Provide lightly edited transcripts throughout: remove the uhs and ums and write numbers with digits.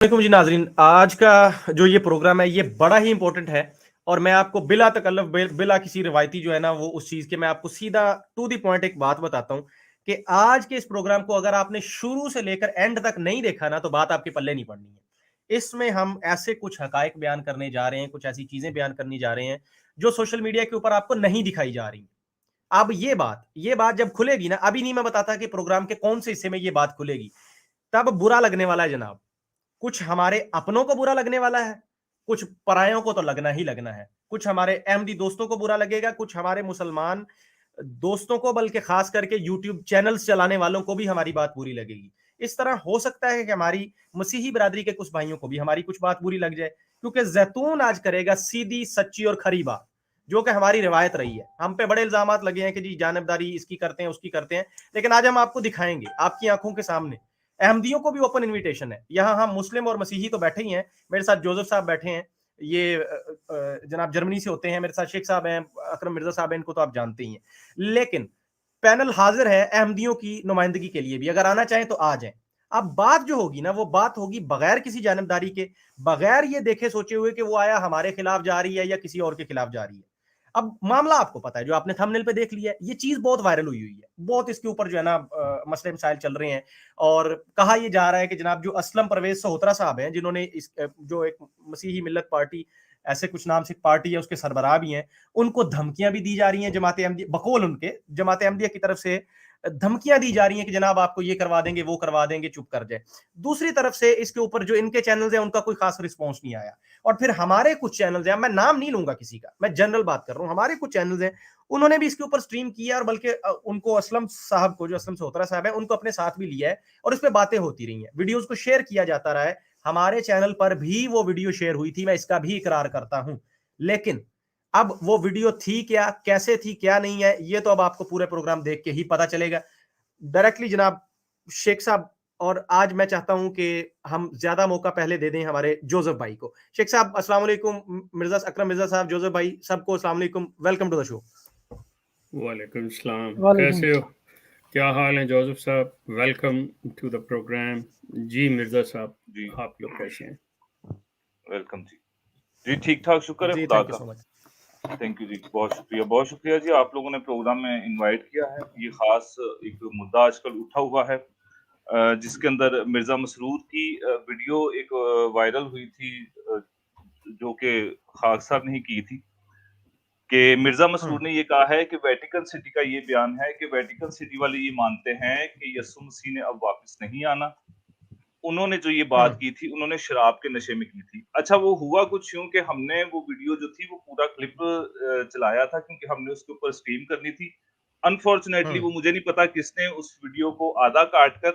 वालेकुम जी नाजरीन, आज का जो ये प्रोग्राम है ये बड़ा ही इंपॉर्टेंट है और मैं आपको बिला तकल्लुफ बिला किसी रिवायती जो है ना वो उस चीज के मैं आपको सीधा टू दी पॉइंट एक बात बताता हूं कि आज के इस प्रोग्राम को अगर आपने शुरू से लेकर एंड तक नहीं देखा ना तो बात आपके पल्ले नहीं पड़नी है। इसमें हम ऐसे कुछ हकायक बयान करने जा रहे हैं, कुछ ऐसी चीजें बयान करने जा रहे हैं जो सोशल मीडिया के ऊपर आपको नहीं दिखाई जा रही। अब ये बात जब खुलेगी ना, अभी नहीं मैं बताता कि प्रोग्राम के कौन से हिस्से में ये बात खुलेगी, तब बुरा लगने वाला है जनाब। कुछ हमारे अपनों को बुरा लगने वाला है, कुछ परायों को तो लगना ही लगना है। कुछ हमारे अहमदी दोस्तों को बुरा लगेगा, कुछ हमारे मुसलमान दोस्तों को, बल्कि खास करके यूट्यूब चैनल्स चलाने वालों को भी हमारी बात बुरी लगेगी। इस तरह हो सकता है कि हमारी मसीही बिरादरी के कुछ भाइयों को भी हमारी कुछ बात बुरी लग जाए, क्योंकि जैतून आज करेगा सीधी सच्ची और खरी बात, जो कि हमारी रिवायत रही है। हम पे बड़े इल्जामात लगे हैं कि जी जानबदारी इसकी करते हैं उसकी करते हैं, लेकिन आज हम आपको दिखाएंगे आपकी आंखों के सामने। अहमदियों को भी ओपन इनविटेशन है, यहाँ हम मुस्लिम और मसीही तो बैठे ही हैं, मेरे साथ जोसेफ साहब बैठे हैं, ये जनाब जर्मनी से होते हैं, मेरे साथ शेख साहब हैं, अकरम मिर्जा साहब हैं, इनको तो आप जानते ही हैं। लेकिन पैनल हाजिर है अहमदियों की नुमाइंदगी के लिए भी, अगर आना चाहें तो आ जाएं। अब बात जो होगी ना वो बात होगी बगैर किसी जानबदारी के, बगैर ये देखे सोचे हुए कि वो आया हमारे खिलाफ जा रही है या किसी और के खिलाफ जा रही है। अब मामला आपको पता है, जो आपने थंबनेल पे देख लिया है, ये चीज बहुत वायरल हुई है, बहुत इसके ऊपर जो है ना मसले मसाइल चल रहे हैं। और कहा यह जा रहा है कि जनाब जो असलम परवेज सोहतरा साहब हैं, जिन्होंने इस जो एक मसीही मिल्लत पार्टी ऐसे कुछ नाम से पार्टी है उसके सरबराह भी हैं, उनको धमकियां भी दी जा रही हैं जमात अहमदिया, बकौल उनके जमात अहमदिया की तरफ से धमकियां दी जा रही हैं कि जनाब आपको ये करवा देंगे वो करवा देंगे, चुप कर जाए। दूसरी तरफ से इसके ऊपर जो इनके चैनल्स हैं उनका कोई खास रिस्पॉन्स नहीं आया। और फिर हमारे कुछ चैनल्स हैं, मैं नाम नहीं लूंगा किसी का, मैं जनरल बात कर रहा हूं, हमारे कुछ चैनल्स हैं उन्होंने भी इसके ऊपर स्ट्रीम किया, और बल्कि उनको असलम साहब को, जो असलम सोहतरा साहब है, उनको अपने साथ भी लिया है और इस पर बातें होती रही हैं, वीडियोस को शेयर किया जाता रहा है। हमारे चैनल पर भी वो वीडियो शेयर हुई थी, मैं इसका भी इकरार करता हूं। लेकिन अब वो वीडियो थी क्या, कैसे थी, क्या नहीं है, ये तो अब आपको पूरे प्रोग्राम देख के ही पता चलेगा डायरेक्टली। जनाब शेख साहब, और आज मैं चाहता हूं कि हम ज्यादा मौका पहले दे दें हमारे जोसेफ भाई को। शेख साहब अस्सलाम वालेकुम, मिर्जा अकरम मिर्जा साहब, जोसेफ भाई, सबको अस्सलाम वालेकुम, वेलकम टू द शो। वालेकुम सलाम, वालेकुम कैसे हो? क्या हाल है जोसेफ साहब? Welcome to the programme. जी मिर्जा साहब, जी आप लोग कैसे हैं? वेलकम जी। जी ठीक ठाक, शुक्र है जी खुदा थैंक यू का। So much. थैंक यू जी, बहुत शुक्रिया जी, आप लोगों ने प्रोग्राम में इनवाइट किया है। ये खास एक मुद्दा आजकल उठा हुआ है, जिसके अंदर मिर्जा मसरूर की वीडियो एक वायरल हुई थी, जो कि खाक साहब ने की थी, कि मिर्जा मसरूर ने ये कहा है कि वेटिकन सिटी का ये बयान है कि वेटिकन सिटी वाले ये मानते हैं कि यीशु मसीह ने अब वापस नहीं आना। उन्होंने जो ये बात की थी, उन्होंने शराब के नशे में की थी। अच्छा, वो हुआ कुछ यूँ कि हमने वो वीडियो जो थी वो पूरा क्लिप चलाया था, क्योंकि हमने उसके ऊपर स्ट्रीम करनी थी। अनफॉर्चुनेटली वो मुझे नहीं पता किसने उस वीडियो को आधा काट कर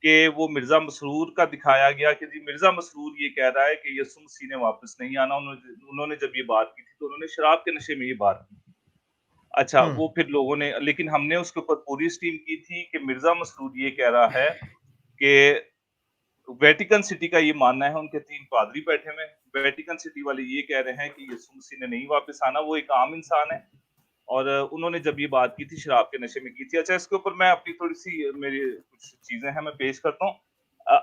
के वो मिर्जा मसरूर का दिखाया गया कि जी मिर्जा मसरूर ये कह रहा है कि यीशु मसीह ने वापस नहीं आना। उन्होंने जब ये बात की थी तो उन्होंने शराब के नशे में ये बात की। अच्छा, वो फिर लोगों ने, लेकिन हमने उसके ऊपर पूरी स्ट्रीम की थी कि मिर्जा मसरूर ये कह रहा है कि वेटिकन सिटी का ये मानना है, उनके 3 पादरी बैठे हुए हैं। वेटिकन सिटी वाले ये कह रहे हैं कि यीशु मसीह ने नहीं वापस आना, वो एक आम इंसान है। और उन्होंने जब ये बात की थी शराब के नशे में की थी। अच्छा, इसके ऊपर मैं अपनी थोड़ी-सी मेरी कुछ चीज़ें हैं मैं पेश करता हूँ।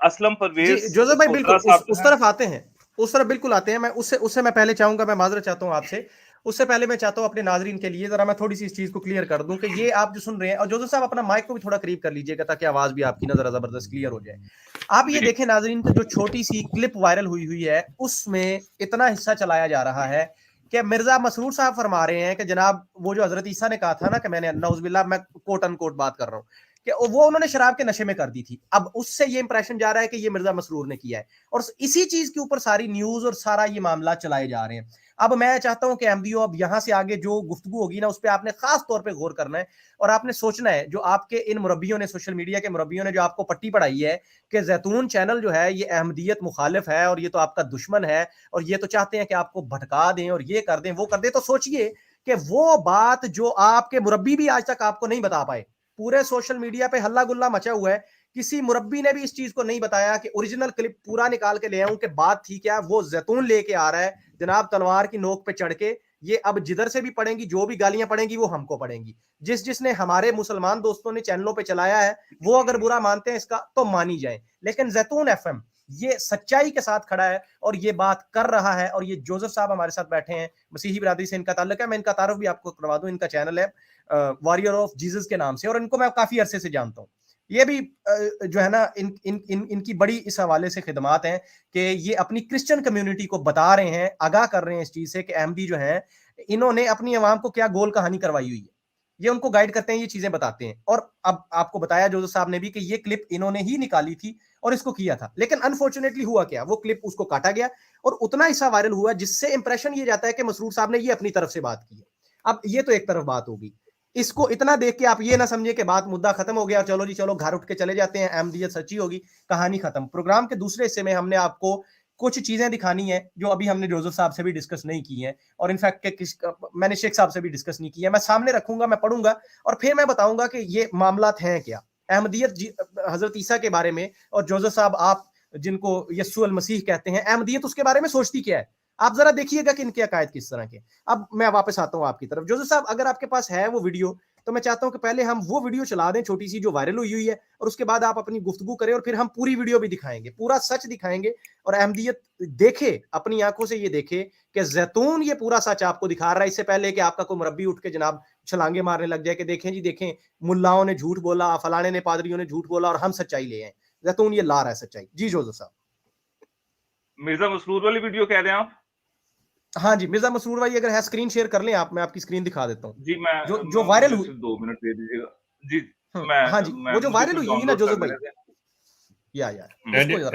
असलम जी परवेज़ जोसेफ भाई बिल्कुल सोहतरा साहब जो उस हैं। तरफ आते हैं, उस तरफ बिल्कुल आते हैं। मैं उससे उससे मैं पहले चाहूंगा, मैं माजरत चाहता हूं आपसे, उससे पहले मैं चाहता हूं अपने नाजरीन के लिए जरा मैं थोड़ी सी इस चीज को क्लियर कर दूं कि ये आप जो सुन रहे हैं, और जोसेफ साहब अपना माइक को भी थोड़ा करीब कर लीजिएगा ताकि आवाज भी आपकी ना जरा जबरदस्त क्लियर हो जाए। आप ये जी। देखें नाजरीन कि जो छोटी सी क्लिप वायरल हुई हुई है उसमें इतना हिस्सा चलाया जा रहा है कि मिर्जा मसरूर साहब फरमा रहे हैं कि जनाब वो जो हजरत ईसा ने कहा था ना कि मैंने नौजुबिल्लाह, मैं कोट अनकोट बात कर रहा हूं, कि वो उन्होंने शराब के नशे में कर दी थी। अब उससे ये इंप्रेशन जा रहा है कि ये मिर्जा मसरूर ने किया है, और इसी चीज के ऊपर सारी न्यूज और सारा ये मामला चलाए जा रहे हैं। अब मैं चाहता हूं कि अहमदियो, अब यहां से आगे जो गुफ्तगू होगी ना उस पर आपने खास तौर पर गौर करना है, और आपने सोचना है, जो आपके इन मुरब्बियों ने, सोशल मीडिया के मुरब्बियों ने जो आपको पट्टी पढ़ाई है कि जैतून चैनल जो है ये अहमदियत मुखालिफ है और ये तो आपका दुश्मन है और ये तो चाहते हैं कि आपको भटका दें और ये कर दें वो कर दें, तो सोचिए कि वो बात जो आपके मुरब्बी भी आज तक आपको नहीं बता पाए, पूरे सोशल मीडिया पे हल्ला गुल्ला मचा हुआ है, किसी मुरब्बी ने भी इस चीज को नहीं बताया कि ओरिजिनल क्लिप पूरा निकाल के ले आऊं कि बात थी क्या। वो जैतून लेके आ रहा है जनाब तलवार की नोक पे चढ़ के, ये अब जिधर से भी पड़ेंगी, जो भी गालियां पड़ेंगी वो हमको पड़ेंगी। जिसने हमारे मुसलमान दोस्तों ने चैनलों पे चलाया है वो अगर बुरा मानते हैं इसका तो मानी जाए, लेकिन जैतून एफएम ये सच्चाई के साथ खड़ा है और ये बात कर रहा है। और ये जोसेफ साहब हमारे साथ बैठे हैं, मसीही बिरादरी से इनका ताल्लुक है। मैं इनका तारुफ भी आपको करवा दूं, इनका चैनल है वॉरियर ऑफ जीसस के नाम से, और इनको मैं काफी अरसे से जानता हूँ। ये भी जो है ना इनकी बड़ी इस हवाले से खिदमात हैं कि ये अपनी क्रिश्चियन कम्युनिटी को बता रहे हैं, आगाह कर रहे हैं इस चीज से कि अहमदी जो है इन्होंने अपनी आवाम को क्या गोल कहानी करवाई हुई है। ये उनको गाइड करते हैं, ये चीजें बताते हैं। और अब आपको बताया जोसेफ साहब ने भी कि ये क्लिप इन्होंने ही निकाली थी और इसको किया था, लेकिन अनफॉर्चुनेटली हुआ क्या, वो क्लिप उसको काटा गया और उतना हिस्सा वायरल हुआ जिससे इंप्रेशन ये जाता है कि मसरूर साहब ने ये अपनी तरफ से बात की है। अब ये तो एक तरफ बात होगी, इसको इतना देख के आप ये ना समझे कि बात मुद्दा खत्म हो गया, चलो जी चलो घर उठ के चले जाते हैं, अहमदियत सच्ची होगी, कहानी खत्म। प्रोग्राम के दूसरे हिस्से में हमने आपको कुछ चीजें दिखानी है जो अभी हमने जोसेफ साहब से भी डिस्कस नहीं की है, और इनफैक्ट मैंने शेख साहब से भी डिस्कस नहीं की है। मैं सामने रखूंगा, मैं पढ़ूंगा और फिर मैं बताऊंगा कि ये मामलात हैं क्या अहमदियत हजरत ईसा के बारे में। और जोसेफ साहब आप जिनको यस्सु अल मसीह कहते हैं, अहमदियत उसके बारे में सोचती क्या है, आप जरा देखिएगा कि इनके अकायद किस तरह के। अब मैं वापस आता हूं आपकी तरफ। जोसेफ साहब अगर आपके पास है वो वीडियो, तो मैं चाहता हूं कि पहले हम वो वीडियो चला दें छोटी सी जो वायरल हुई है, और उसके बाद आप अपनी गुफ्तगू करें और फिर हम पूरी वीडियो भी दिखाएंगे, पूरा सच दिखाएंगे और अहमदियत देखे, अपनी आंखों से ये देखे कि जैतून ये पूरा सच आपको दिखा रहा है, इससे पहले कि आपका कोई मुरब्बी उठ के जनाब छलांगे मारने लग जाए कि देखें जी देखें मुल्लाओं ने झूठ बोला, फलाने ने पादरियों ने झूठ बोला और हम सच्चाई ले आए। जैतून ये ला रहा है सच्चाई। जी जोसेफ साहब। मिर्जा मसरूर वाली वीडियो कह रहे हैं आप? हाँ जी, मिर्जा मसरूर भाई अगर है स्क्रीन शेयर कर लें आप, मैं आपकी स्क्रीन दिखा देता हूँ जी मैं जो वायरल हुई। 2 मिनट दे दीजिएगा जी। हाँ जी, वो जो वायरल हुई है ना जोसेफ भाई,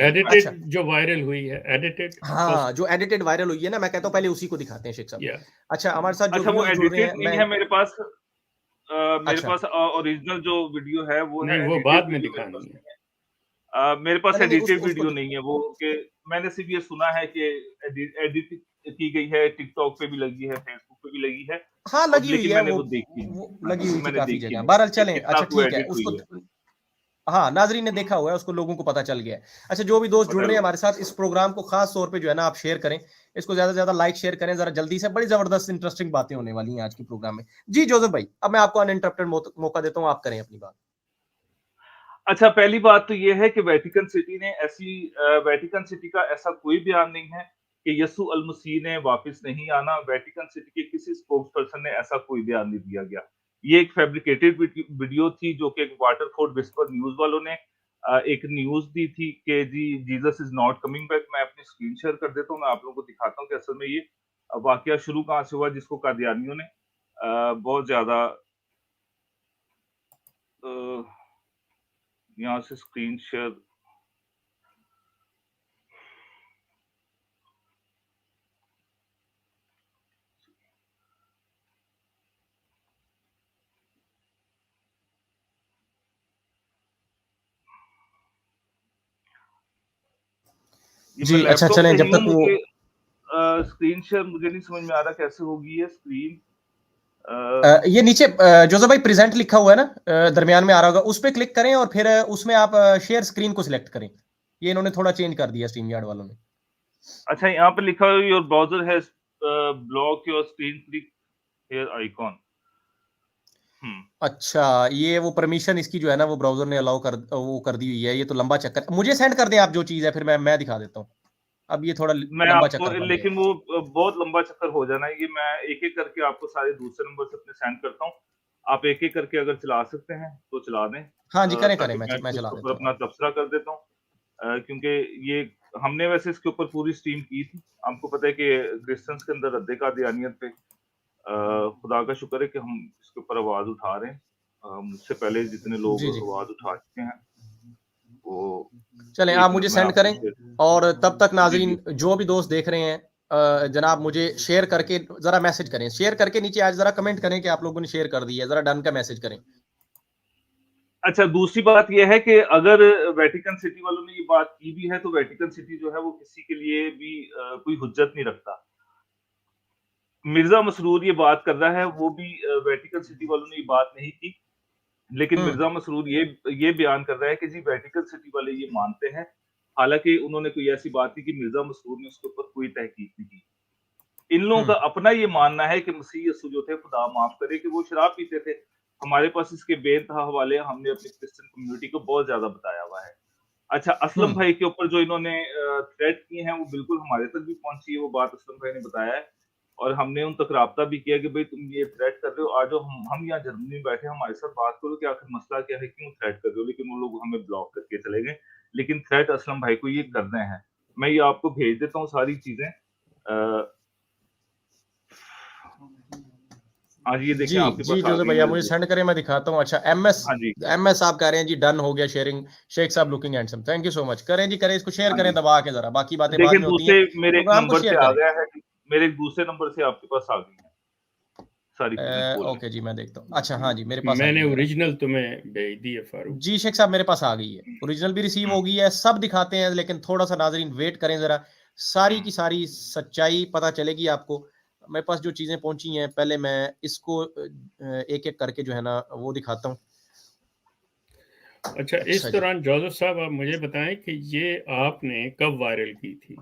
एडिटेड जो वायरल हुई है, एडिटेड, हाँ जो एडिटेड वायरल हुई है ना, मैं कहता हूँ पहले उसी को दिखाते हैं शेख साहब। अच्छा हमारे साथ जो वो एडिटेड नहीं है मेरे पास, ओरिजिनल जो वीडियो है वो नहीं, है वो बाद में दिखानी है। मेरे पास एडिटेड वीडियो नहीं है वो, कि मैंने सिर्फ ये सुना है कि एडिट की गई है, टिकटॉक पे भी लगी है, फेसबुक पे भी लगी है। हाँ लगी हुई है, मैंने वो देखी, वो लगी हुई थी मैंने काफी देखी जगह। बहरहाल चलें, अच्छा कितना ठीक है, edit हुई है। उसको हाँ नाजरीन ने देखा हुआ है, उसको लोगों को पता चल गया है। अच्छा जो भी दोस्त जुड़ रहे हैं हमारे साथ, इस प्रोग्राम को खास तौर पे जो है ना आप शेयर करें, इसको ज्यादा से ज्यादा लाइक शेयर करें जरा जल्दी से, बड़ी जबरदस्त इंटरेस्टिंग बातें होने वाली हैं आज के प्रोग्राम में। जी जोसेफ भाई, अब मैं आपको अनइंटरप्टेड मौका देता हूँ, आप करें अपनी बात। अच्छा पहली बात तो ये है कि वेटिकन सिटी ने वेटिकन सिटी का ऐसा कोई बयान नहीं है कि यस्सु अल मसीह ने वापस नहीं आना। वेटिकन सिटी के किसी स्पोक्स पर्सन ने ऐसा कोई बयान नहीं दिया गया। ये एक फैब्रिकेटेड वीडियो थी जो कि वाटरफोर्ड विस्पर न्यूज वालों ने एक न्यूज दी थी कि जी Jesus is not coming back. मैं अपनी स्क्रीन शेयर कर देता हूँ, मैं आप लोगों को दिखाता हूँ कि असल में ये वाकया शुरू कहाँ से हुआ, जिसको कादियानियों ने बहुत ज्यादा यहाँ से स्क्रीन शेयर जी अच्छा चलें, जब तक वो स्क्रीन शेयर मुझे नहीं समझ में आ रहा कैसे होगी ये स्क्रीन। ये नीचे जोसेफ भाई प्रेजेंट लिखा हुआ है ना, दरमियान में आ रहा होगा, उस पर क्लिक करें और फिर उसमें आप शेयर स्क्रीन को सिलेक्ट करें। ये इन्होंने थोड़ा चेंज कर दिया स्ट्रीम यार्ड वालों ने। अच्छा यहाँ पे लिखा हुआ your browser has block your screen click here icon. अच्छा ये वो परमिशन इसकी जो है ना वो ब्राउजर ने अलाउ कर दी हुई है। ये तो लंबा चक्कर, मुझे सेंड कर दें आप जो चीज है, फिर मैं दिखा देता हूँ। अब ये थोड़ा लंबा चक्कर, लेकिन वो बहुत लंबा चक्कर हो जाना है। ये मैं एक एक करके आपको सारे दूसरे नंबर से अपने सेंड करता हूँ, आप एक एक करके अगर चला सकते हैं तो चला दें। हाँ जी करें, मैं चला देता हूँ, अपना तबसरा कर देता हूँ, क्योंकि ये हमने वैसे इसके ऊपर पूरी स्ट्रीम की थी। आपको पता है कि क्रिश्चियंस के अंदर रद्दे कादियानियत पे खुदा का शुक्र है कि हम इसके ऊपर आवाज उठा रहे हैं। मुझसे पहले जितने लोग आवाज उठा चुके हैं वो चलें आप मुझे सेंड करें। और तब तक नाजरीन जो भी दोस्त देख रहे हैं जनाब मुझे शेयर करके जरा मैसेज करें, शेयर करके नीचे आज जरा कमेंट करें कि आप लोगों ने शेयर कर दी है, जरा डन का मैसेज करें। अच्छा दूसरी बात यह है कि अगर वेटिकन सिटी वालों ने ये बात की भी है तो वेटिकन सिटी जो है वो किसी के लिए भी कोई हुज्जत नहीं रखता। मिर्जा मसरूर ये बात कर रहा है, वो भी वेटिकन सिटी वालों ने ये बात नहीं की, लेकिन मिर्जा मसरूर ये बयान कर रहा है कि जी वेटिकन सिटी वाले ये मानते हैं, हालांकि उन्होंने कोई ऐसी बात की कि मिर्जा मसरूर ने उसके ऊपर कोई तहकीक नहीं की। इन लोगों का अपना ये मानना है कि मसीह यस्सु जो थे, खुदा माफ करे, कि वो शराब पीते थे। हमारे पास इसके बेइंतहा हवाले हमने अपनी क्रिश्चियन कम्युनिटी को बहुत ज्यादा बताया हुआ है। अच्छा, असलम भाई के ऊपर जो इन्होंने थ्रेट किए हैं वो बिल्कुल हमारे तक भी पहुंची है, वो बात असलम भाई ने बताया है और हमने उन तक राब्ता भी किया कि भाई तुम ये थ्रेट कर रहे हो, आज हम यहाँ जर्मनी में बैठे हमारे साथ बात करो कि आखिर मसला क्या है, क्यों थ्रेट कर रहे हो, लेकिन वो लोग हमें ब्लॉक करके चले गए। लेकिन थ्रेट असलम भाई को ये करने हैं, मैं ये आपको भेज देता हूँ सारी चीजें। आज ये देखें जी आपके जी पास आ जोसेफ गई भैया मेरे मुझे दोस्त। सेंड करें, मैं दिखाता हूँ। अच्छा हाँ जी, एमएस आप कह रहे हैं जी डन हो गया शेयरिंग, शेख साहब looking handsome, thank you so much. करें जी करें, इसको शेयर हाँ करें जी। दबा के जरा, बाकी बातें बाद देखें में होती दूसरे हैं, मेरे एक प्रोग्राम को नंबर से शेयर आ करें। गया है, मेरे एक दूसरे नंबर से आपके पास आ गई है सारी चीजें खोल लें। ओके जी मैं देखता हूँ। अच्छा हाँ जी मेरे पास आ मैंने गई है। ओरिजिनल तुम्हें भेज दी है फारूक। जी शेख साहब मेरे पास आ गई है, ओरिजिनल भी रिसीव हो गई है, सब दिखाते हैं, लेकिन थोड़ा सा नाजरीन वेट करें जरा, सारी की सारी सच्चाई पता चलेगी आपको। मेरे पास जो चीजें पहुंची हैं, पहले मैं इसको एक एक करके जो है ना वो दिखाता हूँ। अच्छा, इस अच्छा जी दौरान जोसेफ साहब आप मुझे बताएं कि ये आपने कब वायरल की थी?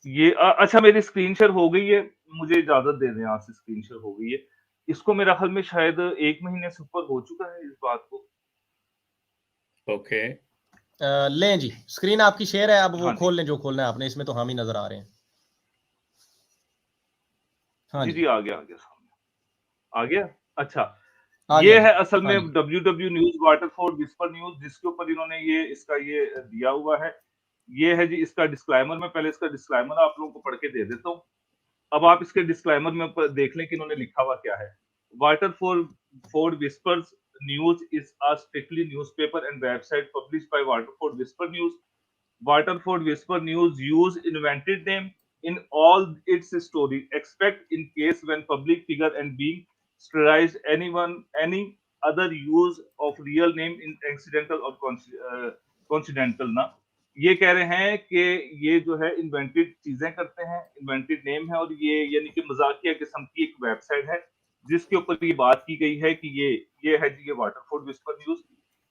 ये अच्छा मेरी स्क्रीन शेयर हो गई है, मुझे इजाजत दे दें, यहाँ से स्क्रीन शेयर हो गई है। इसको मेरा ख्याल में शायद 1 महीने से ऊपर हो चुका है इस बात को। ओके, लें जी, स्क्रीन आपकी शेयर है, अब वो हाँ जी। खोल लें जो खोलना है आपने, इसमें तो हम ही नजर आ रहे हैं। हाँ जी, जी जी, आ गया सामने। आ गया? अच्छा। आ गया ये जी। है असल हाँ में जी WW news Waterford whisper news जिसके ऊपर इन्होंने ये दिया हुआ है। ये है जी इसका डिस्क्लेमर, मैं पहले इसका डिस्क्लेमर आप लोगों को पढ़ के दे देता हूँ। अब आप इसके डिस्क्लेमर में ऊपर देख लें कि इन्होंने लिखा हुआ क्या है। Waterford whispers news is a strictly newspaper and website published by Waterford whisper news. Waterford Whisper News use invented name in all its story, except in case when public figure and being sterilized any other use of real name in accidental or coincidental ना। ये कह रहे हैं कि ये जो है invented चीजें करते हैं, इन्वेंटेड नेम है और ये यानी कि मजाकिया किस्म की एक वेबसाइट है जिसके ऊपर ये बात की गई है कि ये है जी ये वाटरफोर्ड विस्पर न्यूज।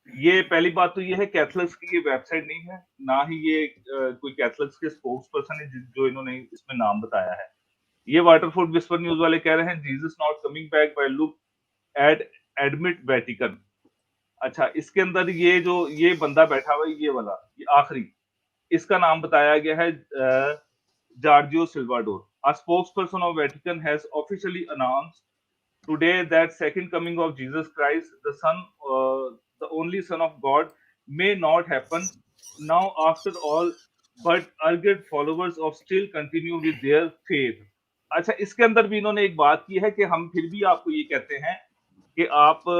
ये पहली बात तो ये है कैथलिक्स की ये वेबसाइट नहीं है, ना ही ये कोई कैथलिक्स के स्पोक्स पर्सन है जो इन्होंने इसमें नाम बताया है। ये वाटरफोर्ड विस्पर न्यूज वाले कह रहे हैं Jesus not coming back by look at admit Vatican. अच्छा, इसके अंदर ये बंदा बैठा हुआ है, ये वाला, ये आखिरी, इसका नाम बताया गया है Giorgio Salvador. A spokesperson of Vatican has officially announced today that second coming of Jesus Christ, the only Son of God, may not happen now after all, but urgent followers of still continue with their faith. अच्छा, इसके अंदर भी इन्होंने एक बात की है कि हम फिर भी आपको ये कहते हैं कि आप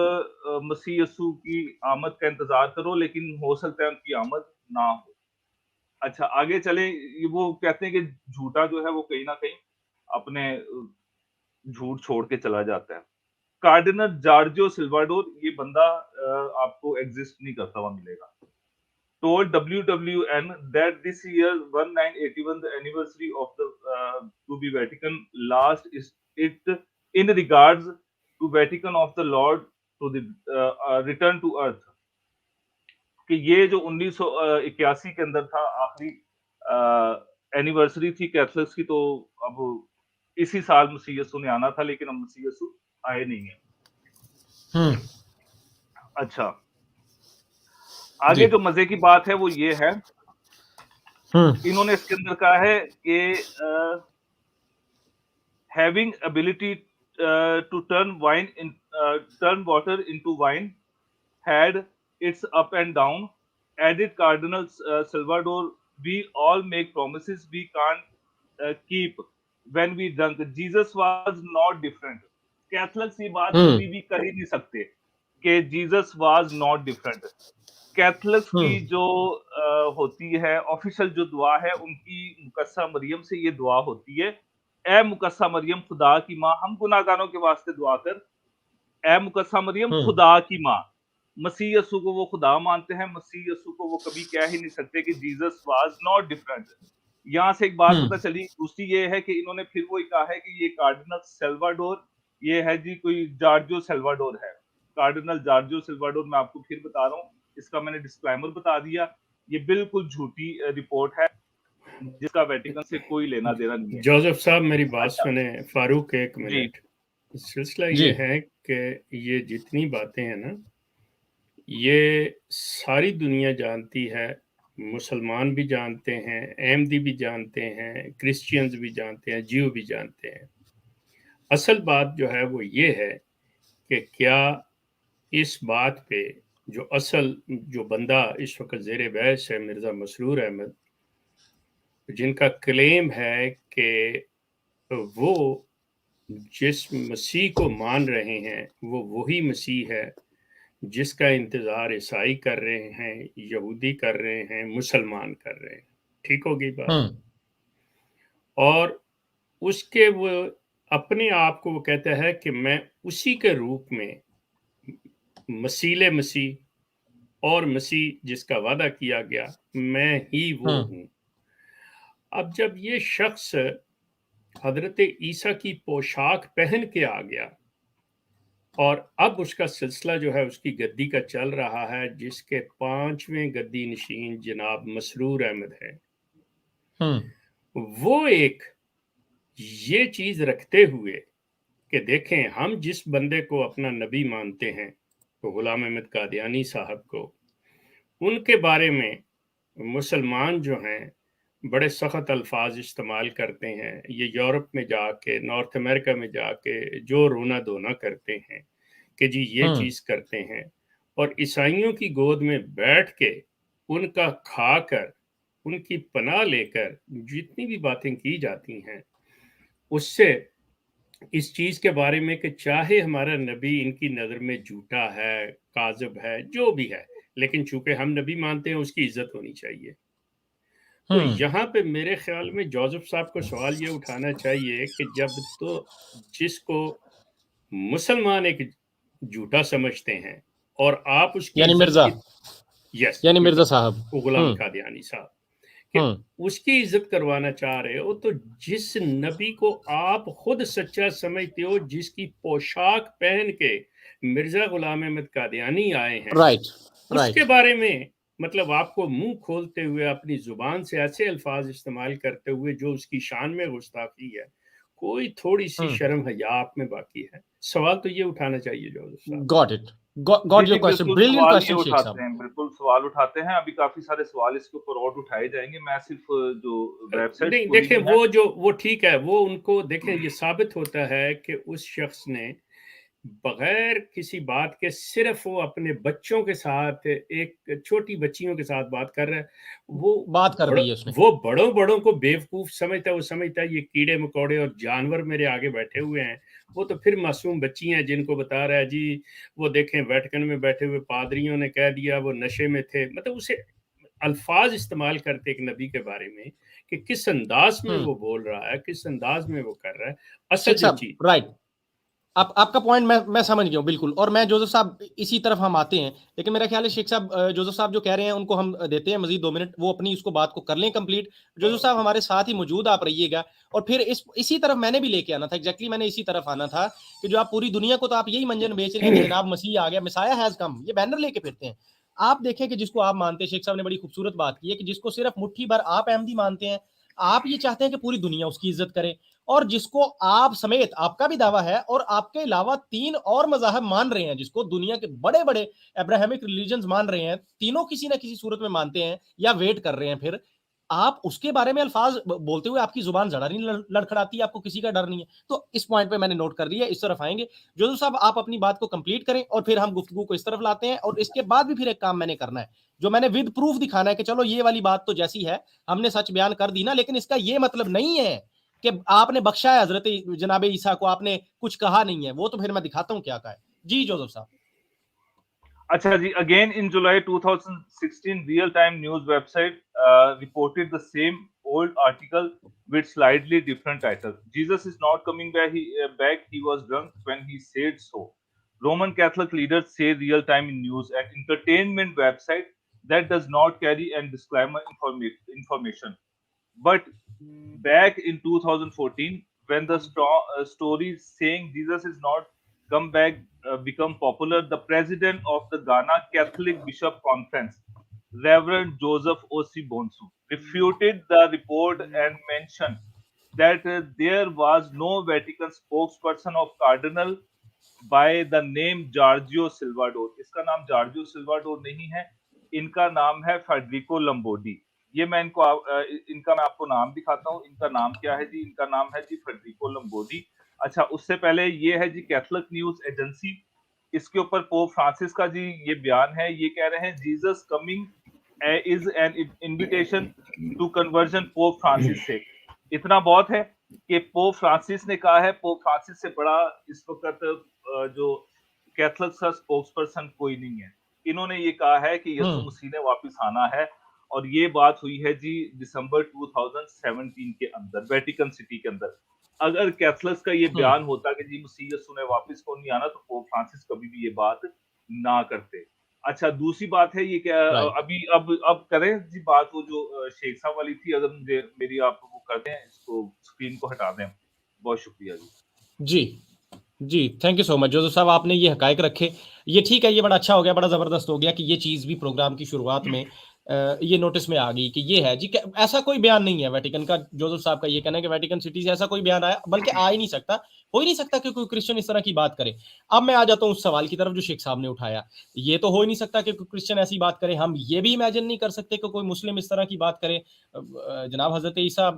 मसीह यस्सु की आमद का इंतजार करो, लेकिन हो सकता है उनकी आमद ना हो। अच्छा, आगे चले, वो कहते हैं कि झूठा जो है वो कहीं ना कहीं अपने झूठ छोड़ के चला जाता है। कार्डिनल जॉर्जियो सिल्वाडोर, ये बंदा आपको एग्जिस्ट नहीं करता हुआ मिलेगा। told WWN that this year 1981 the anniversary of the to be Vatican last is it in regards to Vatican of the Lord to the return to earth, कि ये जो 1981 के अंदर था आखिरी एनिवर्सरी थी कैथलिक्स की, तो अब इसी साल मसीह यीशु ने आना था, लेकिन अब मसीह यीशु आए नहीं है। अच्छा, आगे जो मजे की बात है वो ये है, इन्होंने इसके अंदर कहा है कि having ability to turn water into wine had its up and down. Added Cardinal Salvador, we all make promises we can't keep when we drunk. Jesus was not different. Catholics ये बात कभी भी कर ही नहीं सकते कि Jesus was not different. Catholics की जो होती है ऑफिशियल जो दुआ है, उनकी मुकस्सा मरियम से ये दुआ होती है, ए मुकस्सा मरियम खुदा की माँ, हम गुनाहगारों के वास्ते दुआ कर, ए मुकस्सा मरियम खुदा की माँ। मसीह यस्सु को वो खुदा मानते हैं, मसीह यस्सु को वो कभी कह ही नहीं सकते कि जीसस वाज नॉट डिफरेंट। यहाँ से एक बात पता चली। दूसरी ये है कि इन्होंने फिर वही कहा है कि ये कार्डिनल सेल्वाडोर, ये है जी कोई जॉर्जियो सेल्वाडोर है, कार्डिनल जॉर्जियो सेल्वाडोर। मैं आपको फिर बता रहा हूँ, इसका मैंने डिस्क्लेमर बता दिया, ये बिल्कुल झूठी रिपोर्ट है जिसका वेटिकन से कोई लेना देना नहीं है। जोसेफ साहब मेरी बात अच्छा, सुने, फारूक एक जी मिनट। सिलसिला ये है कि ये जितनी बातें हैं ना, یہ ساری دنیا جانتی ہے، مسلمان بھی جانتے ہیں، احمدی بھی جانتے ہیں، کرسچینز بھی جانتے ہیں، جیو بھی جانتے ہیں۔ اصل بات جو ہے وہ یہ ہے کہ کیا اس بات پہ جو بندہ اس وقت زیر بحث ہے، مرزا مسرور احمد، جن کا کلیم ہے کہ وہ جس مسیح کو مان رہے ہیں وہ وہی مسیح ہے جس کا انتظار عیسائی کر رہے ہیں، یہودی کر رہے ہیں، مسلمان کر رہے ہیں، ٹھیک ہوگی بات؟ اور اس کے وہ اپنے آپ کو وہ کہتا ہے کہ میں اسی کے روپ میں مسیح اور مسیح جس کا وعدہ کیا گیا میں ہی وہ ہوں۔ اب جب یہ شخص حضرت عیسیٰ کی پوشاک پہن کے آ گیا اور اب اس کا سلسلہ جو ہے اس کی گدی کا چل رہا ہے، جس کے 5ویں گدی نشین جناب مسرور احمد ہے، وہ ایک یہ چیز رکھتے ہوئے کہ دیکھیں ہم جس بندے کو اپنا نبی مانتے ہیں تو غلام احمد قادیانی صاحب کو، ان کے بارے میں مسلمان جو ہیں بڑے سخت الفاظ استعمال کرتے ہیں، یہ یورپ میں جا کے، نارتھ امریکہ میں جا کے جو رونا دھونا کرتے ہیں کہ جی یہ چیز کرتے ہیں، اور عیسائیوں کی گود میں بیٹھ کے ان کا کھا کر ان کی پناہ لے کر جتنی بھی باتیں کی جاتی ہیں، اس سے اس چیز کے بارے میں کہ چاہے ہمارا نبی ان کی نظر میں جھوٹا ہے، کاذب ہے، جو بھی ہے، لیکن چونکہ ہم نبی مانتے ہیں اس کی عزت ہونی چاہیے۔ تو یہاں پہ میرے خیال میں جوزف صاحب کو سوال یہ اٹھانا چاہیے کہ جب تو جس کو مسلمان ایک جھوٹا سمجھتے ہیں اور آپ اس کی یعنی عزت مرزا، یس یعنی مرزا صاحب، غلام قادیانی صاحب، کہ اس کی عزت کروانا چاہ رہے ہو، تو جس نبی کو آپ خود سچا سمجھتے ہو، جس کی پوشاک پہن کے مرزا غلام احمد قادیانی آئے ہیں، اس کے بارے میں مطلب آپ کو منہ کھولتے ہوئے اپنی زبان سے ایسے الفاظ استعمال کرتے ہوئے جو اس کی شان میں گستاخی ہے، کوئی تھوڑی سی شرم حیا آپ میں باقی ہے؟ سوال تو یہ اٹھانا چاہیے جوزف صاحب۔ Got it, got your question, بالکل بریلینٹ سوال یہ کوسچن شیخ صاحب۔ اٹھاتے ہیں، بالکل سوال اٹھاتے ہیں، ابھی کافی سارے سوال اس کے اوپر اور اٹھائے جائیں گے، میں صرف جو ویب سائٹس نہیں کھولی دیکھیں ہوئی ہیں وہ ٹھیک ہے، وہ ان کو دیکھیں یہ ثابت ہوتا ہے کہ اس شخص نے بغیر کسی بات کے صرف وہ اپنے بچوں کے ساتھ، ایک چھوٹی بچیوں کے ساتھ بات کر رہا ہے، وہ بات کر دی ہے اس نے، وہ بڑوں کو بیوقوف سمجھتا ہے، وہ سمجھتا ہے یہ کیڑے مکوڑے اور جانور میرے آگے بیٹھے ہوئے ہیں، وہ تو پھر معصوم بچی ہیں جن کو بتا رہا ہے جی وہ دیکھیں ویٹیکن میں بیٹھے ہوئے پادریوں نے کہہ دیا وہ نشے میں تھے، مطلب اسے الفاظ استعمال کرتے ایک نبی کے بارے میں کہ کس انداز میں وہ بول رہا ہے، کس انداز میں وہ کر رہا ہے۔ اصل شیخ جو صاحب چیز رائٹ، آپ کا پوائنٹ میں سمجھ گیا ہوں بالکل، اور میں جوزف صاحب اسی طرف ہم آتے ہیں، لیکن میرا خیال ہے شیخ صاحب جوزف صاحب جو کہہ رہے ہیں ان کو ہم دیتے ہیں مزید 2 منٹ، وہ اپنی اس کو بات کو کر لیں کمپلیٹ۔ جوزف صاحب ہمارے ساتھ ہی موجود آپ رہیے گا، اور پھر اسی طرف میں نے بھی لے کے آنا تھا، ایگزیکٹلی میں نے اسی طرف آنا تھا کہ جو آپ پوری دنیا کو تو آپ یہی منجن بیچ رہے ہیں کہ جناب مسیح آ گیا، مسایہ ہیز کم، یہ بینر لے کے پھرتے ہیں۔ آپ دیکھیں کہ جس کو آپ مانتے ہیں، شیخ صاحب نے بڑی خوبصورت بات کی ہے کہ جس کو صرف مٹھی بھر آپ احمدی مانتے ہیں، آپ یہ چاہتے ہیں کہ پوری دنیا اس کی عزت کرے، اور جس کو آپ سمیت آپ کا بھی دعویٰ ہے اور آپ کے علاوہ 3 اور مذاہب مان رہے ہیں، جس کو دنیا کے بڑے بڑے ابراہیمک ریلیجنز مان رہے ہیں، تینوں کسی نہ کسی صورت میں مانتے ہیں یا ویٹ کر رہے ہیں، پھر آپ اس کے بارے میں الفاظ بولتے ہوئے آپ کی زبان ذرا نہیں لڑکھڑاتی، آپ کو کسی کا ڈر نہیں ہے۔ تو اس پوائنٹ پہ میں نے نوٹ کر لیا، اس طرف آئیں گے۔ جوزف صاحب آپ اپنی بات کو کمپلیٹ کریں اور پھر ہم گفتگو کو اس طرف لاتے ہیں، اور اس کے بعد بھی پھر ایک کام میں نے کرنا ہے جو میں نے ود پروف دکھانا ہے کہ چلو یہ والی بات تو جیسی ہے ہم نے سچ بیان کر دی نا، لیکن اس کا یہ مطلب نہیں ہے کہ آپ نے بخشا ہے حضرت جناب عیسیٰ کو، آپ نے کچھ کہا نہیں ہے، وہ تو پھر میں دکھاتا ہوں کیا کہا ہے۔ جی جوزف صاحب۔ اچھا جی، again in July 2016 real time news website reported the same old article with slightly different title. Jesus is not coming back, he was drunk when he said so. Roman Catholic leaders say real time in news, an entertainment website that does not carry and disclaimer information. But back in 2014, when the story saying Jesus is not come back become popular, the president of the Ghana Catholic Bishop Conference, Reverend Joseph O.C. Bonsu, refuted the report and mentioned that there was no Vatican spokesperson of Cardinal by the name Giorgio Salvador. इसका नाम Giorgio सिल्वाडोर नहीं है, इनका नाम है Federico लम्बोर्डी। ये मैं इनका मैं आपको नाम दिखाता हूँ। इनका नाम क्या है जी? इनका नाम है जी फेडरिको लम्बोर्डी। अच्छा, उससे पहले ये है जी कैथोलिक न्यूज एजेंसी। इसके ऊपर पोप फ्रांसिस का जी ये बयान है। ये कह रहे हैं Jesus coming is an invitation to conversion Pope Francis से। इतना बहुत है कि पोप फ्रांसिस ने कहा है। पोप फ्रांसिस से बड़ा इस वक्त जो कैथोलिक का स्पोक्स पर्सन कोई नहीं है। इन्होंने ये कहा है कि यीशु मसीह ने वापस आना है, और ये बात हुई है जी दिसंबर 2017 के अंदर वेटिकन सिटी के अंदर। अगर कैथोलिक्स का ये बयान होता कि जी मसीह यीशु ने वापस को नहीं आना, तो पोप फ्रांसिस कभी भी ये बात ना करते। अच्छा, दूसरी बात है ये क्या अभी अब करें जी बात वो जो शेख साहब वाली थी। अगर मुझे मेरी आप वो कर दें, इसको स्क्रीन को हटा दें। बहुत शुक्रिया जी। जी, thank you so much Joseph साहब, आपने ये हकायक रखे। ये ठीक है, ये बड़ा अच्छा हो गया, बड़ा ज़बरदस्त हो गया कि ये चीज़ भी प्रोग्राम की शुरुआत में ये नोटिस में आ गई कि ये है जी। ऐसा कोई बयान नहीं है वेटिकन का। जोसेफ साहब का ये कहना है कि वेटिकन सिटी से ऐसा कोई बयान आया, बल्कि आ ही नहीं सकता, हो ही नहीं सकता कि कोई क्रिश्चियन इस तरह की बात करे। अब मैं आ जाता हूँ उस सवाल की तरफ जो शेख साहब ने उठाया। ये तो हो ही नहीं सकता कि कोई क्रिश्चियन ऐसी बात करे। हम ये भी इमेजिन नहीं कर सकते कि कोई मुस्लिम इस तरह की बात करे जनाब हज़रत ईसा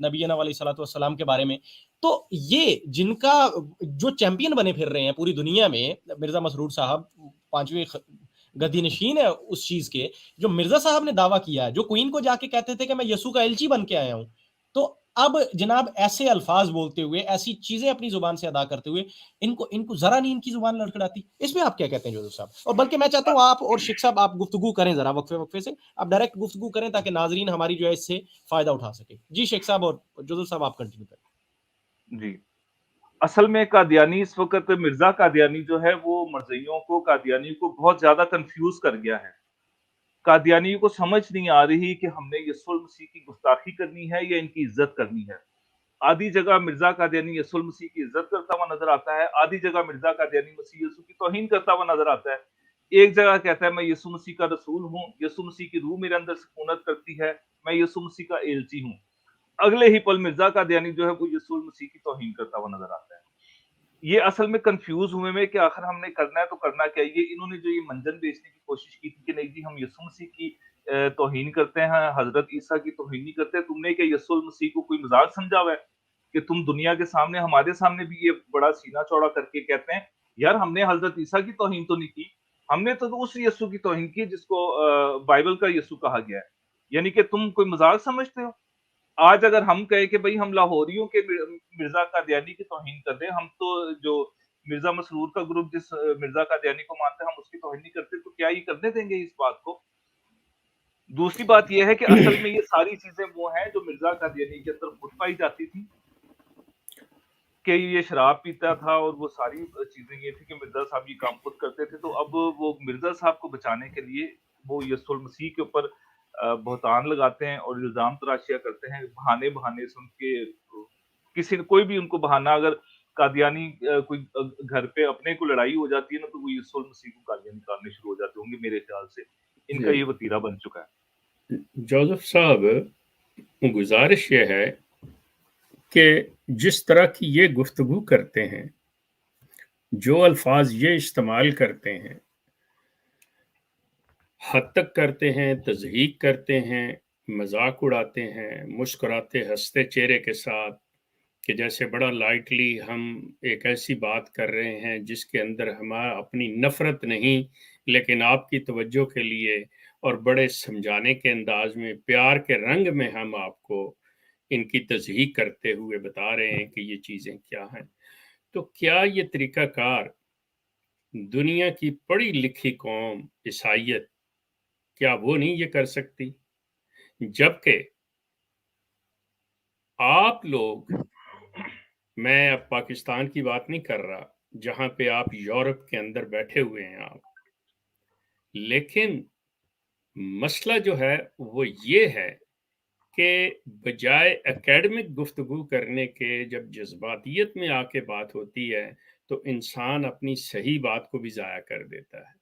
नबीना अलैहिस्सलातु वस्सलाम के बारे में। तो ये जिनका जो चैंपियन बने फिर रहे हैं पूरी दुनिया में, मिर्जा मसरूर साहब 5वें गद्दी नशीन है उस चीज के, जो मिर्जा साहब ने दावा किया है, जो क्वीन को जाके कहते थे कि मैं यसू का एलची बन के आया हूं। तो अब जनाब ऐसे अल्फाज बोलते हुए, ऐसी चीजें अपनी जुबान से अदा करते हुए, इनको इनको जरा नहीं इनकी जुबान लड़खड़ाती। इसमें आप क्या कहते हैं जोसेफ साहब? और बल्कि मैं चाहता हूं आप और शेख साहब आप गुफ्तगू करें, जरा वक्फे वक्फे से आप डायरेक्ट गुफ्तगू करें ताकि नाजरीन हमारी जो है इससे फायदा उठा सके। जी शेख साहब और जोसेफ साहब आप कंटिन्यू करें। जी, असल में कादियानी इस वक्त मिर्जा कादियानी जो है वो मरज़इयों को, कादियानी को बहुत ज्यादा कंफ्यूज कर गया है। कादियानी को समझ नहीं आ रही कि हमने यीशु मसीह की गुस्ताखी करनी है या इनकी इज्जत करनी है। आधी जगह मिर्जा कादियानी यीशु मसीह की इज्जत करता हुआ नजर आता है, आधी जगह मिर्जा कादियानी मसीह यीशु की तौहीन करता हुआ नजर आता है। एक जगह कहता है मैं यीशु मसीह का रसूल हूँ, यीशु मसीह की रूह मेरे अंदर सुकूनत करती है, मैं यीशु मसीह का एलची हूँ। अगले ही पल मिर्जा कादियानी जो है वो यीशु मसीह की तौहीन करता हुआ नजर आता है। ये असल में कंफ्यूज हुए में कि आखिर हमने करना है तो करना क्या है। ये इन्होंने जो ये मंजन बेचने की कोशिश की थी कि नहीं जी हम यीशु मसीह की तौहीन करते हैं, हजरत ईसा की तौहीन नहीं करते। तुमने क्या यीशु मसीह को कोई मजाक समझा हुआ है कि तुम दुनिया के सामने, हमारे सामने भी ये बड़ा सीना चौड़ा करके कहते हैं यार हमने हजरत ईसा की तौहीन तो नहीं की, हमने तो उस यीशु की तौहीन की जिसको बाइबल का यीशु कहा गया है। यानी कि तुम कोई मजाक समझते हो। आज अगर हम कहें कि भाई हम लाहौरियों के मिर्जा कादियानी की तौहीन कर दें, हम तो जो मिर्जा मसरूर का ग्रुप जिस मिर्जा कादियानी को मानते हैं हम उसकी तौहीन नहीं करते, तो क्या ये करने देंगे इस बात को? दूसरी बात यह है कि असल में ये सारी चीजें वो हैं जो मिर्जा कादियानी के अंदर खुद पाई जाती थी कि ये शराब पीता था, और वो सारी चीजें ये थी कि मिर्जा साहब ये काम खुद करते थे। तो अब वो मिर्जा साहब को बचाने के लिए वो यीशु मसीह के ऊपर बहतान लगाते हैं और इल्जाम तराशियां करते हैं, बहाने बहाने से उनके किसी कोई भी उनको बहाना, अगर कादियानी कोई घर पे अपने को लड़ाई हो जाती है ना, तो वो यीशु मसीह को गालियां निकालने शुरू हो जाते होंगे। मेरे ख्याल से इनका ये वतीरा बन चुका है। जोसेफ साहब, गुजारिश ये है कि जिस तरह की ये गुफ्तगू करते हैं, जो अल्फाज ये इस्तेमाल करते हैं, हद तक करते हैं, तज़हीक करते हैं, मजाक उड़ाते हैं, मुस्कुराते हंसते चेहरे के साथ, कि जैसे बड़ा लाइटली हम एक ऐसी बात कर रहे हैं जिसके अंदर हमारा अपनी नफरत नहीं, लेकिन आपकी तवज्जो के लिए और बड़े समझाने के अंदाज में, प्यार के रंग में हम आपको इनकी तज़हीक करते हुए बता रहे हैं कि ये चीज़ें क्या हैं। तो क्या ये तरीक़ाकार दुनिया की पढ़ी लिखी कौम ईसाइयत, क्या वो नहीं ये कर सकती? जबकि आप लोग, मैं अब पाकिस्तान की बात नहीं कर रहा, जहां पे आप यूरोप के अंदर बैठे हुए हैं आप, लेकिन मसला जो है वो ये है कि बजाय एकेडमिक गुफ्तगू करने के, जब जज्बातियत में आके बात होती है तो इंसान अपनी सही बात को भी ज़ाया कर देता है।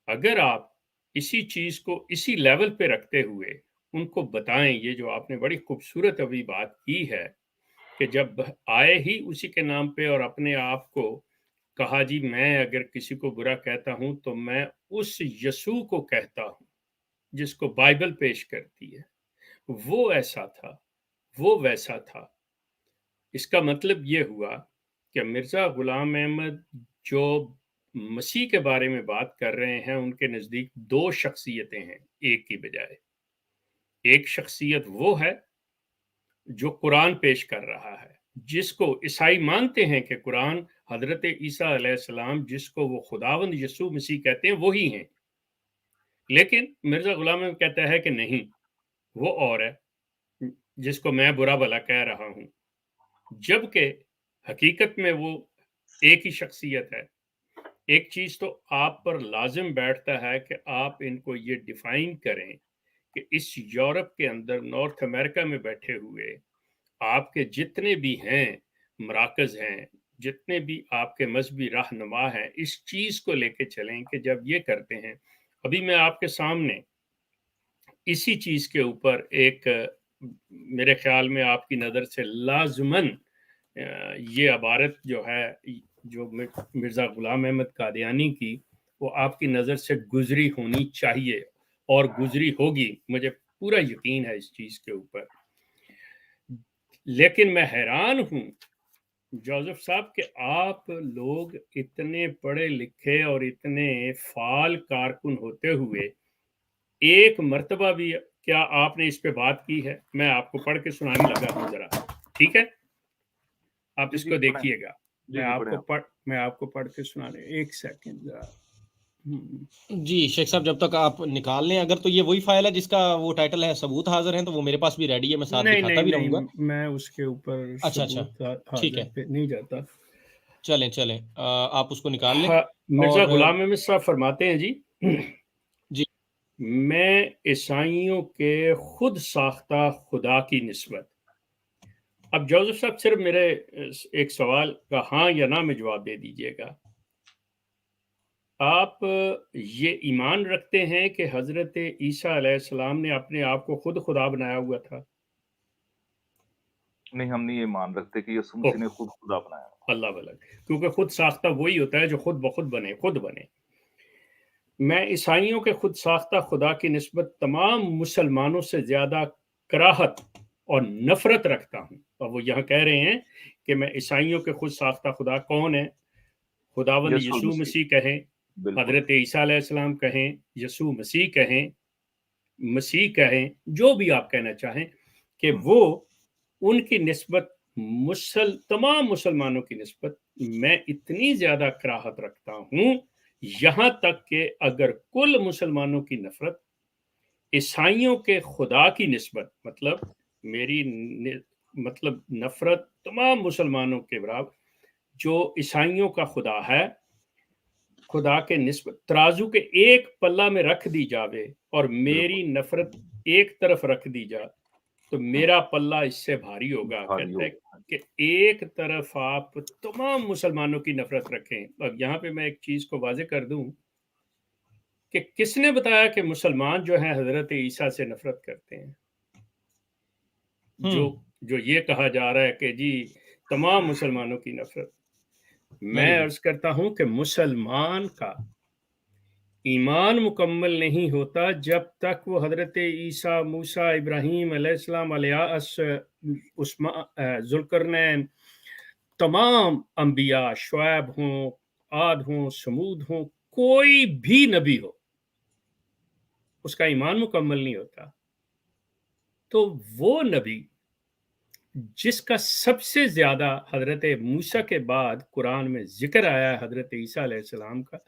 अगर आप इसी चीज़ को इसी लेवल पे रखते हुए उनको बताएं, ये जो आपने बड़ी खूबसूरत अभी बात की है कि जब आए ही उसी के नाम पे और अपने आप को कहा जी मैं अगर किसी को बुरा कहता हूं तो मैं उस यसू को कहता हूं जिसको बाइबल पेश करती है, वो ऐसा था, वो वैसा था। इसका मतलब ये हुआ कि मिर्जा गुलाम अहमद जो मसीह के बारे में बात कर रहे हैं, उनके नजदीक दो शख्सियतें हैं एक की बजाय। एक शख्सियत वो है जो कुरान पेश कर रहा है, जिसको ईसाई मानते हैं कि कुरान हजरत ईसा अलैहिस्सलाम जिसको वो खुदावंद यसू मसीह कहते हैं वही हैं। लेकिन मिर्जा गुलाम अहमद कहता है कि नहीं, वो और है जिसको मैं बुरा भला कह रहा हूं, जबकि हकीकत में वो एक ही शख्सियत है। एक चीज तो आप पर लाजिम बैठता है कि आप इनको ये डिफाइन करें कि इस यूरोप के अंदर नॉर्थ अमेरिका में बैठे हुए आपके जितने भी हैं मराकज हैं, जितने भी आपके मजहबी रहनुमा हैं, इस चीज को लेके चलें कि जब ये करते हैं। अभी मैं आपके सामने इसी चीज के ऊपर एक मेरे ख्याल में आपकी नजर से लाजमन ये अबारत जो है जो मिर्जा गुलाम अहमद कादियानी की, वो आपकी नजर से गुजरी होनी चाहिए और गुजरी होगी, मुझे पूरा यकीन है इस चीज के ऊपर। लेकिन मैं हैरान हूं जोसेफ साहब कि आप लोग इतने पढ़े लिखे और इतने फाल कारकुन होते हुए एक मर्तबा भी क्या आपने इस पे बात की है? मैं आपको पढ़ के सुनाने लगा हूं जरा, ठीक है? आप इसको देखिएगा। मैं आपको पढ़ के सुनाने, एक सेकंड जरा। जी शेख साहब, जब तक आप निकाल लें, अगर तो ये वही फाइल है जिसका वो टाइटल है सबूत हाजिर हैं, तो वो मेरे पास भी रेडी है, मैं साथ दिखाता भी रहूंगा। मैं उसके ऊपर अच्छा ठीक है, पे नहीं जाता। चलें आप उसको निकाल लें। मिर्जा गुलाम अहमद साहब फरमाते हैं जी, जी मैं ईसाइयों के खुद साख्ता खुदा की निस्बत। अब जोसेफ साहब सिर्फ मेरे एक सवाल का हाँ या ना में जवाब दे दीजिएगा। आप ये ईमान रखते हैं कि हजरत ईसा अलैहिस्सलाम ने अपने आप को खुद खुदा बनाया हुआ था? नहीं, हम नहीं ये मान रखते कि यसू मसीह ने खुद खुदा बनाया। अल्लाह वलक, क्योंकि खुद साख्ता वही होता है जो खुद बखुद खुद बने। मैं ईसाइयों के खुद साख्ता खुदा की निस्बत तमाम मुसलमानों से ज्यादा कराहत और नफरत रखता हूँ। और वो यहाँ कह रहे हैं कि मैं ईसाइयों के खुद साख्ता खुदा कौन है? खुदावंद यसू मसीह कहें, हजरत ईसा अलैहिस्सलाम कहें, यसू मसीह कहें, जो भी आप कहना चाहें, कि वो उनकी निस्बत तमाम मुसलमानों की निस्बत मैं इतनी ज्यादा कराहत रखता हूं, यहां तक कि अगर कुल मुसलमानों की नफरत ईसाइयों के खुदा की निस्बत, मतलब मेरी मतलब नफरत तमाम मुसलमानों के बराबर जो ईसाइयों का खुदा है, खुदा के निस्बत तराजू के एक पल्ला में रख दी जावे और मेरी नफरत एक तरफ रख दी जाए तो मेरा पल्ला इससे भारी होगा। कहते हैं कि एक तरफ आप तमाम मुसलमानों की नफरत रखें। अब यहाँ पे मैं एक चीज को वाजे कर दूं कि किसने बताया कि मुसलमान जो है हजरत ईसा से नफरत करते हैं? जो ये कहा जा रहा है कि जी तमाम मुसलमानों की नफरत, मैं अर्ज करता हूं कि मुसलमान का ईमान मुकम्मल नहीं होता जब तक वो हजरत ईसा, मूसा, इब्राहीम अलैहिस्सलाम, जुल्करनैन, तमाम अंबिया, शुएब हों, आद हों, समूद हों, कोई भी नबी हो, उसका ईमान मुकम्मल नहीं होता। तो वो नबी जिसका सबसे ज्यादा हजरत मूसा के बाद कुरान में जिक्र आया है हजरत ईसा अलैहिस्सलाम का,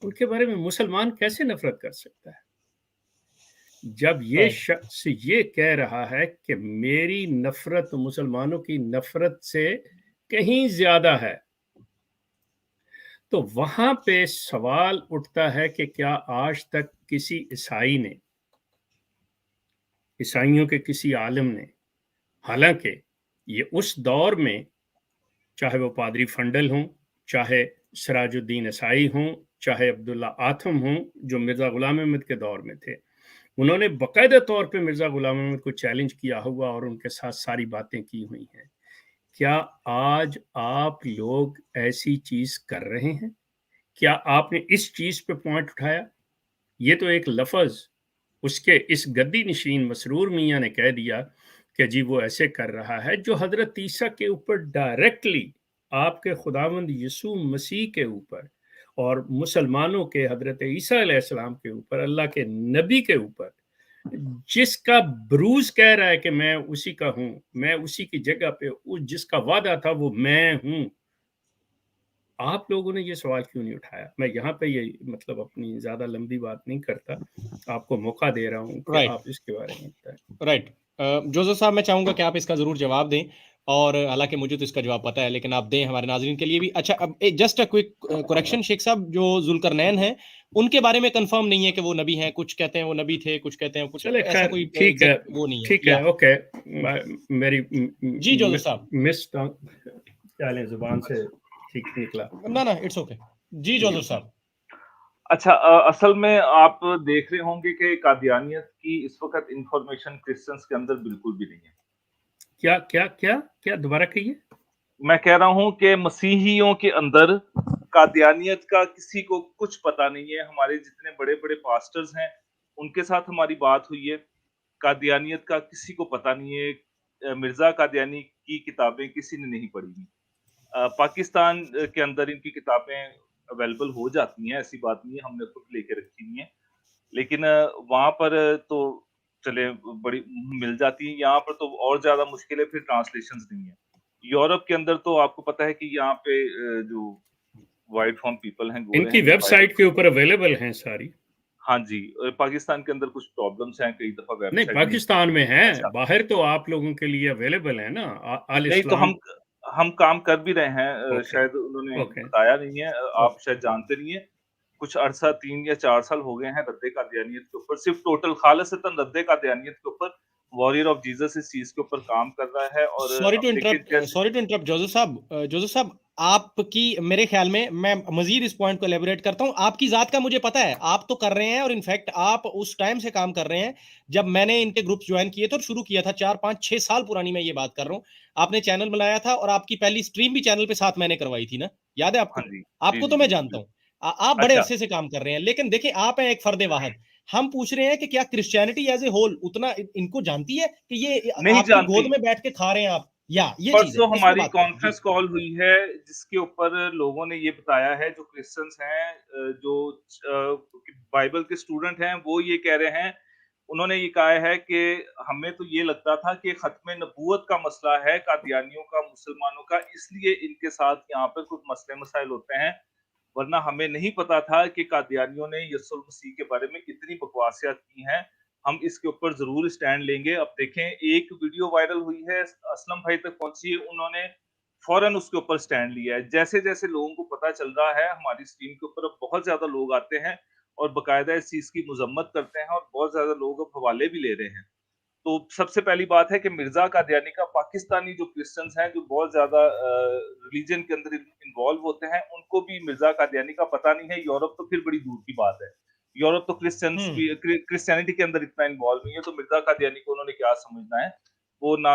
उनके बारे में मुसलमान कैसे नफरत कर सकता है? जब ये शख्स ये कह रहा है कि मेरी नफरत मुसलमानों की नफरत से कहीं ज्यादा है, तो वहां पे सवाल उठता है कि क्या आज तक किसी ईसाई ने, ईसाइयों के किसी आलिम ने, हालांकि ये उस दौर में चाहे वो पादरी फंडल हों, चाहे सिराजुद्दीन ईसाई हों, चाहे अब्दुल्ला आथम हों जो मिर्जा गुलाम अहमद के दौर में थे, उन्होंने बाकायदा तौर पे मिर्जा गुलाम अहमद को चैलेंज किया हुआ और उनके साथ सारी बातें की हुई हैं। کیا آج آپ لوگ ایسی چیز کر رہے ہیں؟ کیا آپ نے اس چیز پہ پوائنٹ اٹھایا؟ یہ تو ایک لفظ اس کے اس گدی نشین مسرور میاں نے کہہ دیا کہ جی وہ ایسے کر رہا ہے، جو حضرت عیسیٰ کے اوپر ڈائریکٹلی، آپ کے خداوند یسوع مسیح کے اوپر اور مسلمانوں کے حضرت عیسیٰ علیہ السلام کے اوپر، اللہ کے نبی کے اوپر، جس کا بروز کہہ رہا ہے کہ میں اسی کا ہوں، میں اسی کی جگہ پہ جس کا وعدہ تھا وہ میں ہوں، آپ لوگوں نے یہ سوال کیوں نہیں اٹھایا؟ میں یہاں پہ یہ مطلب اپنی زیادہ لمبی بات نہیں کرتا، آپ کو موقع دے رہا ہوں کہ آپ اس کے بارے میں بتائیں۔ رائٹ جوزف صاحب، میں چاہوں گا کہ آپ اس کا ضرور جواب دیں، اور حالانکہ مجھے تو اس کا جواب پتہ ہے لیکن آپ دیں ہمارے ناظرین کے لیے بھی۔ اچھا، اب جسٹ اے کوئک کریکشن، شیخ صاحب جو ذوالقرنین ہیں ان کے بارے میں کنفرم نہیں ہے کہ وہ نبی ہیں، کچھ کہتے ہیں وہ نبی تھے، کچھ کہتے ہیں کچھ، چلے ایسا خیر، کوئی ٹھیک ہے، وہ نہیں ہے۔ ٹھیک ہے، اوکے، میری جی جوزف صاحب، کیا لیں زبان سے ٹھیک نکلا۔ نا اٹس اوکے۔ جی جوزف صاحب۔ اچھا، اصل میں آپ دیکھ رہے ہوں گے کہ قادیانیت کی اس وقت انفارمیشن کرسچنز کے اندر بالکل بھی نہیں ہے۔ کیا کیا کیا کیا دوبارہ کہیے؟ میں کہہ رہا ہوں کہ مسیحیوں کے اندر قادیانیت کا کسی کو کچھ پتہ نہیں ہے۔ ہمارے جتنے بڑے بڑے پاسٹرز ہیں ان کے ساتھ ہماری بات ہوئی ہے، قادیانیت کا کسی کو پتہ نہیں ہے۔ مرزا قادیانی کی کتابیں کسی نے نہیں پڑھی ہیں۔ پاکستان کے اندر ان کی کتابیں اویلیبل ہو جاتی ہیں، ایسی بات نہیں ہے، ہم نے خود لے کے رکھی ہوئی ہیں، لیکن وہاں پر تو چلے بڑی مل جاتی ہیں، یہاں پر تو اور زیادہ مشکل ہے، پھر ٹرانسلیشنز نہیں ہیں۔ یورپ کے اندر تو آپ کو پتہ ہے کہ یہاں پہ جو وائٹ فارم پیپل ہیں، ان کی ویب سائٹ کے اوپر اویلیبل ہیں ساری۔ ہاں جی، پاکستان کے اندر کچھ پرابلمس ہیں، کئی دفعہ ویب نہیں، سائٹ پاکستان میں ہیں، باہر تو آپ لوگوں کے لیے اویلیبل ہے نا، آل نہیں، تو اسلام۔ ہم کام کر بھی رہے ہیں، شاید انہوں نے بتایا نہیں ہے، آپ شاید جانتے نہیں ہیں۔ کچھ عرصہ 3 یا 4 سال ہو گئے ہیں رد قادیانیت کے اوپر، صرف ٹوٹل خالصتاً رد قادیانیت کے اوپر وارئر آف جیزس اس چیز کے اوپر کام کر رہا ہے۔ اور سوری ٹو انٹرپٹ جوزف صاحب، آپ کی میرے خیال میں مزید اس پوائنٹ کو ایلیبوریٹ کرتا ہوں۔ آپ کی ذات کا مجھے پتا ہے، آپ تو کر رہے ہیں، اور انفیکٹ آپ اس ٹائم سے کام کر رہے ہیں جب میں نے ان کے گروپ جوائن کیے تھے اور شروع کیا تھا، 4 5 6 سال پرانی میں یہ بات کر رہا ہوں۔ آپ نے چینل بنایا تھا اور آپ کی پہلی سٹریم بھی چینل پہ ساتھ میں نے کروائی تھی نا، یاد ہے آپ کو؟ آپ کو تو میں جانتا ہوں، آپ بڑے عرصے سے کام کر رہے ہیں، لیکن دیکھیں آپ ہیں ایک فرد واحد۔ ہم پوچھ رہے ہیں کہ کیا کرسچینٹی ایز اے ہول اتنا ان کو جانتی ہے کہ یہ آپ کی گود میں بیٹھ کے کھا رہے ہیں آپ، یا یہ چیز ہے؟ پرسوں ہماری کانفرنس کال ہوئی ہے جس کے اوپر لوگوں نے یہ بتایا ہے، جو کرسچنز ہیں، جو بائبل کے اسٹوڈنٹ ہیں، وہ یہ کہہ رہے ہیں، انہوں نے یہ کہا ہے کہ ہمیں تو یہ لگتا تھا کہ ختم نبوت کا مسئلہ ہے قادیانیوں کا، مسلمانوں کا، اس لیے ان کے ساتھ یہاں پر کچھ مسئلے مسائل ہوتے ہیں، ورنہ ہمیں نہیں پتا تھا کہ قادیانیوں نے یسوع المسیح کے بارے میں کتنی بکواسیات کی ہیں، ہم اس کے اوپر ضرور اسٹینڈ لیں گے۔ اب دیکھیں، ایک ویڈیو وائرل ہوئی ہے، اسلم بھائی تک پہنچی ہے، انہوں نے فوراً اس کے اوپر اسٹینڈ لیا ہے۔ جیسے جیسے لوگوں کو پتا چل رہا ہے، ہماری اسٹریم کے اوپر اب بہت زیادہ لوگ آتے ہیں اور باقاعدہ اس چیز کی مذمت کرتے ہیں، اور بہت زیادہ لوگ اب حوالے بھی لے رہے ہیں۔ تو سب سے پہلی بات ہے کہ مرزا قادیانی کا پاکستانی جو کرسچنز ہیں، جو بہت زیادہ ریلیجن کے اندر انوالو ہوتے ہیں، ان کو بھی مرزا قادیانی کا پتہ نہیں ہے۔ یورپ تو پھر بڑی دور کی بات ہے، یورپ تو کرسچینٹی کے اندر اتنا انوالو نہیں ہے، تو مرزا قادیانی کو انہوں نے کیا سمجھنا ہے؟ وہ نہ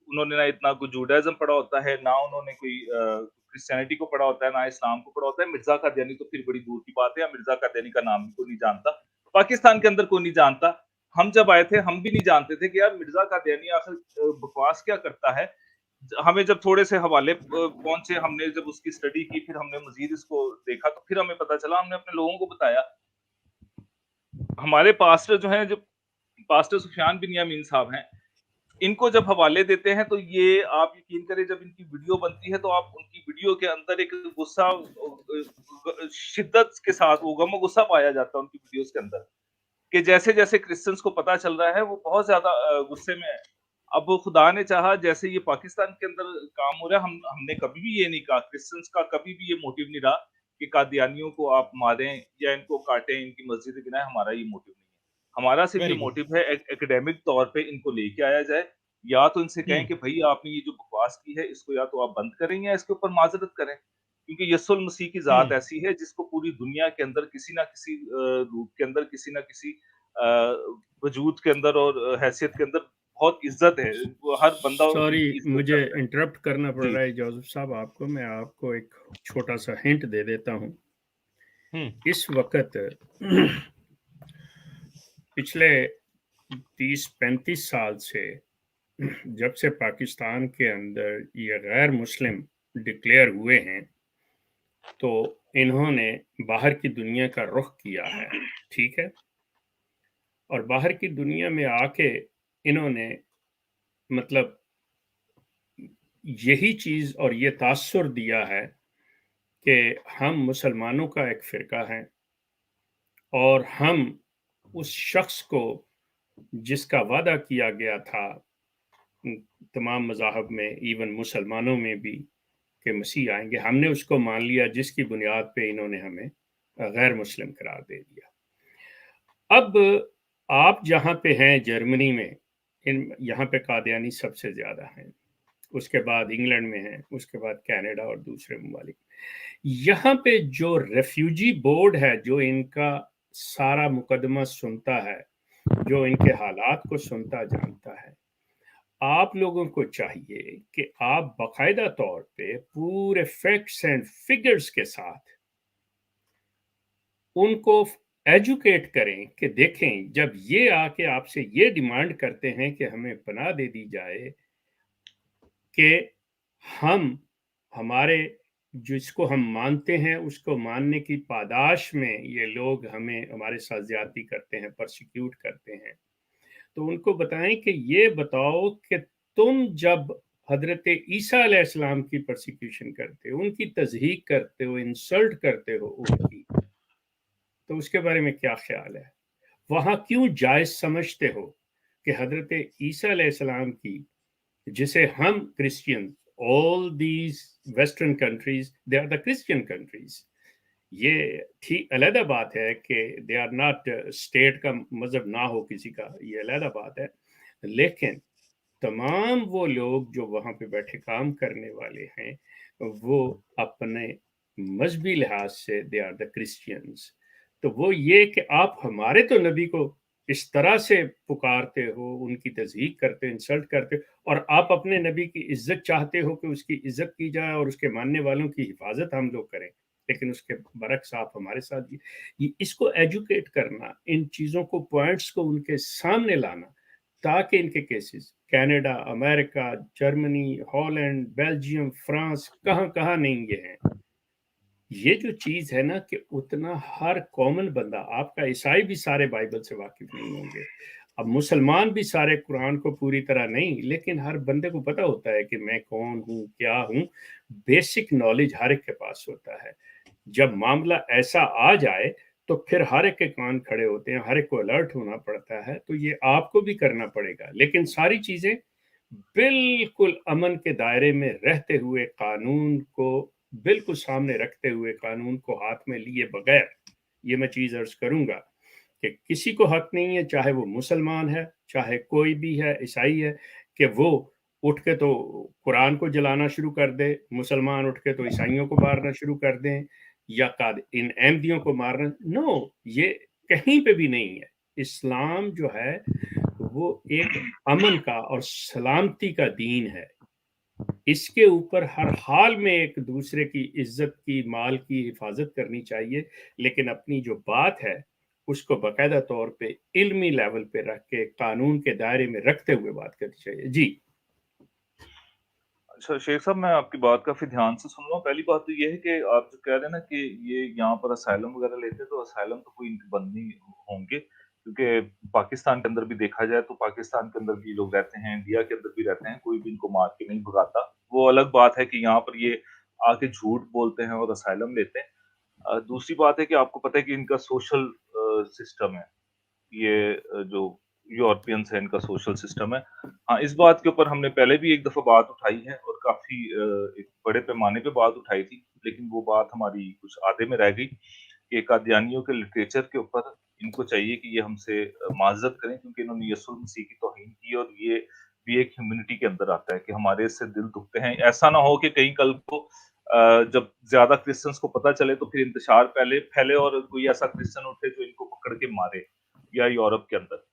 انہوں نے نہ اتنا کوئی جوڈائزم پڑھا ہوتا ہے، نہ انہوں نے کوئی کرسچینٹی کو پڑھا ہوتا ہے، نہ اسلام کو پڑھا ہوتا ہے۔ مرزا قادیانی تو پھر بڑی دور کی بات ہے، مرزا قادیانی کا نام بھی کوئی نہیں جانتا، پاکستان کے اندر کوئی نہیں جانتا۔ ہم جب آئے تھے ہم بھی نہیں جانتے تھے کہ یار مرزا قادیانی آخر بکواس کیا کرتا ہے۔ ہمیں جب تھوڑے سے حوالے پہنچے، ہم نے جب اس کی اسٹڈی کی، پھر ہم نے مزید اس کو دیکھا، تو پھر ہمیں پتا چلا، ہم نے اپنے لوگوں کو بتایا۔ ہمارے پاسٹر جو ہیں، جو پاسٹر سفیان بن یامین صاحب ہیں، ان کو جب حوالے دیتے ہیں تو یہ آپ یقین کریں، جب ان کی ویڈیو بنتی ہے تو آپ ان کی ویڈیو کے اندر ایک غصہ شدت کے ساتھ، وہ غم و غصہ پایا جاتا ہے ان کی ویڈیوز کے اندر، کہ جیسے جیسے کرسچنز کو پتا چل رہا ہے وہ بہت زیادہ غصے میں ہے۔ اب خدا نے چاہا، جیسے یہ پاکستان کے اندر کام ہو رہا ہے، ہم نے کبھی بھی یہ نہیں کہا، کرسچنز کا کبھی بھی یہ موٹیو نہیں رہا کہ قادیانیوں کو آپ ماریں یا ان کو کاٹیں، ان کی مسجد گرائیں، ہمارا یہ موٹیو نہیں ہے۔ ہمارا صرف یہ موٹیو ہے ایکڈیمک طور پہ ان کو لے کے آیا جائے، یا تو ان سے کہیں کہ بھائی آپ نے یہ جو بکواس کی ہے اس کو یا تو آپ بند کریں یا اس کے اوپر معذرت کریں، کیونکہ یسوع المسیح کی ذات ایسی ہے جس کو پوری دنیا کے اندر کسی نہ کسی روپ کے اندر، کسی نہ کسی وجود کے اندر اور حیثیت کے اندر बहुत इज्जत है, वो हर बंदा सॉरी उनकी इज्जत मुझे करता है। इंटरप्ट करना पड़ जी रहा है जोसेफ साहब आपको, मैं आपको एक छोटा सा हिंट दे देता हूँ। इस वक्त पिछले 30-35 साल से जब से पाकिस्तान के अंदर ये गैर मुस्लिम डिक्लेयर हुए हैं, तो इन्होंने बाहर की दुनिया का रुख किया है, ठीक है, और बाहर की दुनिया में आके इन्होंने मतलब यही चीज़ और ये तासुर दिया है कि हम मुसलमानों का एक फ़िरका हैं और हम उस शख्स को जिसका वादा किया गया था तमाम मज़ाहब में, इवन मुसलमानों में भी, कि मसीह आएंगे, हमने उसको मान लिया, जिसकी बुनियाद पे इन्होंने हमें गैर मुस्लिम करार दे दिया। अब आप जहाँ पे हैं जर्मनी में, यहाँ पे कादियानी सबसे ज़्यादा हैं, उसके बाद इंग्लैंड में हैं, उसके बाद कनाडा और दूसरे ममालिक। यहाँ पे जो रेफ्यूजी बोर्ड है, जो इनका सारा मुकदमा सुनता है, जो इनके हालात को सुनता जानता है, आप लोगों को चाहिए कि आप बाकायदा तौर पे पूरे फैक्ट्स एंड फिगर्स के साथ उनको एजुकेट करें कि देखें, जब ये आके आपसे ये डिमांड करते हैं कि हमें पनाह दे दी जाए, कि हम हमारे जिसको हम मानते हैं उसको मानने की पादाश में ये लोग हमें हमारे साथ ज्यादती करते हैं, परसिक्यूट करते हैं, तो उनको बताएं कि ये बताओ कि तुम जब हजरत ईसा अलैहिस्सलाम की परसिक्यूशन करते हो, उनकी तज़हीक करते हो, इंसल्ट करते हो उनकी, तो उसके बारे में क्या ख्याल है? वहां क्यों जायज समझते हो कि हजरत ईसा अलैहिस्सलाम की, जिसे हम Christian, all these western countries they are the Christian countries, ये ठीक अलहदा बात है कि दे आर नॉट स्टेट का मजहब ना हो किसी का, ये अलहदा बात है, लेकिन तमाम वो लोग जो वहाँ पे बैठे काम करने वाले हैं, वो अपने मजहबी लिहाज से दे आर द क्रिश्चियंस। तो वो ये कि आप हमारे तो नबी को इस तरह से पुकारते हो, उनकी तज़हीक करते हो, इंसल्ट करते हो, और आप अपने नबी की इज्जत चाहते हो कि उसकी इज्जत की जाए और उसके मानने वालों की हिफाजत हम लोग करें, लेकिन उसके बरक्स आप हमारे साथ ये इसको एजुकेट करना, इन चीज़ों को, पॉइंट्स को उनके सामने लाना, ताकि इनके cases Canada, America, Germany, Holland, Belgium, France, कहाँ कहाँ नहीं ये हैं। ये जो चीज़ है ना कि उतना हर कॉमन बंदा, आपका ईसाई भी सारे बाइबल से वाकिफ नहीं होंगे, अब मुसलमान भी सारे कुरान को पूरी तरह नहीं, लेकिन हर बंदे को पता होता है कि मैं कौन हूँ, क्या हूँ, बेसिक नॉलेज हर एक के पास होता है। जब मामला ऐसा आ जाए तो फिर हर एक के कान खड़े होते हैं, हर एक को अलर्ट होना पड़ता है, तो ये आपको भी करना पड़ेगा, लेकिन सारी चीजें बिल्कुल अमन के दायरे में रहते हुए, कानून को बिल्कुल सामने रखते हुए, कानून को हाथ में लिए बगैर, ये मैं चीज अर्ज करूंगा कि किसी को हक नहीं है, चाहे वो मुसलमान है, चाहे कोई भी है, ईसाई है, कि वो उठ के तो कुरान को जलाना शुरू कर दे, मुसलमान उठ के तो ईसाइयों को मारना शुरू कर दें, या इन अहमदियों को मारना, नो, ये कहीं पे भी नहीं है। इस्लाम जो है वो एक अमन का और सलामती का दीन है, इसके ऊपर हर हाल में एक दूसरे की इज्जत की, माल की हिफाजत करनी चाहिए, लेकिन अपनी जो बात है उसको बाकायदा तौर पे इल्मी लेवल पे रख के, कानून के दायरे में रखते हुए बात करनी चाहिए। जी अच्छा शेख साहब, मैं आपकी बात काफी ध्यान से सुन रहा हूँ। पहली बात तो ये है कि आप जो कह रहे हैं ना कि ये यहाँ पर असाइलम वगैरह लेते हैं, तो असाइलम तो कोई इनके बंद नहीं होंगे, क्योंकि पाकिस्तान के अंदर भी देखा जाए तो पाकिस्तान के अंदर भी लोग रहते हैं, इंडिया के अंदर भी रहते हैं, कोई भी इनको मार के नहीं भगाता। वो अलग बात है कि यहाँ पर ये आके झूठ बोलते हैं और असाइलम लेते हैं। दूसरी बात है कि आपको पता है कि इनका सोशल सिस्टम है, ये जो यूरोपियंस है, इनका सोशल सिस्टम है। हाँ, इस बात के ऊपर हमने पहले भी एक दफ़ा बात उठाई है और काफ़ी एक बड़े पैमाने पे बात उठाई थी, लेकिन वो बात हमारी कुछ आधे में रह गई कि कादियानियों के लिटरेचर के ऊपर इनको चाहिए कि ये हमसे माज़रत करें, क्योंकि इन्होंने यीशु मसीह की तौहीन की और ये भी एक ह्यूमैनिटी के अंदर आता है कि हमारे इससे दिल दुखते हैं। ऐसा ना हो कि कहीं कल को जब ज़्यादा क्रिश्चियंस को पता चले तो फिर इंतशार पहले फैले और कोई ऐसा क्रिश्चियन उठे जो इनको पकड़ के मारे, या यूरोप के अंदर।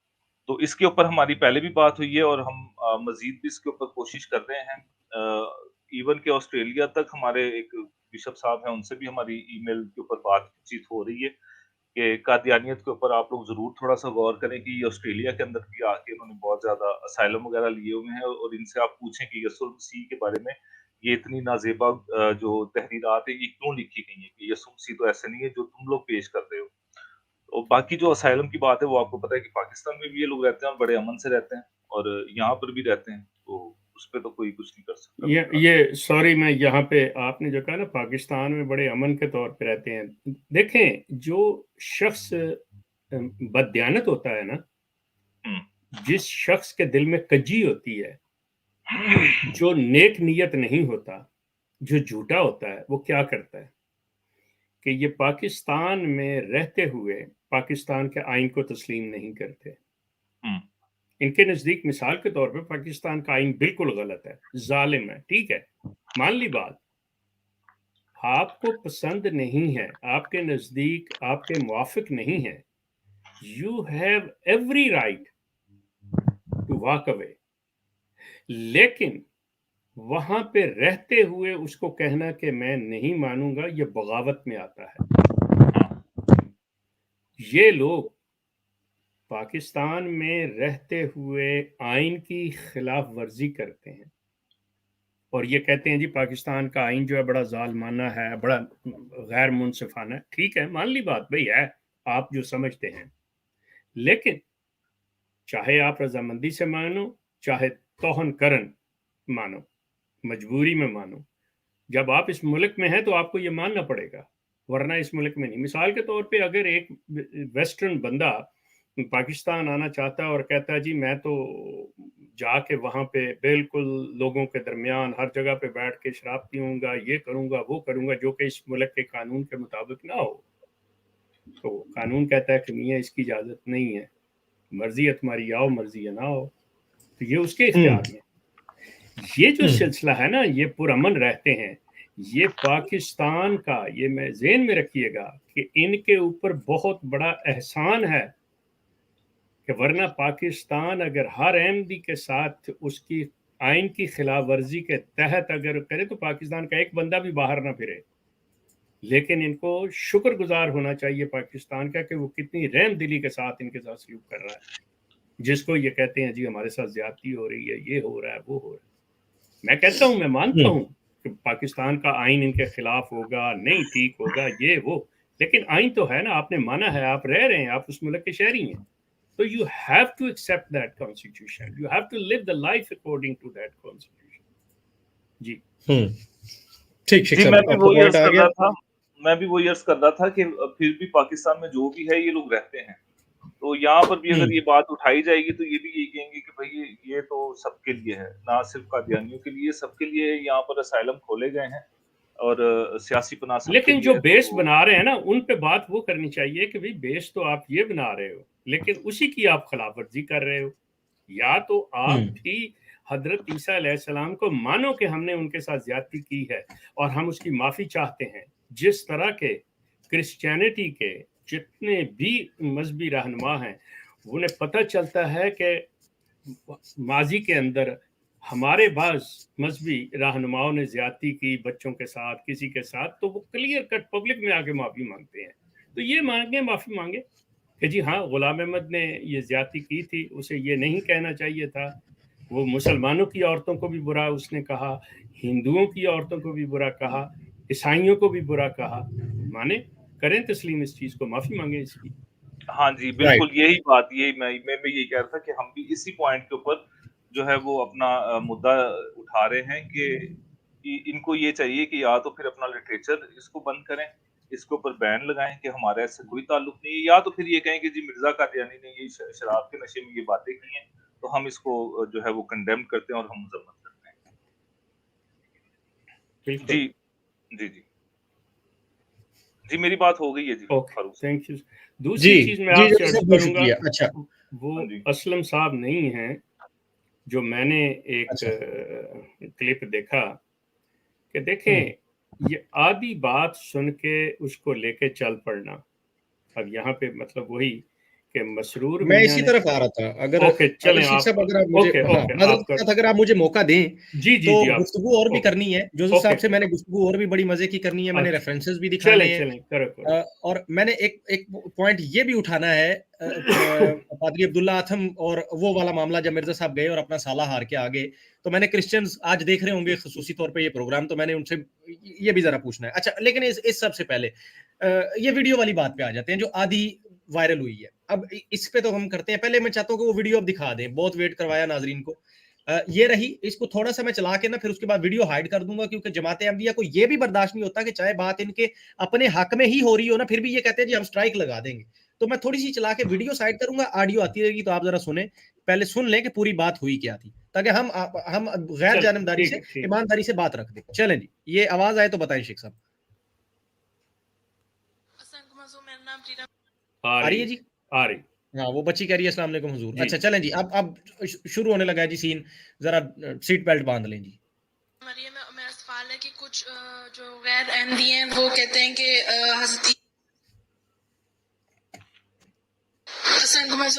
तो इसके ऊपर हमारी पहले भी बात हुई है और हम मजीद भी इसके ऊपर कोशिश कर रहे हैं। इवन के ऑस्ट्रेलिया तक हमारे एक बिशप साहब हैं, उनसे भी हमारी ईमेल के ऊपर बातचीत हो रही है कि कादियानियत के ऊपर आप लोग ज़रूर थोड़ा-सा गौर करें कि ये ऑस्ट्रेलिया के अंदर भी आके इन्होंने बहुत ज़्यादा असाइलम वगैरह लिए हुए हैं और इनसे आप पूछें कि यसूल मसीह के बारे में ये इतनी नाज़ेबा जो तहरीरात हैं, ये क्यों लिखी गई हैं कि यीशु मसीह तो ऐसे नहीं है जो तुम लोग पेश कर रहे हो। और बाकी जो असाइलम की बात है, वो आपको पता है कि पाकिस्तान में भी ये लोग रहते हैं और बड़े अमन से रहते हैं और यहाँ पर भी रहते हैं, तो उस पे तो कोई कुछ नहीं कर सकता। ये सॉरी, मैं यहाँ पे आपने जो कहा ना पाकिस्तान में बड़े अमन के तौर पे रहते हैं, देखें जो शख्स बददियानत होता है ना, जिस शख्स के दिल में कज्जी होती है, जो नेक नियत नहीं होता, जो झूठा होता है, वो क्या करता है कि ये पाकिस्तान में रहते हुए पाकिस्तान के आइन को तस्लीम नहीं करते। इनके नजदीक मिसाल के तौर पे पाकिस्तान का आइन बिल्कुल गलत है, जालिम है, ठीक है, मान ली बात, आपको पसंद नहीं है, आपके नजदीक आपके मुआफिक नहीं है, you have every right to walk away. लेकिन वहां पे रहते हुए उसको कहना कि मैं नहीं मानूंगा, ये बगावत में आता है। ये लोग पाकिस्तान में रहते हुए आइन की खिलाफ वर्जी करते हैं और ये कहते हैं जी पाकिस्तान का आइन जो है बड़ा जालिमाना है, बड़ा गैर मुनसिफाना है। ठीक है, मान ली बात, भाई है आप जो समझते हैं, लेकिन चाहे आप रजामंदी से मानो, चाहे तोहन करन मानो, मजबूरी में मानो, जब आप इस मुल्क में हैं तो आपको ये मानना पड़ेगा, वरना इस मुल्क में नहीं। मिसाल के तौर पे अगर एक वेस्टर्न बंदा पाकिस्तान आना चाहता है और कहता है जी मैं तो जाके वहाँ पे बिल्कुल लोगों के दरमियान हर जगह पे बैठ के शराब पीऊंगा, ये करूंगा, वो करूंगा, जो कि इस मुल्क के कानून के मुताबिक ना हो, तो कानून कहता है कि मियाँ इसकी इजाज़त नहीं है, मर्जी है तुम्हारी, आओ, मर्जी है ना आओ, तो ये उसके इख्तियार में। ये जो सिलसिला है ना, ये पुरअमन रहते हैं, ये पाकिस्तान का, ये मैं ज़हन में रखिएगा कि इनके ऊपर बहुत बड़ा एहसान है कि वरना पाकिस्तान अगर हर अहमदी के साथ उसकी आइन की खिलाफ वर्जी के तहत अगर करे तो पाकिस्तान का एक बंदा भी बाहर ना फिरे। लेकिन इनको शुक्रगुजार होना चाहिए पाकिस्तान का कि वो कितनी रहम दिली के साथ इनके साथ सलूक कर रहा है, जिसको ये कहते हैं जी हमारे साथ ज्यादती हो रही है, ये हो रहा है, वो हो रहा है। मैं कहता हूँ, मैं मानता हूँ कि पाकिस्तान का आइन इनके खिलाफ होगा, नहीं ठीक होगा, ये वो, लेकिन आइन तो है ना, आपने माना है, आप रह रहे हैं, आप उस मुल्क के शहरी हैं, तो you have to accept that constitution, you have to live the life according to that constitution। जी ठीक, जी, मैं भी वही अर्ज कर रहा था, कि फिर भी पाकिस्तान में जो भी है ये लोग रहते हैं, तो यहाँ पर भी अगर ये बात उठाई जाएगी तो ये भी यही कहेंगे कि भाई ये तो सबके लिए है, ना सिर्फ कादियानियों के लिए, सबके लिए यहाँ पर असाइलम खोले गए हैं और सियासी पनाह सबके लेकिन लिए जो है, बेस तो बना रहे हैं ना, उन पे बात वो करनी चाहिए कि भाई बेस तो आप ये बना रहे हो, लेकिन उसी की आप खिलाफ वर्जी कर रहे हो। या तो आप भी हजरत ईसा अलैहिस्सलाम को मानो कि हमने उनके साथ ज्यादती की है और हम उसकी माफी चाहते हैं। जिस तरह के क्रिश्चियनिटी के जितने भी मजहबी रहनुमा हैं, उन्हें पता चलता है कि माजी के अंदर हमारे बाज मजहबी रहनुमाओं ने ज्यादती की बच्चों के साथ, किसी के साथ, तो वो क्लियर कट पब्लिक में आके माफी मांगते हैं। तो ये मांगे, माफी मांगे कि जी हाँ, गुलाम अहमद ने ये ज्यादती की थी, उसे ये नहीं कहना चाहिए था, वो मुसलमानों की औरतों को भी बुरा उसने कहा, हिंदुओं की औरतों को भी बुरा कहा, ईसाइयों को भी बुरा कहा। माने करें तस्लीम इस चीज को, माफी मांगे इसकी। हाँ जी, बिल्कुल यही बात, यही मैं भी यही कह रहा था कि हम भी इसी पॉइंट के ऊपर जो है वो अपना मुद्दा उठा रहे हैं कि इनको ये चाहिए कि या तो फिर अपना लिटरेचर इसको बंद करें, इसके ऊपर बैन लगाएं कि हमारा ऐसे कोई ताल्लुक नहीं है, या तो फिर ये कहें कि जी मिर्जा कादियानी ने ये शराब के नशे में ये बातें की हैं, तो हम इसको जो है वो कंडेम करते हैं और हम मजम्मत करते हैं। जी जी जी जी, मेरी बात हो गई है जी। Okay, thank you. दूसरी चीज मैं आपसे अर्ज करूंगा, अच्छा, वो असलम साहब नहीं हैं, जो मैंने एक क्लिप देखा कि देखें, ये आधी बात सुन के उसको लेके चल पड़ना। अब यहाँ पे मतलब वही कि मसरूर मैं मियां इसी ने, तरफ आ रहा था। अगर ओके चलें शेख आप, साहब अगर आप मुझे, ओके हाँ, ओके माज़रत आप के कर, साथ अगर आप मुझे मौका दें जी जी तो जी आप, गुफ्तगू और भी ओके करनी है। जोसेफ साहब से ओके मैंने गुफ्तगू और भी बड़ी मज़े की करनी है, मैंने अच्छा रेफरेंसेस भी दिखाने चलें हैं। चलें करो करो और मैंने एक एक पॉइंट ये भी उठाना है, पादरी अब्दुल्ला आथम और वो वाला मामला जब मिर्जा साहब गए और अपना साला हार के आ गए, तो मैंने क्रिश्चियंस आज देख रहे होंगे खसूसी तौर पे ये प्रोग्राम, तो मैंने उनसे ये भी जरा पूछना है। अच्छा, लेकिन इस सबसे पहले ये वीडियो वाली बात पे आ जाते हैं जो आधी वायरल हुई है। अब इस पे तो हम करते हैं, पहले मैं चाहता हूँ कि वो वीडियो अब दिखा दें, बहुत वेट करवाया नाजरीन को। ये रही, इसको थोड़ा सा मैं चला के ना फिर उसके बाद वीडियो हाइड कर दूंगा, क्योंकि जमात अहमदिया को ये भी बर्दाश्त नहीं होता कि चाहे बात इनके अपने हक में ही हो रही हो ना, फिर भी ये कहते हैं जी हम स्ट्राइक लगा देंगे। तो मैं थोड़ी सी चला के वीडियो साइड करूंगा, ऑडियो आती रहेगी, तो आप जरा सुने, पहले सुन लें कि पूरी बात हुई क्या थी, ताकि हम गैर चल जानबदारी ठीक से है ठीक ईमानदारी से बात रख दें। चलें जी, ये आवाज आए तो बताएं शेख साहब। आ आ रही रही है जी? आ रही हाँ, वो बच्ची कह रही है अस्सलाम वालेकुम हुजूर। जी अच्छा चलें जी, अब शुरू होने लगा है जी सीन, जरा सीट बेल्ट बांध लें जी। मरियम में मेरा सवाल है कि कुछ जो गैर अहमदी हैं वो कहते हैं कि हज़रत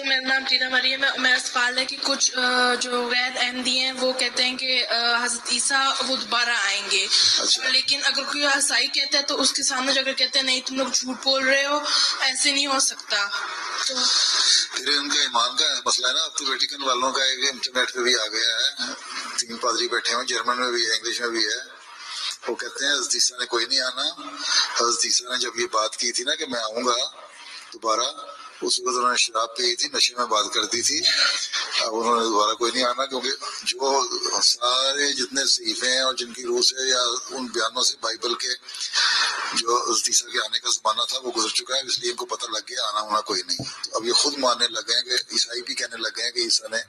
मेरा नाम टीना मरियम है। मेरा सवाल है कि कुछ जो गैर अहमदी हैं वो कहते हैं कि हज़रत ईसा वो दोबारा आएंगे। अच्छा। लेकिन अगर कोई ईसाई कहता है तो उसके सामने जाकर कहते हैं नहीं तुम लोग झूठ बोल रहे हो, ऐसे नहीं हो सकता। तो फिर उनका ईमान का मसला है ना। अब तो वेटिकन वालों का एक इंटरनेट पे भी आ गया है, 3 पादरी बैठे हुए, जर्मन में भी है, इंग्लिश में भी है। वो कहते हैं हज़रत ईसा ने कोई नहीं आना। हज़रत ईसा ने जब ये बात की थी ना कि मैं आऊँगा दोबारा, उस वक्त उन्होंने शराब पी थी, नशे में बात कर दी थी। अब उन्होंने दोबारा कोई नहीं आना, क्योंकि जो सारे जितने सहीफे हैं और जिनकी रूह से या उन बयानों से बाइबल के जो हज़रत ईसा के आने का ज़माना था वो गुजर चुका है, इसलिए इनको पता लग गया आना होना कोई नहीं। तो अब ये खुद मानने लगे हैं कि ईसाई भी कहने लगे हैं कि ईसा ने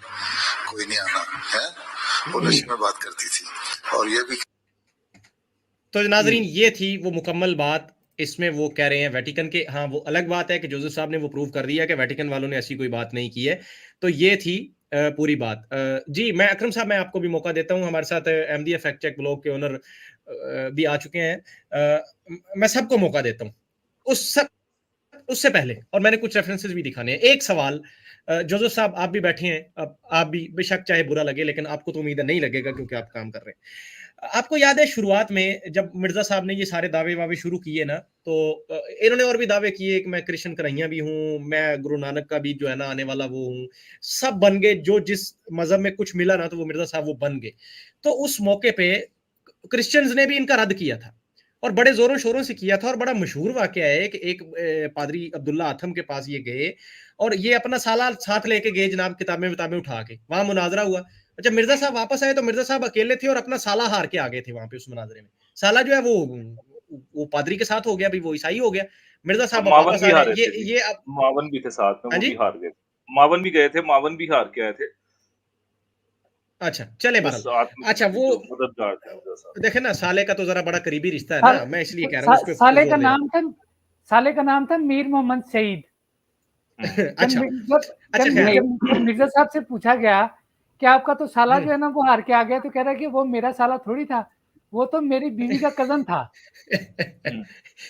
कोई नहीं आना है। वो नशे में बात करती थी। और ये भी तो नाजरीन ये थी वो मुकम्मल बात। इसमें वो कह रहे हैं वेटिकन के, हाँ वो अलग बात है कि जोसेफ साहब ने वो प्रूव कर दिया कि वेटिकन वालों ने ऐसी कोई बात नहीं की है। तो ये थी पूरी बात। जी मैं अकरम साहब, मैं आपको भी मौका देता हूँ, हमारे साथ अहमदिया फैक्ट चेक ब्लॉग के ओनर भी आ चुके हैं। मैं सबको मौका देता हूँ उससे पहले, और मैंने कुछ रेफरेंसेस भी दिखाने हैं। एक सवाल, जोसेफ साहब आप भी बैठे हैं, अब आप भी बेशक चाहे बुरा लगे, लेकिन आपको तो उम्मीद नहीं लगेगा क्योंकि आप काम कर रहे हैं। आपको याद है शुरुआत में जब मिर्जा साहब ने ये सारे दावे वावे शुरू किए ना, तो इन्होंने और भी दावे किए कि मैं कृष्ण कन्हैया भी हूँ, मैं गुरु नानक का भी जो है ना आने वाला वो हूँ। सब बन गए, जो जिस मजहब में कुछ मिला ना तो वो मिर्जा साहब वो बन गए। तो उस मौके पे क्रिश्चियंस ने भी इनका रद्द किया था, और बड़े जोरों शोरों से किया था। और बड़ा मशहूर वाकया है कि एक पादरी अब्दुल्ला आथम के पास ये गए और ये अपना साला साथ लेके गए जनाब, किताबें विताबें उठा के, वहां मुनाजरा हुआ। जब मिर्जा साहब वापस आए तो मिर्जा साहब अकेले थे और अपना साला हार के आ गए थे वहां पे उस मुनाजरे में। साला जो है वो पादरी के साथ हो गया, भी वो ईसाई हो गया। मिर्जा साहब मावन वापस भी आ रहे हारे हैं, थे जी, ये अब, मावन भी थे साथ में, हाँ वो जी, भी हार गए। मावन भी गए थे, मावन भी हार के आए थे। अच्छा चले उस बहरहाल। अच्छा आत्मसमिति वो जो मददगार थे मिर्जा साहब। देखे ना, साले का तो जरा बड़ा करीबी रिश्ता है साल, ना, मैं इसलिए कह रहा हूँ सा, उस पर साले का जोर दे रहा नाम था साले का नाम था मीर मोहम्मद सईद। हूं। अच्छा अच्छा, खैर, जब मिर्जा साहब से पूछा गया कि आपका तो साला जो है ना वो हार के आ गया, तो कह रहा है कि वो मेरा साला थोड़ी था, वो तो मेरी बीवी का कजन था।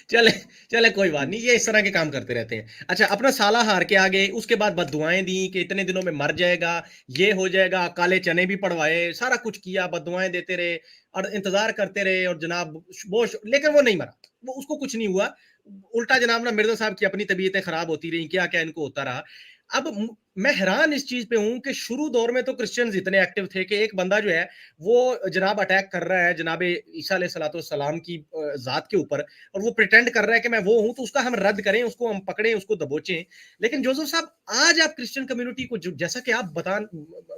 चले चले कोई बात नहीं, ये इस तरह के काम करते रहते हैं। अच्छा, अपना साला हार के आ गए, उसके बाद बददुआएं दी कि इतने दिनों में मर जाएगा, ये हो जाएगा, काले चने भी पड़वाए, सारा कुछ किया, बददुआएं देते रहे और इंतजार करते रहे। और जनाब वो, लेकिन वो नहीं मरा, वो उसको कुछ नहीं हुआ। उल्टा जनाब ना मिर्जा साहब की अपनी तबीयतें खराब होती रही, क्या क्या इनको होता रहा। अब मैं हैरान इस चीज पे हूं कि शुरू दौर में तो क्रिश्चियंस इतने एक्टिव थे कि एक बंदा जो है वो जनाब अटैक कर रहा है जनाब ईसा अलैहिस्सलाम की जात के ऊपर, और वो प्रिटेंड कर रहा है कि मैं वो हूं, तो उसका हम रद्द करें, उसको हम पकड़ें, उसको दबोचें। लेकिन जोसेफ साहब, आज आप क्रिश्चियन कम्युनिटी को जैसा कि आप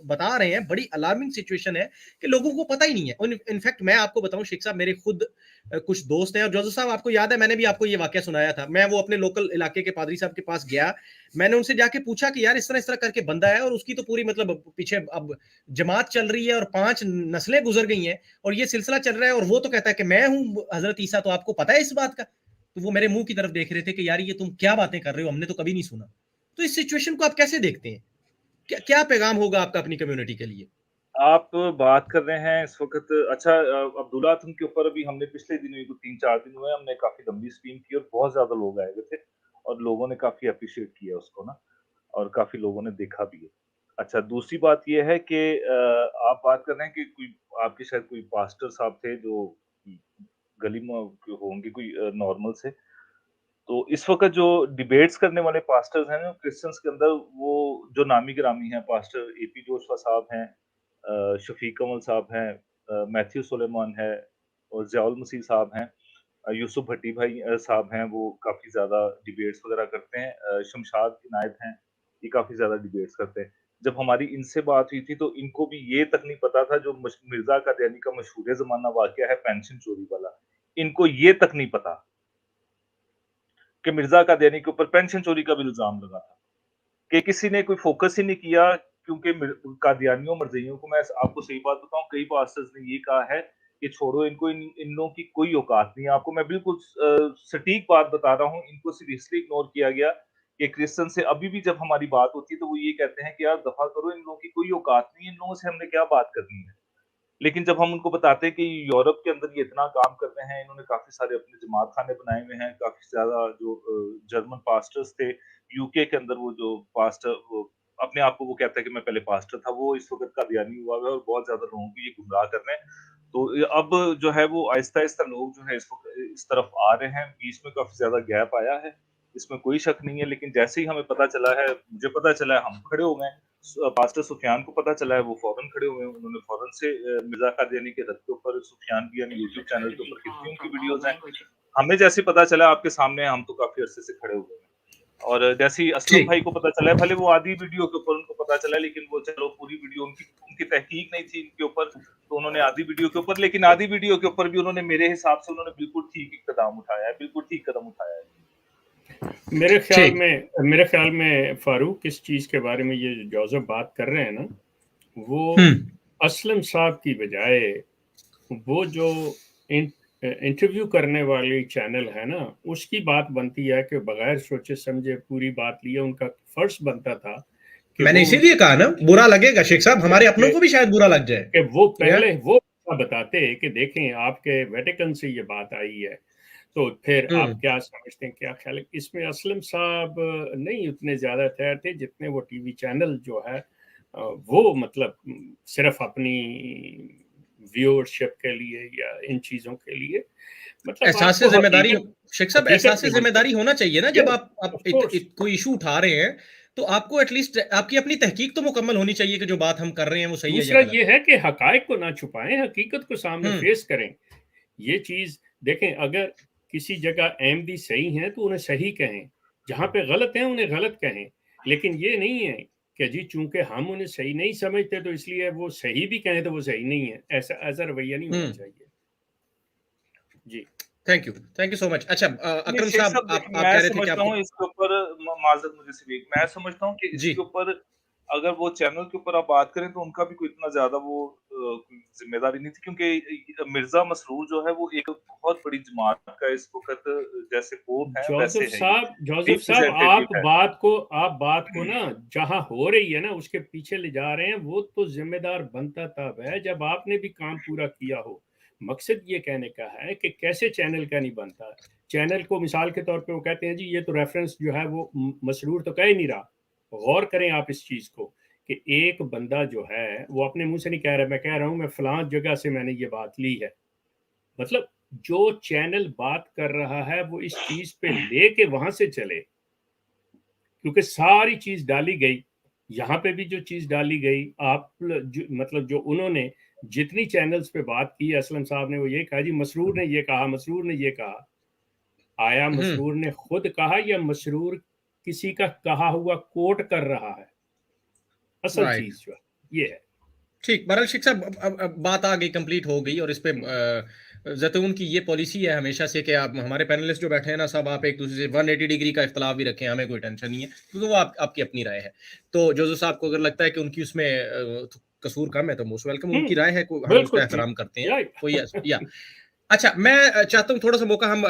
बता रहे हैं, बड़ी अलार्मिंग सिचुएशन है कि लोगों को पता ही नहीं है। इनफैक्ट मैं आपको बताऊं शेख साहब, मेरे खुद कुछ दोस्त हैं, और जोसेफ साहब आपको याद है मैंने भी आपको ये वाकया सुनाया था। मैं वो अपने लोकल इलाके के पादरी साहब के पास गया, मैंने उनसे जाके पूछा कि यार इस तरह करके बंदा है, और उसकी तो पूरी मतलब पीछे अब जमात चल रही है और 5 नस्लें गुजर गई हैं, और ये सिलसिला चल रहा है, और वो तो कहता है कि मैं हूं हजरत ईसा, तो आपको पता है इस बात का? तो वो मेरे मुंह की तरफ देख रहे थे कि यार ये तुम क्या बातें कर रहे हो, हमने तो कभी नहीं सुना। तो इस सिचुएशन को आप कैसे देखते हैं? क्या पैगाम होगा आपका अपनी कम्युनिटी के लिए? आप बात कर रहे हैं इस वक़्त। अच्छा, अब्दुल्ला आथम के ऊपर अभी हमने पिछले दिनों को 3-4 दिन हुए, हमने काफ़ी लंबी स्ट्रीम की और बहुत ज़्यादा लोग आए हुए थे और लोगों ने काफ़ी एप्रिशिएट किया उसको ना। اور کافی لوگوں نے دیکھا بھی ہے. اچھا دوسری بات یہ ہے کہ آپ بات کر رہے ہیں کہ کوئی آپ کے شاید کوئی پاسٹر صاحب تھے جو گلی میں ہوں گے کوئی نارمل سے. تو اس وقت جو ڈیبیٹس کرنے والے پاسٹرز ہیں نا کرسچنس کے اندر، وہ جو نامی گرامی ہیں، پاسٹر اے پی جوشوا صاحب ہیں، شفیق کمل صاحب ہیں، میتھیو سلیمان ہے، اور ضیاء المسیح صاحب ہیں، یوسف بھٹی بھائی صاحب ہیں، وہ کافی زیادہ ڈیبیٹس وغیرہ کرتے ہیں، شمشاد عنایت ہیں، یہ کافی زیادہ ڈیبیٹس کرتے ہیں. جب ہماری ان سے بات ہوئی تھی تو ان کو بھی یہ تک نہیں پتا تھا جو مرزا قادیانی کا مشہور زمانہ واقعہ ہے پینشن چوری والا، ان کو یہ تک نہیں پتا کہ مرزا قادیانی کے اوپر پینشن چوری کا بھی الزام لگا تھا، کہ کسی نے کوئی فوکس ہی نہیں کیا. کیونکہ قادیانیوں مرزائیوں کو، میں آپ کو صحیح بات بتاؤں، کئی پاسٹرز نے یہ کہا ہے کہ چھوڑو ان کو، ان لوگوں کی کوئی اوقات نہیں ہے. آپ کو میں بالکل سٹیک بات بتا رہا ہوں، ان کو صرف اس لیے اگنور کیا گیا کہ کرسچن سے ابھی بھی جب ہماری بات ہوتی ہے تو وہ یہ کہتے ہیں کہ یار دفعہ کرو، ان لوگوں کی کوئی اوقات نہیں ہے، ان لوگوں سے ہم نے کیا بات کرنی ہے. لیکن جب ہم ان کو بتاتے ہیں کہ یورپ کے اندر یہ اتنا کام کرتے ہیں، انہوں نے کافی سارے اپنے جماعت خانے بنائے ہوئے ہیں، کافی زیادہ جو جرمن پاسٹرز تھے یو کے کے اندر، وہ جو پاسٹر وہ اپنے آپ کو وہ کہتا ہے کہ میں پہلے پاسٹر تھا، وہ اس وقت قادیانی ہوا ہوا ہے اور بہت زیادہ لوگوں کو یہ گمراہ کر رہے ہیں. تو اب جو ہے وہ آہستہ آہستہ لوگ جو ہے اس وقت اس طرف آ رہے ہیں. بیچ میں کافی زیادہ گیپ آیا ہے، اس میں کوئی شک نہیں ہے، لیکن جیسے ہی ہمیں پتہ چلا ہے، مجھے پتہ چلا ہے، ہم کھڑے ہو گئے. پاسٹر سفیان کو پتہ چلا ہے، وہ فوراً کھڑے ہوئے ہیں، انہوں نے فوراً سے مرزا قادیانی کے رد کے اوپر سفیان کی یعنی یوٹیوب چینل کے اوپر کتنی ان کی ویڈیوز ہیں. ہمیں جیسے پتہ چلا آپ کے سامنے، ہم تو کافی عرصے سے کھڑے ہوئے ہیں. اور جیسے ہی اسلم بھائی کو پتہ چلا ہے، بھلے وہ آدھی ویڈیو کے اوپر ان کو پتہ چلا، لیکن وہ چلو پوری ویڈیو ان کی تحقیق نہیں تھی ان کے اوپر، تو انہوں نے آدھی ویڈیو کے اوپر، لیکن آدھی ویڈیو کے اوپر بھی انہوں نے میرے حساب سے انہوں نے بالکل ٹھیک قدم اٹھایا ہے، بالکل ٹھیک قدم اٹھایا ہے. میرے خیال میں فاروق اس چیز کے بارے میں یہ جوزف بات کر رہے ہیں نا، وہ اسلم صاحب کی بجائے وہ جو انٹرویو کرنے والی چینل ہے نا، اس کی بات بنتی ہے کہ بغیر سوچے سمجھے پوری بات لیے. ان کا فرض بنتا تھا کہ میں نے اسی لیے کہا نا برا لگے گا شیخ صاحب، ہمارے اپنوں کو بھی شاید برا لگ جائے کہ وہ پہلے وہ بتاتے کہ دیکھیں آپ کے ویٹیکن سے یہ بات آئی ہے، تو پھر آپ کیا سمجھتے ہیں، کیا خیال ہے. اس میں اسلم صاحب نہیں اتنے زیادہ تیار تھے جتنے وہ ٹی وی چینل جو ہے وہ مطلب صرف اپنی ویورشپ کے لیے یا ان چیزوں کے لیے، مطلب احساس ذمہ داری. شیخ صاحب احساس ذمہ داری ہونا چاہیے نا، جب آپ کوئی ایشو اٹھا رہے ہیں تو آپ کو ایٹ لیسٹ آپ کی اپنی تحقیق تو مکمل ہونی چاہیے کہ جو بات ہم کر رہے ہیں وہ صحیح ہے. دوسرا یہ ہے کہ حقائق کو نہ چھپائیں، حقیقت کو سامنے فیس کریں. یہ چیز دیکھیں، اگر کسی جگہ احمدی صحیح ہیں تو انہیں صحیح کہیں، جہاں پہ غلط ہیں انہیں غلط کہیں. لیکن یہ نہیں ہے کہ جی چونکہ ہم انہیں صحیح نہیں سمجھتے تو اس لیے وہ صحیح بھی کہیں تو وہ صحیح نہیں ہے. ایسا رویہ نہیں ہونا چاہیے. جی تھینک یو سو مچ. اچھا اکرم صاحب آپ کہہ رہے تھے کہ آپ اس کے اوپر معذرت مجھے سے میں سمجھتا ہوں کہ اس کے اوپر اگر وہ چینل کے اوپر آپ بات کریں تو ان کا بھی کوئی اتنا زیادہ وہ ذمہ داری نہیں تھی، کیونکہ مرزا مسرور جو ہے وہ ایک بہت بڑی جماعت کا اس وقت جیسے پوپ ہے ویسے ہے. جوزف صاحب آپ بات کو نا جہاں ہو رہی ہے نا اس کے پیچھے لے جا رہے ہیں. وہ تو ذمہ دار بنتا تب ہے جب آپ نے بھی کام پورا کیا ہو. مقصد یہ کہنے کا ہے کہ کیسے چینل کا نہیں بنتا. چینل کو مثال کے طور پہ وہ کہتے ہیں جی یہ تو ریفرنس جو ہے وہ مسرور تو کہہ ہی نہیں رہا. غور کریں آپ اس چیز کو کہ ایک بندہ جو ہے وہ اپنے منہ سے نہیں کہہ رہا، میں کہہ رہا ہوں میں فلاں جگہ سے میں نے یہ بات لی ہے. مطلب جو چینل بات کر رہا ہے وہ اس چیز پہ لے کے وہاں سے چلے، کیونکہ ساری چیز ڈالی گئی. یہاں پہ بھی جو چیز ڈالی گئی آپ مطلب جو انہوں نے جتنی چینلز پہ بات کی اسلم صاحب نے وہ یہ کہا جی مسرور نے یہ کہا، مسرور نے یہ کہا. آیا مسرور نے خود کہا یا مسرور کسی کا کہا ہوا کوٹ کر رہا ہے؟ اصل چیز جو یہ ہے. ٹھیک، بہرحال شیخ صاحب بات آ گئی، کمپلیٹ ہو گئی. اور اس پہ زیتون کی یہ پالیسی ہے ہمیشہ سے کہ آپ ہمارے پینلسٹ جو بیٹھے ہیں نا صاحب، آپ ایک دوسرے سے 180 ڈگری کا اختلاف بھی رکھیں، ہمیں کوئی ٹینشن نہیں ہے، کیونکہ وہ آپ کی اپنی رائے ہے. تو جوزف صاحب کو اگر لگتا ہے کہ ان کی اس میں قصور کم ہے تو موسٹ ویلکم، ان کی رائے ہے، ہم اس کا احترام کرتے ہیں. کوئی اچھا میں چاہتا ہوں تھوڑا سا موقع ہم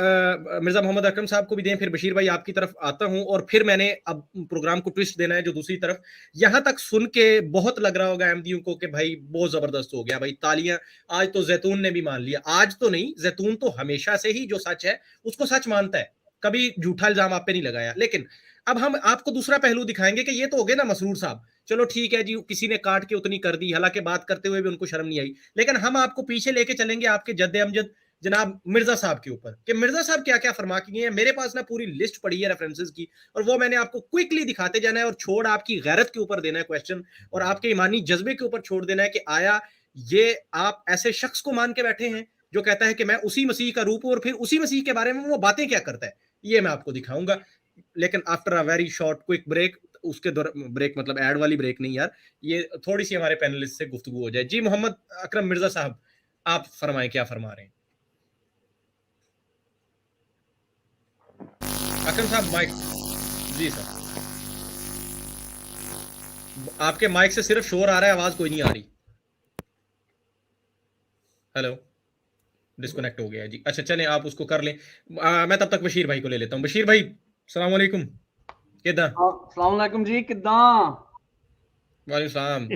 مرزا محمد اکرم صاحب کو بھی دیں، پھر بشیر بھائی آپ کی طرف آتا ہوں، اور پھر میں نے اب پروگرام کو ٹوسٹ دینا ہے جو دوسری طرف. یہاں تک سن کے بہت لگ رہا ہوگا احمدیوں کو کہ بھائی بہت زبردست ہو گیا بھائی، تالیاں. آج تو زیتون نے بھی مان لیا. آج تو نہیں، زیتون تو ہمیشہ سے ہی جو سچ ہے اس کو سچ مانتا ہے، کبھی جھوٹا الزام آپ پہ نہیں لگایا. لیکن اب ہم آپ کو دوسرا پہلو دکھائیں گے کہ یہ تو ہو گئے نا مسرور صاحب، چلو ٹھیک ہے جی کسی نے کاٹ کے اتنی کر دی، حالانکہ بات کرتے ہوئے بھی ان کو شرم نہیں آئی، لیکن ہم آپ کو پیچھے لے کے چلیں گے آپ کے جد امجد جناب مرزا صاحب کے اوپر کہ مرزا صاحب کیا کیا فرما کے گئے ہیں. میرے پاس نا پوری لسٹ پڑی ہے ریفرنسز کی، اور وہ میں نے آپ کو کوئکلی دکھاتے جانا ہے اور چھوڑ آپ کی غیرت کے اوپر دینا ہے کویسچن، اور آپ کے ایمانی جذبے کے اوپر چھوڑ دینا ہے کہ آیا یہ آپ ایسے شخص کو مان کے بیٹھے ہیں جو کہتا ہے کہ میں اسی مسیح کا روپ ہوں، اور پھر اسی مسیح کے بارے میں وہ باتیں کیا کرتا ہے، یہ میں آپ کو دکھاؤں گا. لیکن after a very short quick break, اس کے بریک مطلب ایڈ والی بریک نہیں یار، یہ تھوڑی سی ہمارے پینلسٹ سے گفتگو ہو جائے. جی محمد اکرم مرزا صاحب آپ فرمائیں کیا فرما رہے ہیں. اکرم صاحب مائک. جی سر آپ کے مائک سے صرف شور آ رہا ہے، آواز کوئی نہیں آ رہی. ہیلو ڈسکنیکٹ ہو گیا جی. اچھا چلیں آپ اس کو کر لیں، میں تب تک بشیر بھائی کو لے لیتا ہوں. بشیر بھائی السلام علیکم. کداں؟ السلام علیکم جی، کداں؟ وعلیکم السلام،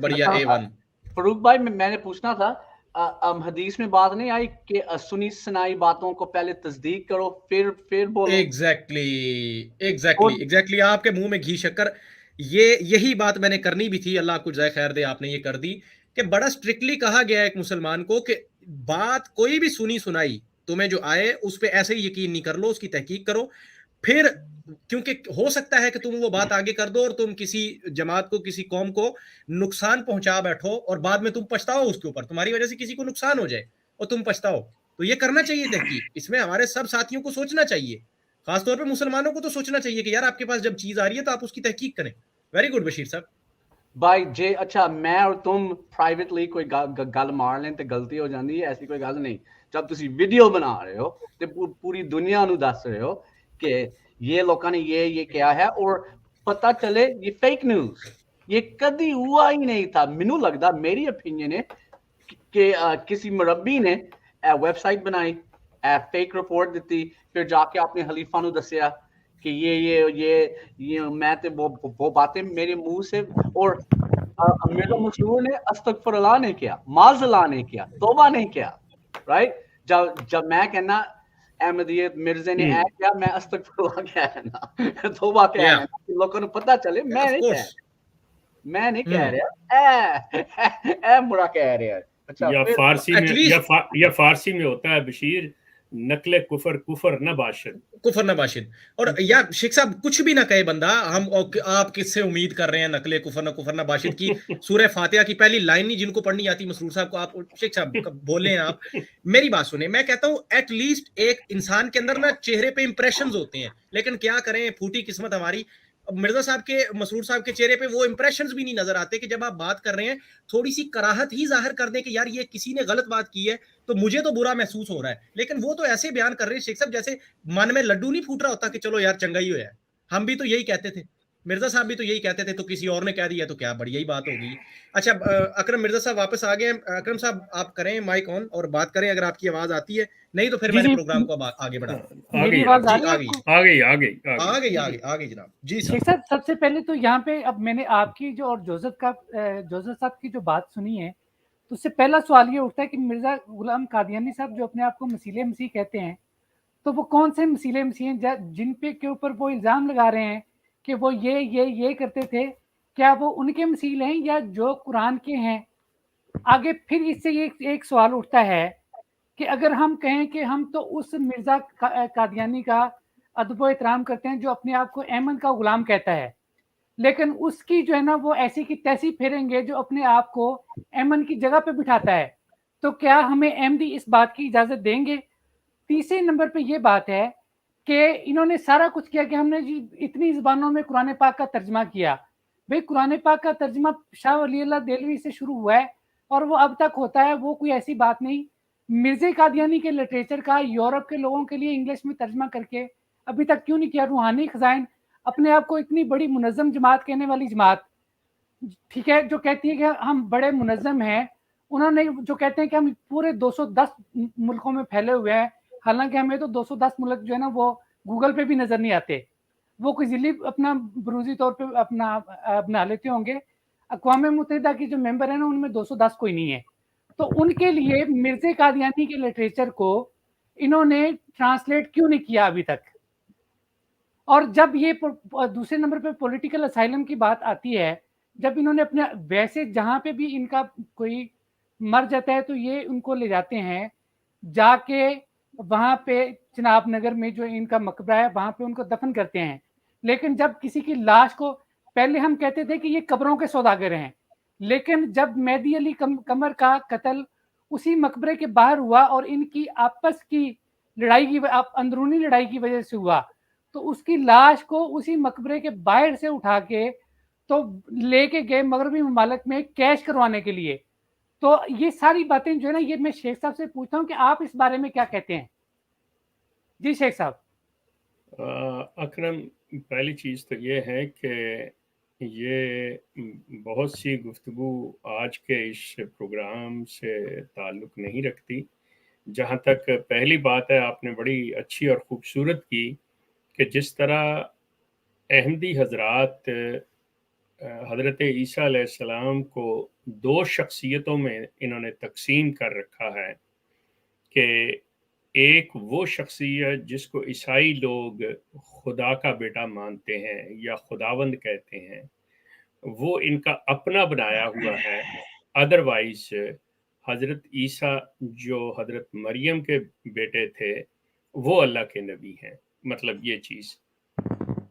بڑھیا A1. فاروق بھائی میں نے پوچھنا تھا، حدیث میں بات نہیں آئی کہ سنی سنائی باتوں کو پہلے تصدیق کرو پھر بولو؟ ایگزیکٹلی آپ کے منہ میں گھی شکر. یہی بات میں نے کرنی بھی تھی، اللہ آپ کو جزائے خیر دے، آپ نے یہ کر دی کہ بڑا اسٹرکٹلی کہا گیا ہے ایک مسلمان کو کہ بات کوئی بھی سنی سنائی تمہیں جو آئے اس پہ ایسے ہی یقین نہیں کر لو، اس کی تحقیق کرو. پھر کیونکہ ہو سکتا ہے کہ تم وہ بات آگے کر دو اور تم کسی جماعت کو کسی قوم کو نقصان پہنچا بیٹھو اور بعد میں تم پچھتاؤ اس کے اوپر، تمہاری وجہ سے کسی کو نقصان ہو جائے اور تم پچھتاؤ. تو یہ کرنا چاہیے تحقیق، اس میں ہمارے سب ساتھیوں کو سوچنا چاہیے، خاص طور پہ مسلمانوں کو تو سوچنا چاہیے کہ یار آپ کے پاس جب چیز آ رہی ہے تو آپ اس کی تحقیق کریں. ویری گڈ بشیر صاحب. بھائی جی اچھا، میں اور تم پرائیویٹلی کوئی گل مار لیں تو غلطی ہو جاتی ہے، ایسی کوئی گل نہیں. جب تسی ویڈیو بنا رہے ہو تو پوری دنیا نو دس رہے ہو کہ یہ لوگوں نے یہ کیا ہے، اور پتہ چلے یہ فیک نیوز، یہ کدی ہوا ہی نہیں تھا. مینوں لگدا، میری اوپینین ہے کہ کسی مربی نے ویب سائٹ بنائی، فیک رپورٹ دیتی، پھر جا کے اپنے خلیفہ نو دسیا کہ یہ میں تے وہ باتیں میرے منہ سے، اور مرزا مسرور نے استغفر اللہ نہیں کیا، معاذ اللہ نہیں کیا، توبہ نہیں کیا. رائٹ، جب میں کہنا احمدیت مرزا نے اے کیا، میں استغفر اللہ کیا کہنا، توبہ کیا کہنا، لوگوں کو پتہ چلے. میں نہیں کہہ رہا اے مرا کہہ رہا ہے. یا فارسی میں ہوتا ہے بشیر، نقل کفر نہ باشد. اور یا شیخ صاحب کچھ بھی نہ کہے بندہ، ہم آپ کس سے امید کر رہے ہیں نقل کفر نہ باشد کی؟ سورہ فاتحہ کی پہلی لائن نہیں جن کو پڑھنی آتی مسرور صاحب کو، آپ شیخ صاحب بولے ہیں. آپ میری بات سنیں، میں کہتا ہوں ایٹ لیسٹ ایک انسان کے اندر نا چہرے پہ امپریشنز ہوتے ہیں، لیکن کیا کریں پھوٹی قسمت ہماری. مرزا صاحب کے مسرور صاحب کے چہرے پہ وہ امپریشنز بھی نہیں نظر آتے کہ جب آپ بات کر رہے ہیں تھوڑی سی کراہت ہی ظاہر کر دیں کہ یار یہ کسی نے غلط بات کی ہے تو مجھے تو برا محسوس ہو رہا ہے. لیکن وہ تو ایسے بیان کر رہے ہیں شیخ صاحب جیسے من میں لڈو نہیں پھوٹ رہا ہوتا کہ چلو یار چنگا ہی ہوا ہے. ہم بھی تو یہی کہتے تھے، مرزا صاحب بھی تو یہی کہتے تھے، تو کسی اور نے کہہ دیا تو کیا بڑی ہی بات ہوگی. اچھا اکرم مرزا صاحب واپس آ گئے. اکرم صاحب آپ کریں مائک آن اور بات کریں اگر آپ کی آواز آتی ہے، نہیں تو پھر میں نے پروگرام کو آگے بڑھا. آگے جناب. جی شیخ صاحب سب سے پہلے تو یہاں پہ اب میں نے آپ کی جو اور جوزف صاحب کی جو بات سنی ہے، تو اس سے پہلا سوال یہ اٹھتا ہے کہ مرزا غلام قادیانی صاحب جو اپنے آپ کو مسیح مسیح کہتے ہیں، تو وہ کون سے مسیح مسیح ہیں جن پہ کے اوپر وہ الزام لگا رہے ہیں کہ وہ یہ کرتے تھے؟ کیا وہ ان کے مسیح ہیں یا جو قرآن کے ہیں؟ آگے پھر اس سے ایک سوال اٹھتا ہے کہ اگر ہم کہیں کہ ہم تو اس مرزا قادیانی کا ادب و احترام کرتے ہیں جو اپنے آپ کو ایمن کا غلام کہتا ہے، لیکن اس کی جو ہے نا وہ ایسی کی تیسی پھیریں گے جو اپنے آپ کو ایمن کی جگہ پہ بٹھاتا ہے، تو کیا ہمیں احمدی اس بات کی اجازت دیں گے؟ تیسرے نمبر پہ یہ بات ہے کہ انہوں نے سارا کچھ کیا کہ ہم نے جی اتنی زبانوں میں قرآن پاک کا ترجمہ کیا. بھئی قرآن پاک کا ترجمہ شاہ ولی اللہ دہلوی سے شروع ہوا ہے اور وہ اب تک ہوتا ہے، وہ کوئی ایسی بات نہیں. مرزا قادیانی کے لٹریچر کا یورپ کے لوگوں کے لیے انگلش میں ترجمہ کر کے ابھی تک کیوں نہیں کیا؟ روحانی خزائن اپنے آپ کو اتنی بڑی منظم جماعت کہنے والی جماعت، ٹھیک ہے، جو کہتی ہے کہ ہم بڑے منظم ہیں، انہوں نے جو کہتے ہیں کہ ہم پورے 210 ملکوں میں پھیلے ہوئے ہیں، حالانکہ ہمیں تو 210 ملک جو ہے نا وہ گوگل پہ بھی نظر نہیں آتے. وہ کوئی ذیلی اپنا بروزی طور پہ اپنا بنا لیتے ہوں گے. اقوام متحدہ کی جو ممبر ہیں نا ان میں 210 کوئی نہیں ہے. تو ان کے لیے مرزا قادیانی کے لٹریچر کو انہوں نے ٹرانسلیٹ کیوں نہیں کیا ابھی تک؟ और जब ये दूसरे नंबर पे पॉलिटिकल असाइलम की बात आती है, जब इन्होंने अपने वैसे जहाँ पे भी इनका कोई मर जाता है तो ये उनको ले जाते हैं, जाके वहाँ पे चिनाब नगर में जो इनका मकबरा है वहाँ पे उनको दफन करते हैं। लेकिन जब किसी की लाश को, पहले हम कहते थे कि ये कब्रों के सौदागर हैं, लेकिन जब मेहदी अली कमर का कत्ल उसी मकबरे के बाहर हुआ और इनकी आपस की लड़ाई की अंदरूनी लड़ाई की वजह से हुआ, तो उसकी लाश को उसी मकबरे के बाहर से उठा के तो लेके गए मगरबी ममालिक में कैश करवाने के लिए। तो ये सारी बातें जो है ना, ये मैं शेख साहब से पूछता हूँ कि आप इस बारे में क्या कहते हैं? जी शेख साहब। अकरम, पहली चीज़ तो ये है कि ये बहुत सी गुफ्तगू आज के इस प्रोग्राम से ताल्लुक़ नहीं रखती। जहाँ तक पहली बात है, आपने बड़ी अच्छी और ख़ूबसूरत की कि जिस तरह अहमदी हज़रात हज़रत ईसा अलैहिस्सलाम को दो शख्सियतों में इन्होंने तकसीम कर रखा है कि एक वो शख्सियत जिसको ईसाई लोग खुदा का बेटा मानते हैं या खुदावंद कहते हैं, वो इनका अपना बनाया हुआ है। अदरवाइज हज़रत ईसा जो हज़रत मरियम के बेटे थे, वो अल्लाह के नबी हैं। मतलब ये चीज़।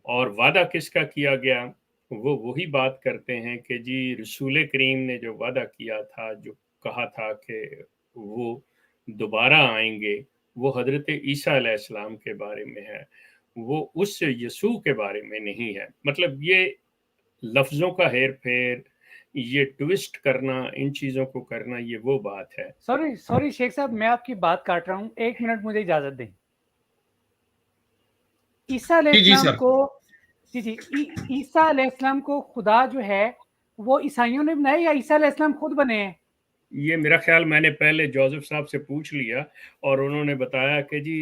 और वादा किसका किया गया? वो वही बात करते हैं कि जी रसूल करीम ने जो वादा किया था, जो कहा था कि वो दोबारा आएंगे, वो हज़रत ईसा अलैहिस्सलाम के बारे में है, वो उस यसू के बारे में नहीं है। मतलब ये लफ्ज़ों का हेर फेर, ये ट्विस्ट करना, इन चीज़ों को करना, ये वो बात है। सॉरी शेख साहब, मैं आपकी बात काट रहा हूँ, 1 मिनट मुझे इजाजत दें। ईसा अलैहिस्सलाम को ईसा अलैहिस्सलाम को खुदा जो है वो ईसाइयों ने बनाया या ईसा अलैहिस्सलाम खुद बने हैं? ये मेरा ख्याल मैंने पहले जोसेफ साहब से पूछ लिया और उन्होंने बताया कि जी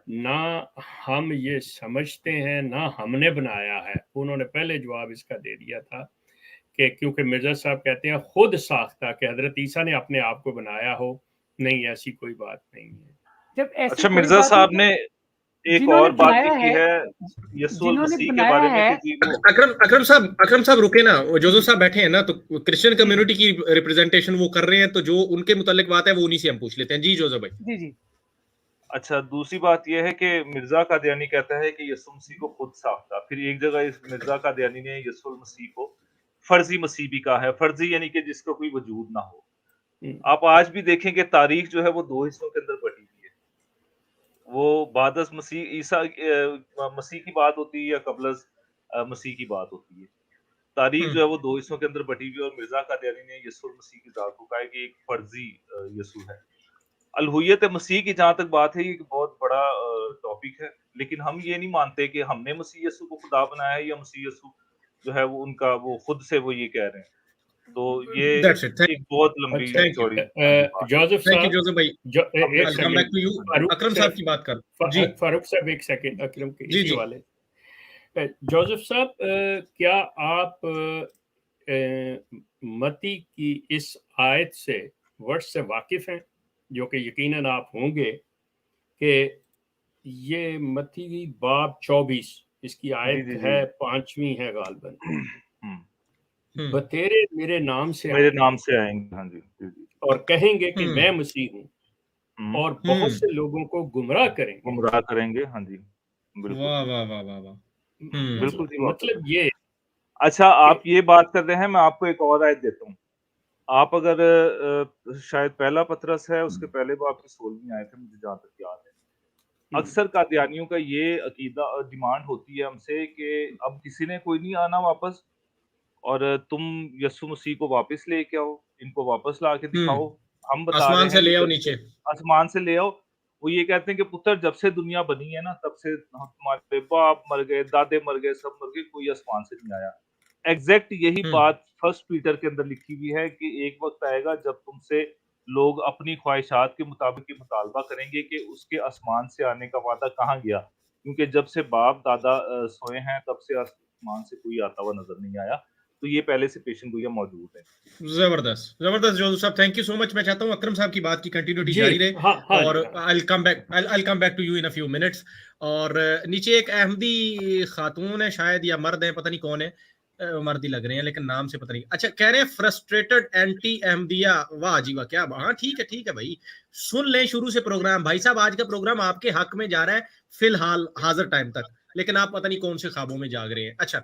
ना हम ये समझते हैं ना हमने बनाया है। उन्होंने पहले जवाब इसका दे दिया था कि क्योंकि मिर्जा साहब कहते हैं खुद साख्ता कि हजरत ईसा ने अपने आप को बनाया हो। नहीं, ऐसी कोई बात नहीं है। जब ऐसी अच्छा, कोई मिर्जा बात साहब नहीं, ने एक जिन्होंने और बात बनाया लिखी है यस्सुल जिन्होंने मसीह के बनाया बारे में है। कि जी वो अकरम साहब रुके ना, जोसेफ साहब बैठे हैं ना, तो क्रिश्चियन कम्युनिटी की रिप्रेजेंटेशन वो कर रहे हैं, तो जो उनके मुतालिक बात है वो उन्हीं से हम पूछ लेते हैं। जी जोसेफ भाई। जी। अच्छा, दूसरी बात यह है कि मिर्जा कादियानी कहता है कि यस्सु मसीह को खुद साख्ता। फिर एक जगह इस मिर्जा कादियानी ने यस्सुल मसीह को फर्जी मसीह भी कहा है। फर्जी यानी कि जिसका कोई वजूद ना हो। आप आज भी देखें कि तारीख जो है वो दो हिस्सों के अंदर बटी हुई है। वो बादस मसीह ईसा मसीह की बात होती है या कबलस मसीह की बात होती है। तारीख जो है वो दो हिस्सों के अंदर बटी हुई है और मिर्जा कादियानी ने यस्सुल मसीह की ज़ात को कहा है कि एक फर्जी यस्सु है। अलहुयत मसीह की जहाँ तक बात है, ये एक बहुत बड़ा टॉपिक है, लेकिन हम ये नहीं मानते कि हमने मसीह यस्सु को खुदा बनाया है या मसीह यस्सु जो है वो उनका वो खुद से वो ये कह रहे हैं। तो ये एक बहुत लंबी चौड़ी जोसेफ साहब भाई, एक सेकंड, अकरम साहब की बात कर। जी फारूक साहब एक सेकंड अकरम के जी इसी वाले। जोसेफ साहब, क्या आप मती की इस आयत से वर्ष से वाकिफ हैं, जो कि यकीनन आप होंगे कि ये मती बाब 24 इसकी आयत है, 5वीं है गालबन। बतेरे मेरे नाम से आएंगे, हाँ जी, और कहेंगे कि मैं मसीह हूँ और बहुत से लोगों को गुमराह करेंगे। हाँ जी, बिल्कुल। वाह वाह वाह वाह वाह। बिल्कुल मतलब ये। अच्छा, आप ये बात कर रहे हैं, मैं आपको एक और आयत देता हूँ। आप अगर शायद पहला पतरस है, उसके पहले बाब की 16वीं आयत है, मुझे जहाँ तक याद है। अक्सर कादियानियों का ये अकीदा डिमांड होती है हमसे कि अब किसी ने कोई नहीं आना वापस और तुम यस्सु मसीह को वापस लेके आओ, इनको वापस ला के दिखाओ। हम बता रहे हैं आसमान से ले आओ नीचे, आसमान से ले आओ। वो ये कहते हैं कि पुत्र जब से दुनिया बनी है ना, तब से हमारे बाप मर गए, दादे मर गए, सब मर गए, कोई आसमान से नहीं आया। एग्जैक्ट यही बात फर्स्ट पीटर के अंदर लिखी हुई है कि एक वक्त आएगा जब तुमसे लोग अपनी ख्वाहिशात के मुताबिक मुतालबा करेंगे कि उसके आसमान से आने का वादा कहाँ गया, क्योंकि जब से बाप दादा सोए हैं तब से आसमान से कोई आता हुआ नजर नहीं आया। تو یہ پہلے سے پیشن گوئیاں موجود ہیں. زبردست زبردست جوزف صاحب, تھینک یو سو مچ. میں چاہتا ہوں اکرم صاحب کی بات کی کنٹینیوٹی جاری رہے, اور I'll come back to you in a few minutes. اور نیچے ایک احمدی خاتون ہے شاید, یا مرد ہیں, پتہ نہیں کون ہے, مرد ہی لگ رہے ہیں لیکن نام سے پتہ نہیں. اچھا, کہہ رہے ہیں فرسٹریٹڈ اینٹی احمدیہ. واہ جی واہ, کیا ہاں ٹھیک ہے بھائی, سن لیں شروع سے پروگرام. بھائی صاحب آج کا پروگرام آپ کے حق میں جا رہا ہے فی الحال حاضر ٹائم تک, لیکن آپ پتہ نہیں کون سے خوابوں میں جاگ رہے ہیں. اچھا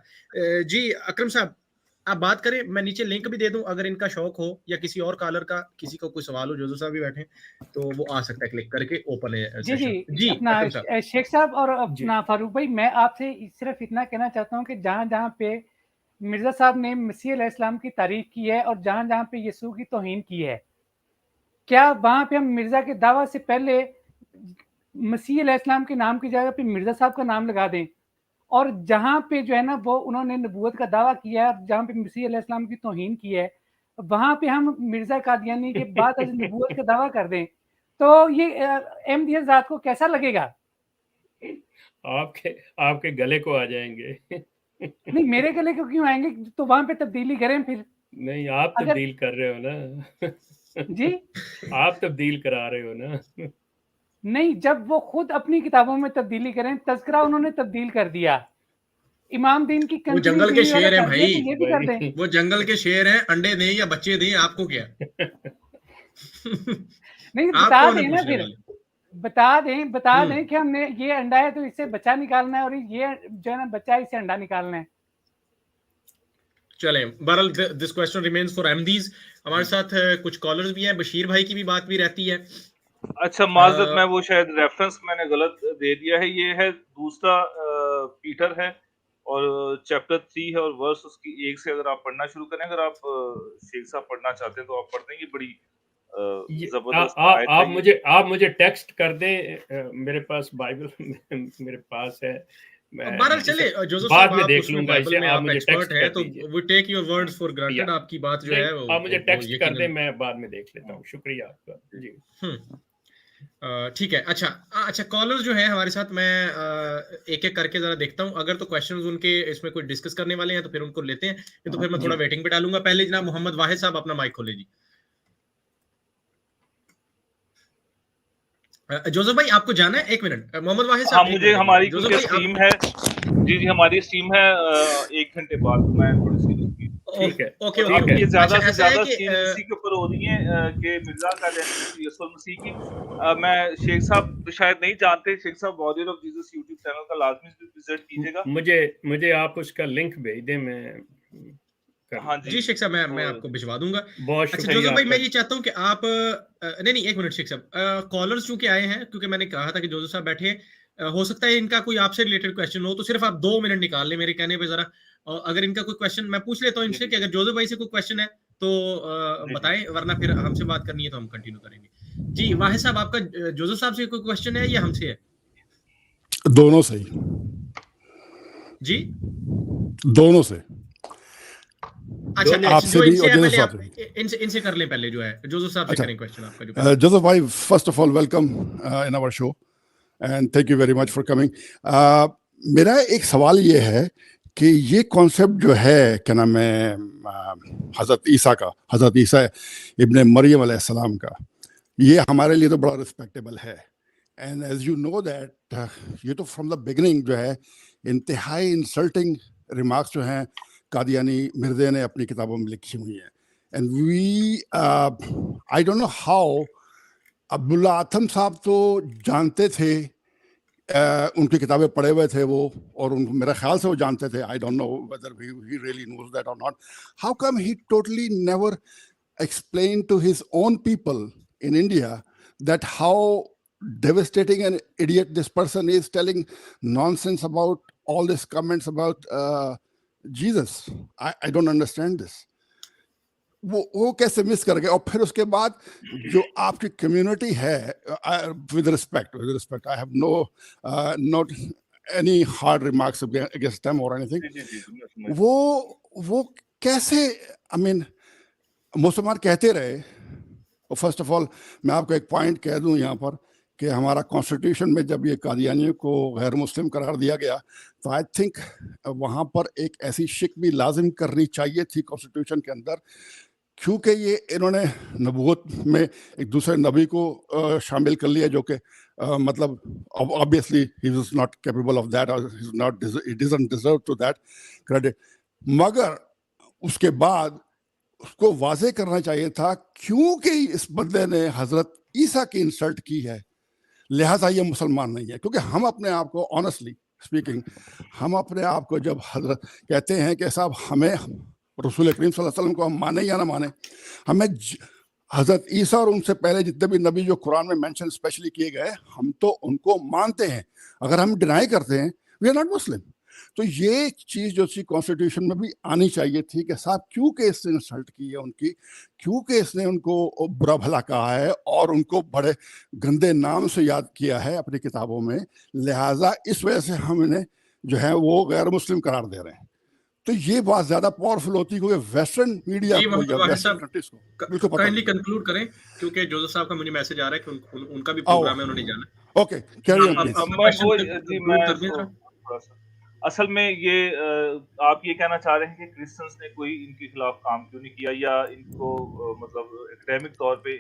جی اکرم صاحب آپ بات کریں, میں نیچے لنک بھی دے دوں اگر ان کا شوق ہو, یا کسی اور کالر کا کسی کو کوئی سوال ہو, جوزف صاحب بھی بیٹھے تو وہ آ سکتا ہے کلک کر کے, اوپن ہے سیشن. جی اپنا شیخ صاحب اور اپنا فاروق بھائی, میں آپ سے صرف اتنا کہنا چاہتا ہوں کہ جہاں جہاں پہ مرزا صاحب نے مسیح علیہ السلام کی تعریف کی ہے اور جہاں جہاں پہ یسوع کی توہین کی ہے, کیا وہاں پہ ہم مرزا کے دعویٰ سے پہلے مسیح علیہ السلام کے نام کی جگہ پہ مرزا صاحب کا نام لگا دیں, اور جہاں پہ جو ہے نا وہ انہوں نے نبوت کا دعویٰ کیا ہے, جہاں پہ مسیح علیہ السلام کی توہین کی ہے, وہاں پہ ہم مرزا قادیانی کے بعد از نبوت کا دعویٰ کر دیں, تو یہ احمدی حضرات کو کیسا لگے گا؟ آپ کے گلے کو آ جائیں گے. نہیں, میرے گلے کو کیوں آئیں گے؟ تو وہاں پہ تبدیلی کریں پھر. نہیں, آپ تبدیل کر رہے ہو نا. جی آپ تبدیل کرا رہے ہو نا. نہیں, جب وہ خود اپنی کتابوں میں تبدیلی کریں, تذکرہ انہوں نے تبدیل کر دیا, امام دین کی وہ جنگل کے شیر ہیں بھائی, یہ بھی کر دیں. وہ جنگل کے شیر ہیں, انڈے دیں یا بچے دیں, آپ کو کیا. نہیں, بتا دیں نا, پھر بتا دیں کہ ہم نے یہ انڈا ہے تو اس سے بچہ نکالنا ہے, اور یہ جو ہے نا بچہ ہے اس سے انڈا نکالنا ہے. چلیں بہرحال دس کوسچن ریمینز فار احمدیز. ہمارے ساتھ کچھ کالرز بھی ہیں, بشیر بھائی کی بھی بات بھی رہتی ہے. اچھا معذرت, میں وہ شاید ریفرنس میں نے غلط دے دیا ہے, یہ ہے دوسرا پیٹر ہے اور چیپٹر 3 ہے اور ورس اس کی 1 سے اگر آپ پڑھنا شروع کریں, اگر آپ شیخ صاحب پڑھنا چاہتے ہیں تو آپ پڑھ دیں, یہ بڑی زبردست آیت ہے. آپ مجھے ٹیکسٹ کر دیں, میرے پاس بائبل میرے پاس ہے, بہرحال چلے جوزف بعد صاحب میں آپ دیکھ اس لوں میں گا, بائبل میں آپ آپ مجھے ایکسپرٹ ٹیکسٹ ہیں کر تو دیجئے. we take your words for granted. آپ کی بات جو ہے آپ مجھے ٹیکسٹ کر دیں, میں بعد میں دیکھ لیتا ہوں. شکریہ آپ کا. جی ٹھیک ہے. اچھا کالر جو ہے ہمارے ساتھ, میں ایک ایک کر کے ذرا دیکھتا ہوں, اگر تو کویشچنز ان کے اس میں کوئی ڈسکس کرنے والے ہیں تو پھر ان کو لیتے ہیں, تو پھر میں تھوڑا ویٹنگ پہ ڈالوں گا. پہلے جناب محمد واحد صاحب اپنا مائک کھولے. جی جوزف بھائی آپ کو جانا ہے, 1 منٹ. محمد واحد صاحب, مجھے ہماری کیونکہ اسٹریم ہے, جی ہماری اسٹریم ہے 1 گھنٹے بعد, میں تھوڑی سی ٹھیک ہے. یہ زیادہ سے زیادہ اسٹریم اسی کے اوپر ہو رہی ہیں کہ مرزا قادیانی یسوع مسیح کی. میں شیخ صاحب شاید نہیں جانتے, شیخ صاحب وارریئر آف جیسس یوٹیوب چینل کا لازمی وزٹ کیجیے گا. مجھے آپ اس کا لنک بھیج دیں, میں ہاں جی شیخ صاحب میں آپ کو بھجوا دوں گا. بہت اچھا جوزف بھائی, میں یہ چاہتا ہوں کہ آپ نہیں 1 منٹ شیخ صاحب, کالرز چونکہ آئے ہیں, کیونکہ میں نے کہا تھا کہ جوزف صاحب بیٹھے ہیں, ہو سکتا ہے ان کا کوئی آپ سے ریلیٹڈ کویشچن ہو, تو صرف آپ 2 منٹ نکال لیں میرے کہنے پہ ذرا. اور اگر ان کا کوئی کویشچن میں پوچھ لیتا ہوں ان سے کہ اگر جوزف بھائی سے کوئی کویشچن ہے تو بتائیں, ورنہ پھر ہم سے بات کرنی ہے تو ہم کنٹینیو کریں گے. جی واحد صاحب, آپ کا جوزف صاحب سے کوئی کویشچن ہے یا ہم سے ہے؟ دونوں سے ہی. جی دونوں سے. اچھا آپ سے بھی اور جوزف صاحب سے. ان سے کر لیں پہلے, جو ہے جوزف صاحب سے کریں کویشچن آپ کا. جو جوزف بھائی, first of all welcome in our show and thank you very much for coming. میرا ایک سوال یہ ہے کہ یہ کانسیپٹ جو ہے کیا نام ہے حضرت عیسیٰ ابن مریم علیہ السلام کا, یہ ہمارے لیے تو بڑا رسپیکٹیبل ہے. And as you know that یہ تو فرام دا بگننگ جو ہے انتہائی انسلٹنگ ریمارکس جو ہیں قادیانی مرزے نے اپنی کتابوں میں لکھی ہوئی ہیں. And we I don't know how, Abdullah Atam صاحب تو جانتے تھے, ان کی کتابیں پڑھے ہوئے تھے وہ, اور میرا خیال سے وہ جانتے تھے. I don't know whether he really knows that or not. How come he totally never explained to his own people in India that how devastating an idiot this person is, telling nonsense about all these comments about Jesus? I don't understand this. وہ کیسے مس کر گئے؟ اور پھر اس کے بعد جو آپ کی کمیونٹی ہے, with respect I have not any hard remarks against them or anything, وہ کیسے, آئی مین مسلمان کہتے رہے. فرسٹ آف آل میں آپ کو ایک پوائنٹ کہہ دوں یہاں پر کہ ہمارا کانسٹیٹیوشن میں جب یہ قادیانیوں کو غیر مسلم قرار دیا گیا تو آئی تھنک وہاں پر ایک ایسی شک بھی لازم کرنی چاہیے تھی کانسٹیٹیوشن کے اندر، کیونکہ یہ انہوں نے نبوت میں ایک دوسرے نبی کو شامل کر لیا جو کہ مطلب obviously he was not capable of that, or he doesn't deserve to that credit. مگر اس کے بعد اس کو واضح کرنا چاہیے تھا کیونکہ اس بندے نے حضرت عیسیٰ کی انسلٹ کی ہے لہٰذا یہ مسلمان نہیں ہے. کیونکہ ہم اپنے آپ کو آنیسٹلی اسپیکنگ ہم اپنے آپ کو جب حضرت کہتے ہیں کہ صاحب ہمیں رسول کریم صلی اللہ علیہ وسلم کو ہم مانیں یا نہ مانیں، ہمیں حضرت عیسیٰ اور ان سے پہلے جتنے بھی نبی جو قرآن میں مینشن اسپیشلی کیے گئے ہم تو ان کو مانتے ہیں. اگر ہم ڈینائی کرتے ہیں وی آر ناٹ مسلم. تو یہ چیز جو تھی کانسٹیٹیوشن میں بھی آنی چاہیے تھی کہ صاحب کیونکہ اس نے انسلٹ کی ہے ان کی، کیونکہ اس نے ان کو برا بھلا کہا ہے اور ان کو بڑے گندے نام سے یاد کیا ہے اپنی کتابوں میں، لہٰذا اس وجہ سے ہم انہیں جو ہے وہ غیر مسلم قرار دے رہے ہیں. تو یہ بات زیادہ پاورفل ہوتی ہے کیونکہ ویسٹرن میڈیا کو کائنڈلی کنکلوڈ کریں کیونکہ جوزف صاحب کا مجھے میسج آ رہا ہے کہ ان کا بھی پروگرام ہے، انہوں نے جانا. Okay carry on. اصل میں یہ آپ یہ کہنا چاہ رہے ہیں کہ کرسچنس نے کوئی ان کے خلاف کام کیوں نہیں کیا، یا ان کو مطلب اکیڈیمک طور پہ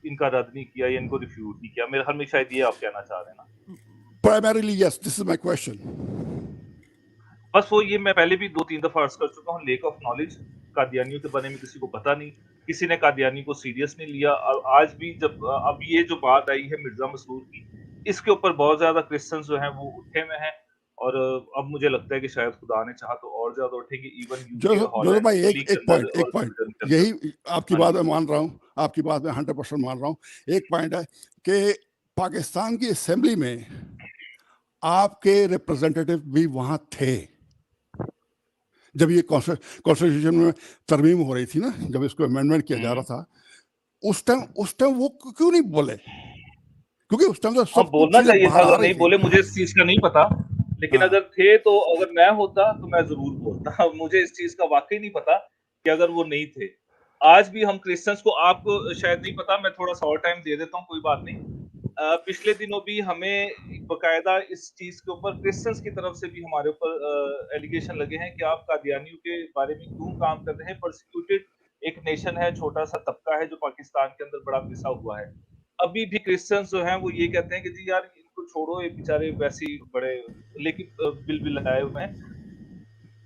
ان کا رد نہیں کیا یا ان کو ریفیوٹ نہیں کیا. میرے خیال میں شاید یہ آپ کہنا چاہ رہے ہیں نا. Primarily yes, this is my question. بس وہ یہ میں پہلے بھی 2-3 دفعہ عرض کر چکا ہوں، لیک آف نالج. قادیانیوں کے بارے میں کسی کو پتہ نہیں، کسی نے قادیانی کو سیریس نہیں لیا. آج بھی جب اب یہ جو بات آئی ہے مرزا مسرور کی، اس کے اوپر بہت زیادہ کرسچنز جو ہیں وہ اٹھے ہوئے ہیں، اور اب مجھے لگتا ہے کہ شاید خدا نے چاہا تو اور زیادہ اٹھیں گے. ایون بھائی ایک پوائنٹ یہی آپ کی بات میں مان رہا ہوں، آپ کی بات میں 100% مان رہا ہوں. ایک پوائنٹ ہے کہ پاکستان کی اسمبلی میں آپ کے ریپرزینٹیٹو بھی وہاں تھے جب یہ کانسٹیٹیوشن میں ترمیم ہو رہی تھی نا، جب اس کو امینڈمنٹ کیا جا رہا تھا. اس ٹائم وہ کیوں نہیں بولے؟ کیونکہ اس ٹائم تو بولنا چاہیے تھا. اگر نہیں بولے مجھے اس چیز کا نہیں پتا، لیکن اگر تھے تو اگر میں ہوتا تو میں ضرور بولتا. مجھے اس چیز کا واقعی نہیں پتا کہ اگر وہ نہیں تھے. آج بھی ہم کرسچنس کو، آپ کو شاید نہیں پتا، میں تھوڑا سا اور ٹائم دے دیتا ہوں، کوئی بات نہیں. پچھلے دنوں بھی ہمیں باقاعدہ اس چیز کے اوپر کرسچنس کی طرف سے بھی ہمارے اوپر ایلیگیشن لگے ہیں کہ آپ قادیانیوں کے بارے میں کیوں کام کر رہے ہیں. پرسیکیوٹڈ ایک نیشن ہے، چھوٹا سا طبقہ ہے جو پاکستان کے اندر بڑا پسا ہوا ہے. ابھی بھی کرسچنس جو ہیں وہ یہ کہتے ہیں کہ جی یار ان کو چھوڑو، یہ بیچارے ویسے ہی بڑے لیکن بل لائے ہوئے ہیں.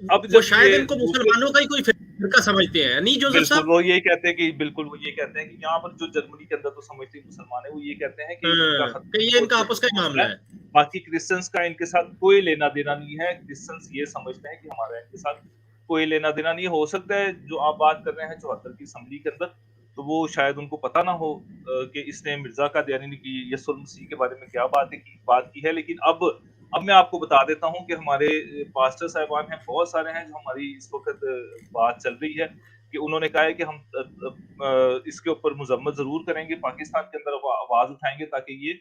اب وہ شاید ان کو مسلمانوں کا ہی کوئی فرقہ سمجھتے ہیں، نہیں جو بالکل وہ یہی کہتے ہیں کہ بالکل وہ یہ کہتے ہیں کہ یہاں پر جو جرمنی کے اندر تو سمجھتے ہیں مسلمان ہیں، وہ یہ کہتے ہیں کہ یہ ان کا آپس کا معاملہ ہے. باقی کرسچنس کا ان کے ساتھ کوئی لینا دینا نہیں ہے. کرسچنس یہ سمجھتے ہیں کہ ہمارا ان کے ساتھ کوئی لینا دینا نہیں. ہو سکتا ہے جو آپ بات کر رہے ہیں 74 کی اسمبلی کے اندر، تو وہ شاید ان کو پتہ نہ ہو کہ اس نے مرزا قادیانی نے کی یسوع المسیح کے بارے میں کیا بات کی ہے. لیکن اب میں آپ کو بتا دیتا ہوں کہ ہمارے پاسٹر صاحبان ہیں، بہت سارے ہیں جو ہماری اس وقت بات چل رہی ہے کہ انہوں نے کہا ہے کہ ہم اس کے اوپر مذمت ضرور کریں گے، پاکستان کے اندر آواز اٹھائیں گے تاکہ یہ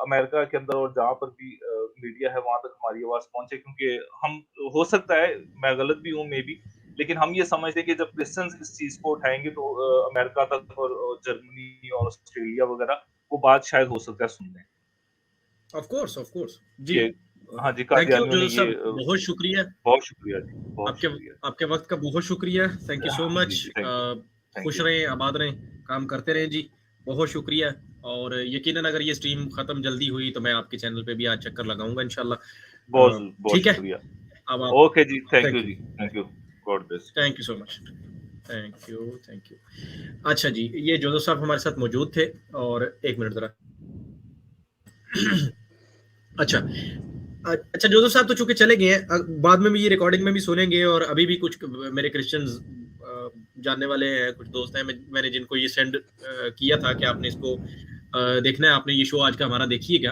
امریکہ کے اندر اور جہاں پر بھی میڈیا ہے وہاں تک ہماری آواز پہنچے. کیونکہ ہم، ہو سکتا ہے میں غلط بھی ہوں مے بی، لیکن ہم یہ سمجھتے ہیں کہ جب کرسچنز اس چیز کو اٹھائیں گے تو امریکہ تک اور جرمنی اور آسٹریلیا وغیرہ وہ بات شاید ہو سکتا ہے سن لیں. آف کورس جی. ہاں جی، بہت شکریہ، بہت شکریہ جی، آپ کے وقت کا بہت شکریہ. تھینک یو سو مچ. خوش رہیں، آباد رہیں، کام کرتے رہیں جی. بہت شکریہ. اور یقیناً اگر یہ اسٹریم ختم جلدی ہوئی تو میں آپ کے چینل پہ بھی آج چکر لگاؤں گا انشاءاللہ. بہت ٹھیک ہے، اب اوکے جی، تھینک یو جی، thank you, God bless, thank you so much, thank you. اچھا جی، یہ جوزف صاحب ہمارے ساتھ موجود تھے. اور ایک منٹ ذرا. اچھا جوزف صاحب تو چونکہ چلے گئے ہیں، بعد میں بھی یہ ریکارڈنگ میں بھی سنیں گے. اور ابھی بھی کچھ میرے کرسچنز جاننے والے ہیں، کچھ دوست ہیں، میں نے جن کو یہ سینڈ کیا تھا کہ آپ نے اس کو دیکھنا ہے، آپ نے یہ شو آج کا ہمارا دیکھیے گا.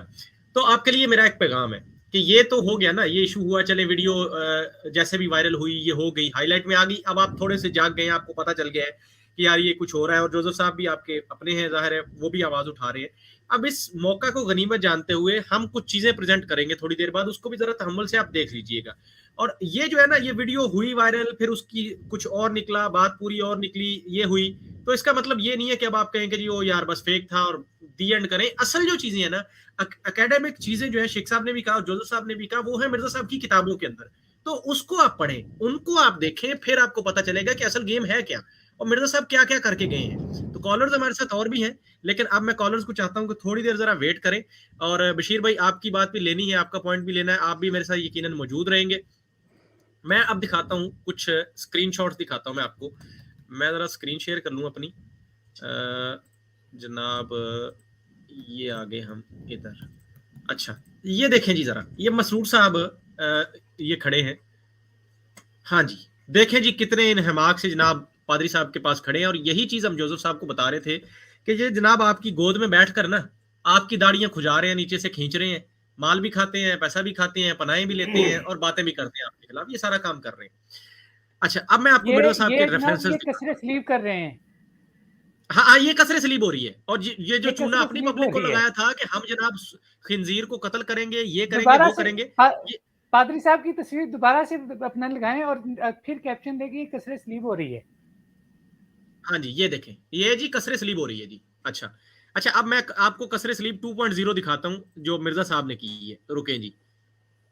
تو آپ کے لیے میرا ایک پیغام ہے کہ یہ تو ہو گیا نا، یہ ایشو ہوا، چلے ویڈیو جیسے بھی وائرل ہوئی، یہ ہو گئی، ہائی لائٹ میں آ گئی. اب آپ تھوڑے سے جاگ گئے ہیں، آپ کو پتہ چل گیا ہے کہ यार ये कुछ हो रहा है, और जोसेफ साहब भी आपके अपने हैं, जाहिर है वो भी आवाज उठा रहे हैं। अब इस मौका को गनीमत जानते हुए हम कुछ चीजें प्रेजेंट करेंगे थोड़ी देर बाद, उसको भी जरा तहम्मुल से आप देख लीजिएगा। और ये जो है ना, ये वीडियो हुई वायरल, फिर उसकी कुछ और निकला, बात पूरी और निकली, ये हुई, तो इसका मतलब ये नहीं है कि अब आप कहेंगे जी वो यार बस फेक था और दी एंड करें। असल जो चीजें है ना, एकेडमिक चीजें जो है, शेख साहब ने भी कहा, जोसेफ साहब ने भी कहा, वो है मिर्जा साहब की किताबों के अंदर, तो उसको आप पढ़ें, उनको आप देखें, फिर आपको पता चलेगा कि असल गेम है क्या और मिर्जा साहब क्या क्या करके गए हैं। तो कॉलर्स हमारे साथ और भी हैं, लेकिन अब मैं कॉलर्स को चाहता हूं कि थोड़ी देर जरा वेट करें। और बशीर भाई, आपकी बात भी लेनी है, आपका पॉइंट भी लेना है, आप भी मेरे साथ यकीनन मौजूद रहेंगे। मैं अब दिखाता हूं कुछ स्क्रीनशॉट्स दिखाता हूं मैं आपको। मैं जरा स्क्रीन शेयर कर लूं अपनी। जनाब ये आगे हम इधर, अच्छा ये देखें जी जरा, ये मसरूर साहब ये खड़े हैं। हाँ जी, देखें जी कितने इन्हमाक से जनाब पादरी साहब के पास खड़े हैं, और यही चीज हम जोसेफ साहब को बता रहे थे कि ये जनाब आपकी गोद में बैठकर ना आपकी दाढ़ियां खुजा रहे हैं, नीचे से खींच रहे हैं, माल भी खाते हैं, पैसा भी खाते हैं, पनाहें भी लेते हैं और बातें भी करते हैं आपके खिलाफ, ये सारा काम कर रहे हैं। अच्छा, अब मैं आपको मिर्जा साहब के रेफरेंसेस कसरे स्लीव कर रहे हैं। हाँ, ये कसरे सलीब हो रही है, और ये जो चूना अपनी पब्लिक को लगाया था कि हम जनाब खिंजीर को कत्ल करेंगे, ये करेंगे, वो करेंगे, पादरी साहब की तस्वीर दोबारा से अपना लगाएं और फिर कैप्शन देंगे कसरे स्लीब हो रही है। हाँ जी, ये देखें, ये जी कसरे स्लीब हो रही है जी। अच्छा, अब मैं आपको कसरे स्लीब 2.0 दिखाता हूं जो मिर्जा साहब ने की है। रुकें जी।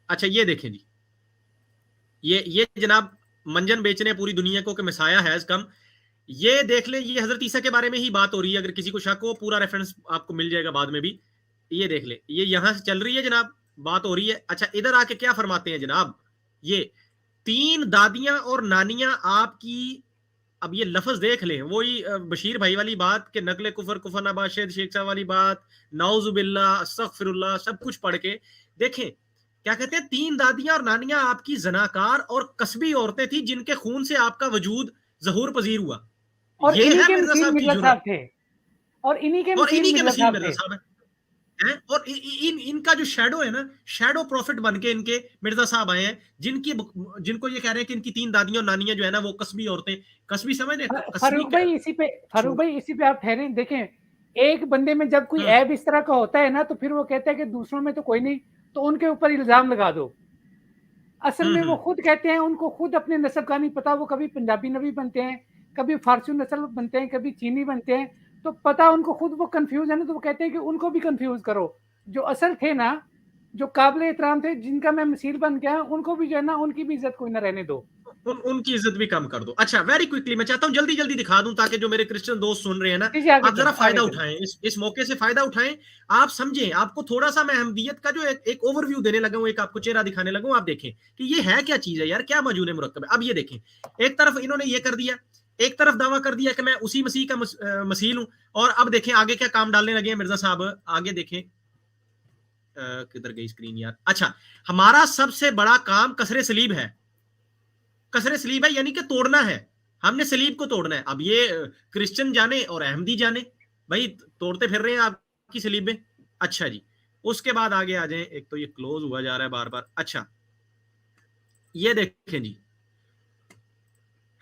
अच्छा, ये देखें जी, ये जनाब मंजन बेचने पूरी दुनिया को कि मसाया हैज कम। ये देख ले, ये हजरत ईसा के बारे में ही बात हो रही है, अगर किसी को शक हो, पूरा रेफरेंस आपको मिल जाएगा बाद में भी। ये देख ले, ये यहां से चल रही है जनाब, बात हो रही है। अच्छा, इधर आके क्या फरमाते हैं जनाब, ये 3 दादियां और नानियां आपकी, अब ये लफ्ज देख लें, वही बशीर भाई वाली बात कि नकले कुफर कुफर नबाशद शेख साहब वाली बात, नाउजुबिल्लाह अस्तगफिरुल्लाह, सब कुछ पढ़ के देखें क्या कहते हैं। 3 दादियां और नानियां आपकी जनाकार और कसबी औरतें थी जिनके खून से आपका वजूद ज़हूर पजीर हुआ, और ये इन्हीं है के मिर्जा मसीह साहब की मिर्जा जुर्रत, साहब थे, और इन्हीं के मसीह मिर्जा साहब है। और इनका जो शैडो है ना, शैडो प्रॉफिट बन के इनके मिर्जा साहब आए हैं, जिनको ये कह रहे हैं कि इनकी 3 दादियां और नानियां जो है ना वो कसबी औरतें, कसबी समझ रहे हैं। फारूक भाई इसी पे आप ठहरे। देखें, एक बंदे में जब कोई ऐब इस तरह का होता है ना, तो फिर वो कहता है कि दूसरों में तो कोई नहीं, तो उनके ऊपर इल्जाम लगा दो। असल में वो खुद कहते हैं, उनको खुद अपने नस्ब का नहीं पता, वो कभी पंजाबी नबी बनते हैं, कभी फारसी नस्ल बनते हैं, कभी चीनी बनते हैं, तो पता उनको खुद, वो कंफ्यूज है ना, तो वो कहते हैं कि उनको भी कंफ्यूज करो। जो असल थे ना, जो काबिल एहतराम थे, जिनका मैं मसील बन गया, उनको भी जो है ना, उनकी भी इज्जत कोई ना रहने दो, उनकी इज्जत भी कम कर दो। अच्छा, वेरी क्विकली मैं चाहता हूं जल्दी जल्दी दिखा दूं, ताकि जो मेरे क्रिश्चियन दोस्त सुन रहे हैं ना, आप जरा फायदा उठाएं, इस मौके से फायदा उठाएं, आप समझें। आपको थोड़ा सा मैं अहमदियत का जो एक ओवरव्यू देने लगा हूं, एक आपको चेहरा दिखाने लगा हूं, आप देखें कि ये है क्या चीज है यार, क्या मौजूद है मुरक्कब है। अब ये देखें, एक तरफ इन्होंने ये कर दिया, एक तरफ दावा कर दिया कि मैं उसी मसीह का मसील हूं, और अब देखें आगे क्या काम डालने लगे हैं मिर्जा साहब। आगे देखें, किधर गई स्क्रीन यार। अच्छा, हमारा सबसे बड़ा काम कसरे सलीब है, कसरे सलीब है, यानी कि तोड़ना है, हमने सलीब को तोड़ना है। अब ये क्रिश्चियन जाने और अहमदी जाने, भाई तोड़ते फिर रहे हैं आपकी सलीब में। अच्छा जी, उसके बाद आगे आ जाएं, एक तो ये क्लोज हुआ जा रहा है बार बार। अच्छा, ये देखें जी,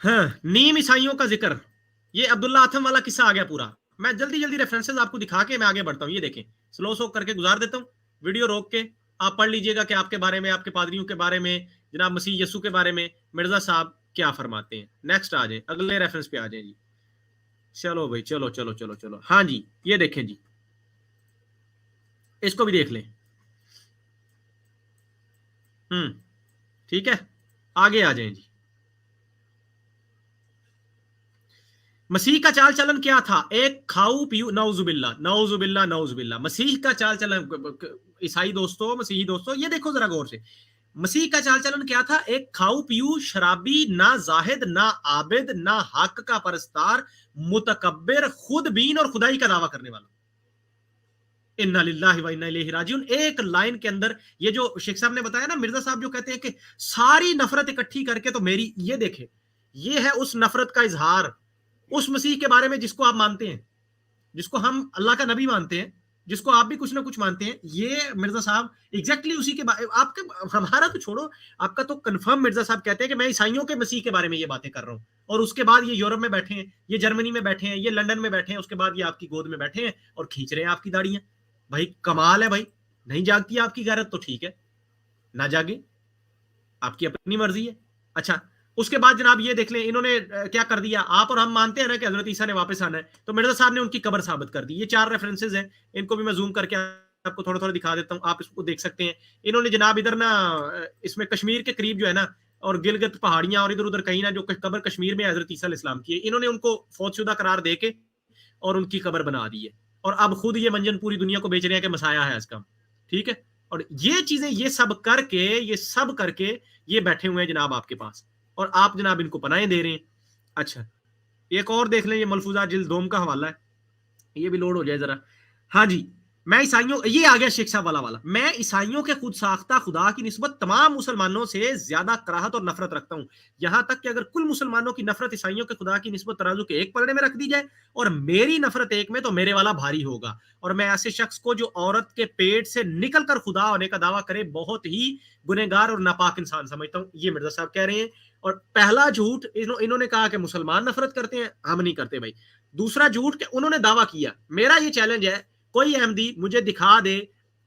हाँ, नीम ईसाइयों का जिक्र, ये अब्दुल्ला आथम वाला किस्सा आ गया पूरा। मैं जल्दी जल्दी रेफरेंसेस आपको दिखा के मैं आगे बढ़ता हूँ। ये देखें, स्लो सो करके गुजार देता हूँ, वीडियो रोक के आप पढ़ लीजिएगा कि आपके बारे में, आपके पादरियों के बारे में, जनाब मसीह यसू के बारे में मिर्जा साहब क्या फरमाते हैं। नेक्स्ट आ जाए, अगले रेफरेंस पे आ जाए जी। चलो भाई, चलो चलो चलो चलो। हाँ जी, ये देखें जी, इसको भी देख लें। ठीक है, आगे आ जाए जी। मसीह का चाल चलन क्या था? एक खाऊ पीऊ, नौजुबिल्ला नौजुबिल्ला नौजुबिल्ला। मसीह का चाल चलन, ईसाई दोस्तों, मसीही दोस्तों, ये देखो जरा गौर से, मसीह का चाल चलन क्या था? एक खाऊ पीऊ, शराबी, ना जाहिद, ना आबिद, ना हक का परस्तार, मुतकब्बिर, खुद बीन और खुदाई का दावा करने वाला। इन्ना लिल्लाहि व इन्ना इलैहि राजिऊन। एक लाइन के अंदर ये जो शेख साहब ने बताया ना, मिर्जा साहब जो कहते हैं कि सारी नफरत इकट्ठी करके तो मेरी, ये देखे, ये है उस नफरत का इजहार उस मसीह के बारे में जिसको आप मानते हैं, जिसको हम अल्लाह का नबी मानते हैं, जिसको आप भी कुछ ना कुछ मानते हैं, ये मिर्जा साहब एग्जैक्टली उसी के आपके, हमारा तो छोड़ो, आपका तो कंफर्म मिर्जा साहब कहते हैं कि मैं ईसाइयों के मसीह के बारे में ये बातें कर रहा हूँ, और उसके बाद ये यूरोप में बैठे हैं, ये जर्मनी में बैठे हैं, ये लंदन में बैठे हैं, उसके बाद ये आपकी गोद में बैठे हैं और खींच रहे हैं आपकी दाढ़ियां। भाई कमाल है भाई, नहीं जागती आपकी गैरत तो ठीक है, ना जागे, आपकी अपनी मर्जी है। अच्छा, उसके बाद जनाब ये देख लें इन्होंने क्या कर दिया, आप और हम मानते हैं ना कि हजरत ईसा ने वापस आना है, तो मिर्जा साहब ने उनकी कब्र साबित कर दी। ये 4 रेफरेंसेस हैं, इनको भी मैं जूम करके आपको थोड़ा थोड़ा दिखा देता हूं, आप इसको देख सकते हैं। इन्होंने जनाब इधर ना इसमें कश्मीर के करीब जो है ना, और गिलगित पहाड़ियां और इधर उधर कहीं ना, जो कब्र कश्मीर में हजरत ईसा अलैहिस्सलाम की है, इन्होंने उनको फौतशुदा करार दे के और उनकी कब्र बना दी है, और अब खुद ये मंजन पूरी दुनिया को बेच रहे हैं कि मसाया है इसका, ठीक है। और ये चीजें ये सब करके ये बैठे हुए हैं जनाब आपके पास, और आप जनाब इनको पनाहें दे रहे हैं। अच्छा, एक और देख लें, ये मलफूजा जिल्द 2 का हवाला है, ये भी लोड हो जाए जरा। हाँ जी, मैं ईसाइयों, ये आ गया शेख साहब वाला, मैं ईसाइयों के खुद साख्ता खुदा की निस्बत तमाम मुसलमानों से ज्यादा कराहत और नफरत रखता हूं, यहां तक कि अगर कुल मुसलमानों की नफरत ईसाइयों के खुदा की निस्बत तराजू के एक पलड़े में रख दी जाए और मेरी नफरत एक में, तो मेरे वाला भारी होगा। और मैं ऐसे शख्स को जो औरत के पेट से निकल कर खुदा होने का दावा करे बहुत ही गुनहगार और नापाक इंसान समझता हूं, ये मिर्जा साहब कह रहे हैं। और पहला झूठ इन्होंने कहा कि मुसलमान नफरत करते हैं, हम नहीं करते भाई। दूसरा झूठ कि उन्होंने दावा किया, मेरा ये चैलेंज है, कोई अहमदी मुझे दिखा दे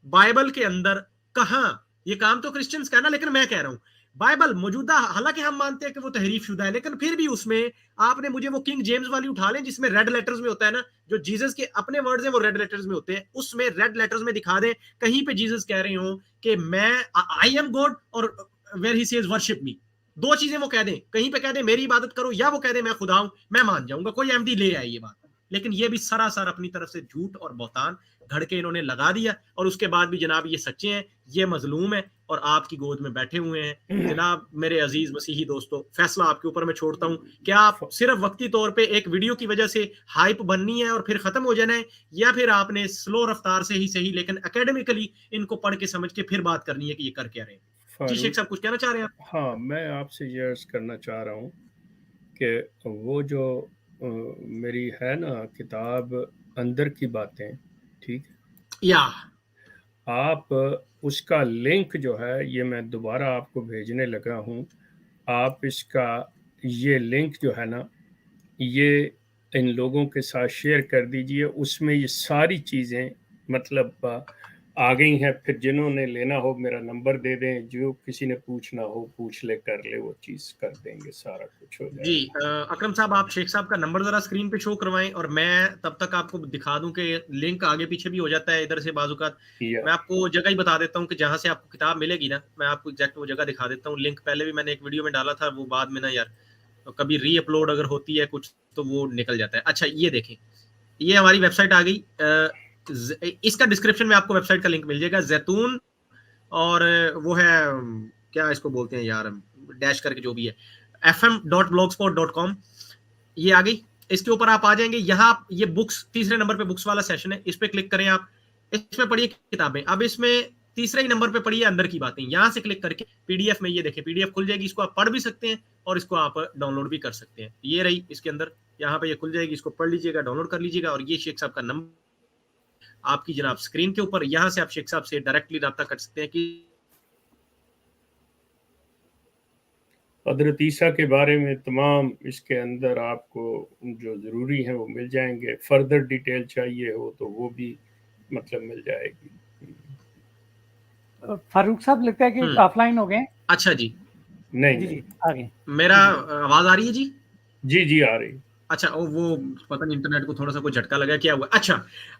बाइबल के अंदर कहां, ये काम तो क्रिश्चियंस का है ना, लेकिन मैं कह रहा हूं बाइबल मौजूदा, हालांकि हम मानते हैं कि वो तहरीफ शुदा है, लेकिन फिर भी उसमें आपने मुझे वो किंग जेम्स वाली उठा लें जिसमें रेड लेटर्स में होता है ना, जो जीसस के अपने वर्ड्स हैं वो रेड लेटर्स में होते हैं, उसमें रेड लेटर्स में दिखा दें कहीं पे जीसस कह रहे हो कि मैं आई एम गॉड, और where he says worship me, 2 चीजें वो कह दें, कहीं पे कह दें मेरी इबादत करो, या वो कह दें मैं खुदा हूं, मैं मान जाऊंगा, कोई अहमदी ले आए ये बात। लेकिन ये भी सरासर अपनी तरफ से झूठ और बहतान घड़ के इन्होंने लगा दिया, और उसके बाद भी जनाब ये सच्चे हैं, ये मजलूम है और आपकी गोद में बैठे हुए हैं। जनाब मेरे अजीज मसीही दोस्तों, फैसला आपके ऊपर मैं छोड़ता हूं, क्या आप सिर्फ वक्ती तौर पे एक वीडियो की वजह से हाइप बननी है और फिर खत्म हो जाना है, या फिर आपने स्लो रफ्तार से ही सही लेकिन एकेडमिकली इनको पढ़ के समझ के फिर बात करनी है कि ये कर क्या रहे हैं। जी शेख साहब कुछ कहना चाह रहे हैं? हाँ, मैं आपसे ये अर्ज करना चाह रहा हूँ कि वो जो मेरी है ना किताब अंदर की बातें, ठीक है, या आप उसका लिंक जो है ये मैं दोबारा आपको भेजने लगा हूँ, आप इसका ये लिंक जो है ना ये इन लोगों के साथ शेयर कर दीजिए, उसमें ये सारी चीज़ें मतलब आ गई हैं। फिर जिन्होंने लेना हो मेरा नंबर दे दें, जो किसी ने पूछना हो पूछ ले, कर ले, वो चीज़ कर देंगे, सारा कुछ हो जाएगा। जी अकरम साहब, आप शेख साहब का नंबर जरा स्क्रीन पे शो करवाएं, और मैं तब तक आपको दिखा दूं कि लिंक आगे पीछे भी हो जाता है इधर से बाजुकात। मैं आपको जगह ही बता देता हूं कि जहां से आपको किताब मिलेगी ना, मैं आपको एग्जैक्ट वो जगह दिखा देता हूं। लिंक पहले भी मैंने एक वीडियो में डाला था, वो बाद में ना यार तो कभी री अपलोड अगर होती है कुछ तो वो निकल जाता है। अच्छा ये देखें, ये हमारी वेबसाइट आ गई, इसका डिस्क्रिप्शन में आपको वेबसाइट का लिंक मिल जाएगा, जैतून और वो है क्या इसको बोलते हैं यार, डैश करके जो भी है, fm.blogspot.com, ये आ गई। इसके ऊपर आप आ जाएंगे, यहाँ ये बुक्स, तीसरे नंबर पे बुक्स वाला सेशन है, इस पे क्लिक करें आप, इसमें पढ़िए किताबें। अब इसमें तीसरे ही नंबर पे पढ़िए अंदर की बातें, यहाँ से क्लिक करके पीडीएफ में ये देखें, पीडीएफ खुल जाएगी, इसको आप पढ़ भी सकते हैं और इसको आप डाउनलोड भी कर सकते हैं। ये रही इसके अंदर, यहाँ पे ये खुल जाएगी, इसको पढ़ लीजिएगा, डाउनलोड कर लीजिएगा। और ये शेख साहब का नंबर आपकी जनाब स्क्रीन के ऊपर, यहाँ से आप शेख साहब से डायरेक्टली रब्ता कर सकते हैं कि हज़रत ईसा के बारे में तमाम इसके अंदर आपको जो ज़रूरी है वो मिल जाएंगे। फर्दर डिटेल चाहिए हो तो वो भी मतलब मिल जाएगी। फारूक साहब लगता है कि ऑफलाइन हो गए। अच्छा जी, नहीं जी आगे मेरा आवाज आ रही है जी? जी आ रही। अच्छा वो पता नहीं इंटरनेट को थोड़ा सा कोई झटका लगा, क्या हुआ? अच्छा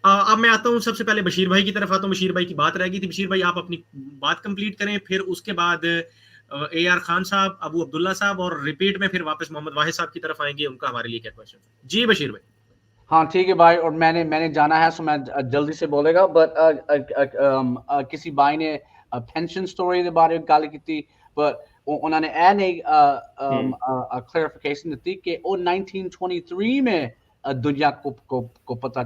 अब मैं आता हूँ सबसे पहले बशीर भाई की तरफ आता हूँ। बशीर भाई की बात रह गई थी, बशीर भाई आप अपनी बात कंप्लीट करें, फिर उसके बाद AR खान साहब, अबू अब्दुल्ला साहब, और रिपीट में फिर वापस मोहम्मद वाहिद साहब की तरफ आएंगे, उनका हमारे लिए क्या क्वेश्चन। जी बशीर भाई। हाँ ठीक है भाई, और मैंने जाना है सो मैं जल्दी से बोलेगा। बट किसी भाई ने पेंशन स्टोरी के बारे में गल की, बट उन्होंने एक क्लैरिफिकेशन दी कि वो 1923 में दुनिया को पता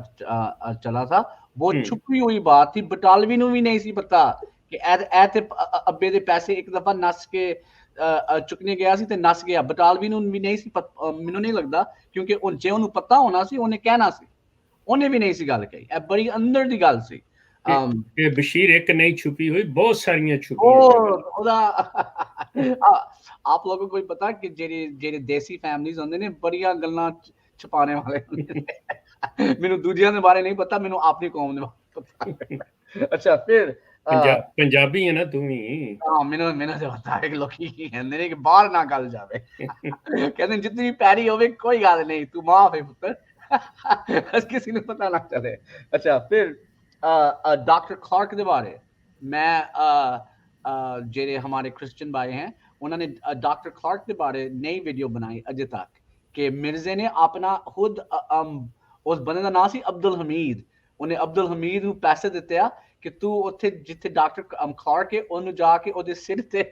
चला था। वो छुपी हुई बात थी, बटालवी ਨੂੰ ਵੀ नहीं सी पता कि ऐते अब्बे दे पैसे एक दफा नस के चुकने गया सी ते नस गया। बटालवी ਨੂੰ ਵੀ नहीं सी, ਮੈਨੂੰ नहीं लगता, क्योंकि जे ਉਹਨੂੰ पता होना सी ਉਹਨੇ कहना सी। ਉਹਨੇ ਵੀ ਨਹੀਂ ਸੀ ਗੱਲ ਕਹੀ, ਇਹ ਬੜੀ ਅੰਦਰ ਦੀ ਗੱਲ ਸੀ। ਇਹ ਬਸ਼ੀਰ ਇੱਕ ਨਹੀਂ ਛੁਪੀ ਹੋਈ, ਬਹੁਤ ਸਾਰੀਆਂ ਛੁਪੀ ਉਹਦਾ ਆਪ ਲੋਗੋਂ ਕੋਈ ਪਤਾ ਕਿ ਜਿਹੜੇ ਦੇਸੀ ਫੈਮਲੀਜ਼ ਹੁੰਦੇ ਨੇ ਬੜੀਆਂ ਗੱਲਾਂ ਛੁਪਾਣੇ ਵਾਲੇ ਹੁੰਦੇ ਨੇ। ਮੈਨੂੰ ਦੂਜਿਆਂ ਦੇ ਬਾਰੇ ਨਹੀਂ ਪਤਾ, ਮੈਨੂੰ ਆਪਣੀ ਕੌਮ ਦੇ ਬਾਰੇ ਪਤਾ। ਅੱਛਾ ਫਿਰ ਪੰਜਾਬੀ ਹੈ ਨਾ ਤੂੰ ਵੀ? ਹਾਂ, ਮੈਨੂੰ ਤਾਂ ਪਤਾ ਹੈ ਕਿ ਲੋਕੀ ਕੀ ਕਹਿੰਦੇ ਨੇ ਕਿ ਬਾਹਰ ਨਾ ਗੱਲ ਜਾਵੇ। ਕਹਿੰਦੇ ਜਿੰਨੀ ਪੈਰੀ ਹੋਵੇ ਕੋਈ ਗੱਲ ਨਹੀਂ, ਤੂੰ ਮਾਫ ਹੈ ਪੁੱਤਰ, ਕਿਸੇ ਨੂੰ ਪਤਾ ਨਾ ਚੱਲੇ। ਅੱਛਾ ਫਿਰ डॉक्टर क्लार्क के बारे मैं जेरे हमारे क्रिश्चियन भाई हैं उन्होंने डॉक्टर क्लार्क के बारे नई वीडियो बनाई अजय तक कि मिर्जे ने अपना खुद उस बंदे का नाम सी अब्दुल हमीद, उन्हें अब्दुल हमीद ਨੂੰ ਪੈਸੇ ਦਿੱਤੇ ਆ ਕਿ ਤੂੰ ਉੱਥੇ ਜਿੱਥੇ ਡਾਕਟਰ ਕਲਾਰਕ ਹੈ ਉਹਨੂੰ ਜਾ ਕੇ ਉਹਦੇ ਸਿਰ ਤੇ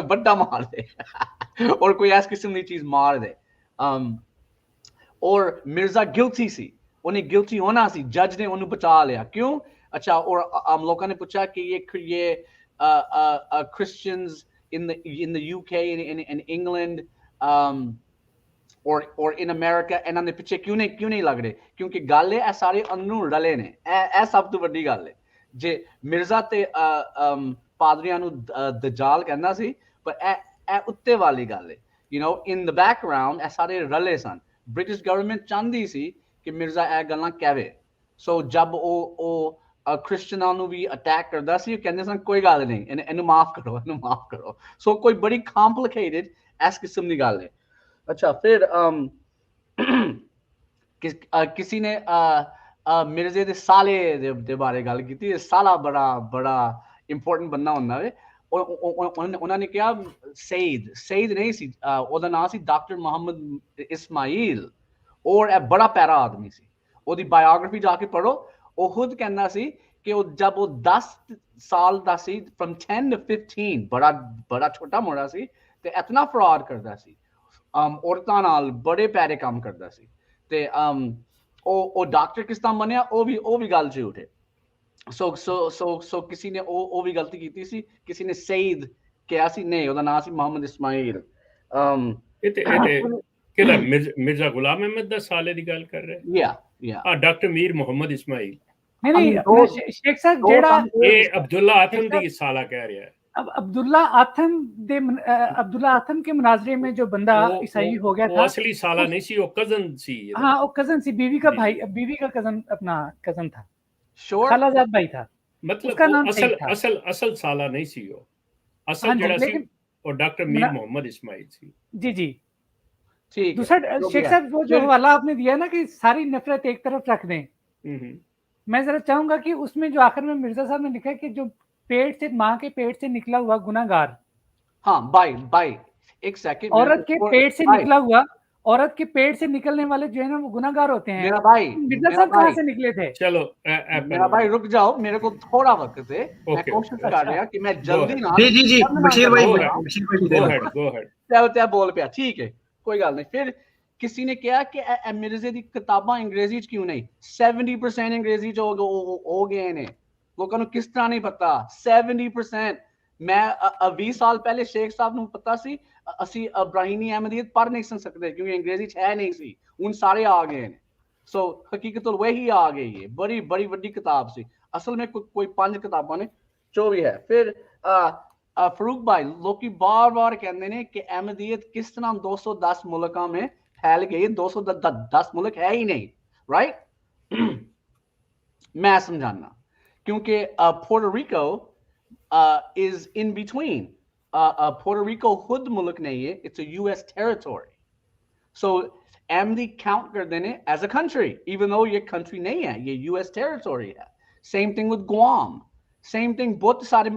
ਵੱਡਾ ਮਾਰ ਦੇ ਔਰ ਕੋਈ ਇਸ ਕਿਸਮ ਦੀ ਚੀਜ਼ ਮਾਰ ਦੇ। और मिर्जा गिल्टी सी, उन्हें गिल्टी होना सी, जज ने उन्हें बचा लिया। क्यों? अच्छा, और हम लोगों ने पूछा कि ये Christians in the UK in England और in America ਇਹਨਾਂ ਦੇ ਪਿੱਛੇ ਕਿਉਂ ਨਹੀਂ ਲੱਗ ਰਹੇ? ਕਿਉਂਕਿ ਗੱਲ ਇਹ ਸਾਰੇ ਅੰਦਰੋਂ ਰਲੇ ਨੇ। ਇਹ ਸਭ ਤੋਂ ਵੱਡੀ ਗੱਲ ਹੈ। ਜੇ ਮਿਰਜ਼ਾ ਤੇ ਪਾਦਰੀਆਂ ਨੂੰ ਦਜਾਲ ਕਹਿੰਦਾ ਸੀ, ਪਰ ਇਹ ਉੱਤੇ ਵਾਲੀ ਗੱਲ ਹੈ। you know, in the background ਇਹ ਸਾਰੇ ਰਲੇ ਸਨ। ਬ੍ਰਿਟਿਸ਼ ਗਵਰਨਮੈਂਟ ਚਾਹੁੰਦੀ ਸੀ ਕਿ ਮਿਰਜ਼ਾ ਇਹ ਗੱਲਾਂ ਕਹੇ। ਸੋ ਜਦ ਉਹ ਕ੍ਰਿਸਚਨਾਂ ਨੂੰ ਵੀ ਅਟੈਕ ਕਰਦਾ ਸੀ, ਉਹ ਕਹਿੰਦੇ ਸਨ ਕੋਈ ਗੱਲ ਨਹੀਂ, ਇਹਨੂੰ ਮਾਫ ਕਰੋ, ਇਹਨੂੰ ਮਾਫ ਕਰੋ। ਸੋ ਕੋਈ ਬੜੀ ਕੰਪਲਿਕੇਟਡ ਇਸ ਕਿਸਮ ਦੀ ਗੱਲ ਹੈ। ਅੱਛਾ ਫਿਰ ਕਿਸੇ ਨੇ ਮਿਰਜ਼ੇ ਦੇ ਸਾਲੇ ਦੇ ਬਾਰੇ ਗੱਲ ਕੀਤੀ। ਸਾਲਾ ਬੜਾ ਇੰਪੋਰਟੈਂਟ ਬੰਦਾ ਹੁੰਦਾ ਵੇ। ਉਹਨਾਂ ਨੇ ਕਿਹਾ ਸਈਦ ਨਹੀਂ ਸੀ, ਉਹਦਾ ਨਾਮ ਸੀ ਡਾਕਟਰ ਮੁਹੰਮਦ ਇਸਮਾਈਲ, ਔਰ ਇਹ ਬੜਾ ਪਿਆਰਾ ਆਦਮੀ ਸੀ। ਉਹਦੀ ਬਾਇਓਗ੍ਰਾਫੀ ਜਾ ਕੇ ਪੜ੍ਹੋ। ਉਹ ਖੁਦ ਕਹਿੰਦਾ ਸੀ ਕਿ ਉਹ ਜਦ ਉਹ 10 ਸਾਲ ਦਾ ਸੀ, from 10 to 15, ਬੜਾ ਛੋਟਾ ਮੋੜਾ ਸੀ ਤੇ ਇਤਨਾ ਫਰਾਡ ਕਰਦਾ ਸੀ, ਔਰਤਾਂ ਨਾਲ ਬੜੇ ਪਿਆਰੇ ਕੰਮ ਕਰਦਾ ਸੀ। ਤੇ ਉਹ ਡਾਕਟਰ ਕਿਸ ਤਰ੍ਹਾਂ ਬਣਿਆ ਉਹ ਵੀ ਗੱਲ ਝੂਠ ਹੈ। ਸੋ ਕਿਸੇ ਨੇ ਉਹ ਵੀ ਗਲਤੀ ਕੀਤੀ ਸੀ। ਕਿਸੇ ਨੇ ਸਈਦ ਕਿਹਾ ਸੀ, ਨਹੀਂ, ਉਹਦਾ ਨਾਮ ਸੀ ਮੁਹੰਮਦ ਇਸਮਾਈਲ। ਕਿਹੜਾ ਮਿਰਜ਼ਾ ਗੁਲਾਮ ਅਹਿਮਦ ਦਾ ਸਾਲੇ ਦੀ ਗੱਲ ਕਰ ਰਹੇ? ਹਾਂ, ਡਾਕਟਰ ਮੀਰ ਮੁਹੰਮਦ ਇਸਮਾਈਲ नहीं शेख साहब जेड़ा ये अब्दुल्ला आथम दी साला कह रहा है। अब अब्दुल्ला आथम के मुनाजरे में जो बंदा ईसाई हो गया था, असली साला नहीं सी, वो कजन सी। हाँ, वो कजन सी, बीवी का भाई, बीवी का कजन, अपना कजन था, खालाजाद भाई था। मतलब उसका नाम असल साला नहीं सी, वो असल जड़ा सी और डॉक्टर मीर मोहम्मद इस्माइल सी। जी दूसरा शेख साहब वो जो हवाला आपने दिया ना कि सारी नफरत एक तरफ रख दें, मैं जरा चाहूंगा कि उसमें जो आखिर में मिर्जा साहब ने लिखा है कि जो पेट से, माँ के पेट से निकला हुआ गुनाहगार, हाँ बाई एक सेकंड, औरत के पेट से निकला हुआ, औरत के पेट से निकलने वाले जो है ना वो गुनाहगार होते हैं। मेरा भाई, मिर्जा साहब कहाँ से निकले थे? चलो मेरा भाई रुक जाओ, मेरे को थोड़ा वक्त दे, मैं कोशिश कर रहा कि मैं जल्दी ना। जी बशीर भाई बोल पे, ठीक है, कोई गल नहीं। फिर किसी ने कहा कि मिर्जे दी किताबां अंग्रेजी च क्यों नहीं? 70% अंग्रेजी च हो गए ने, लोगों को किस तरह नहीं पता? 70%। मैं 20 साल पहले शेख साहब ਨੂੰ ਪਤਾ ਸੀ ਅਸੀਂ ਇਬਰਾਹੀਮੀ ਅਹਿਮਦੀਅਤ ਪੜ੍ਹ ਨਹੀਂ ਸਕਦੇ क्योंकि अंग्रेजी ਚ है नहीं सी, उन सारे आ गए ने। सो हकीकत वही आ गई है, बड़ी बड़ी किताब सी। असल में कोई 5 किताबां ने, जो भी है। फिर फरूक भाई, लोग बार कहते हैं कि अहमदियत किस तरह 210 मुल्कों में फैल गई। 210 मुल्क है ही नहीं, राइट? मैं समझाना, क्योंकि Puerto Rico is in between. Puerto Rico खुद मुल्क नहीं है, it's a US territory. So Ahmadi count कर देने as a country, even though ये country नहीं है, ये US territory है. Same thing with Guam. Same thing, बहुत सारे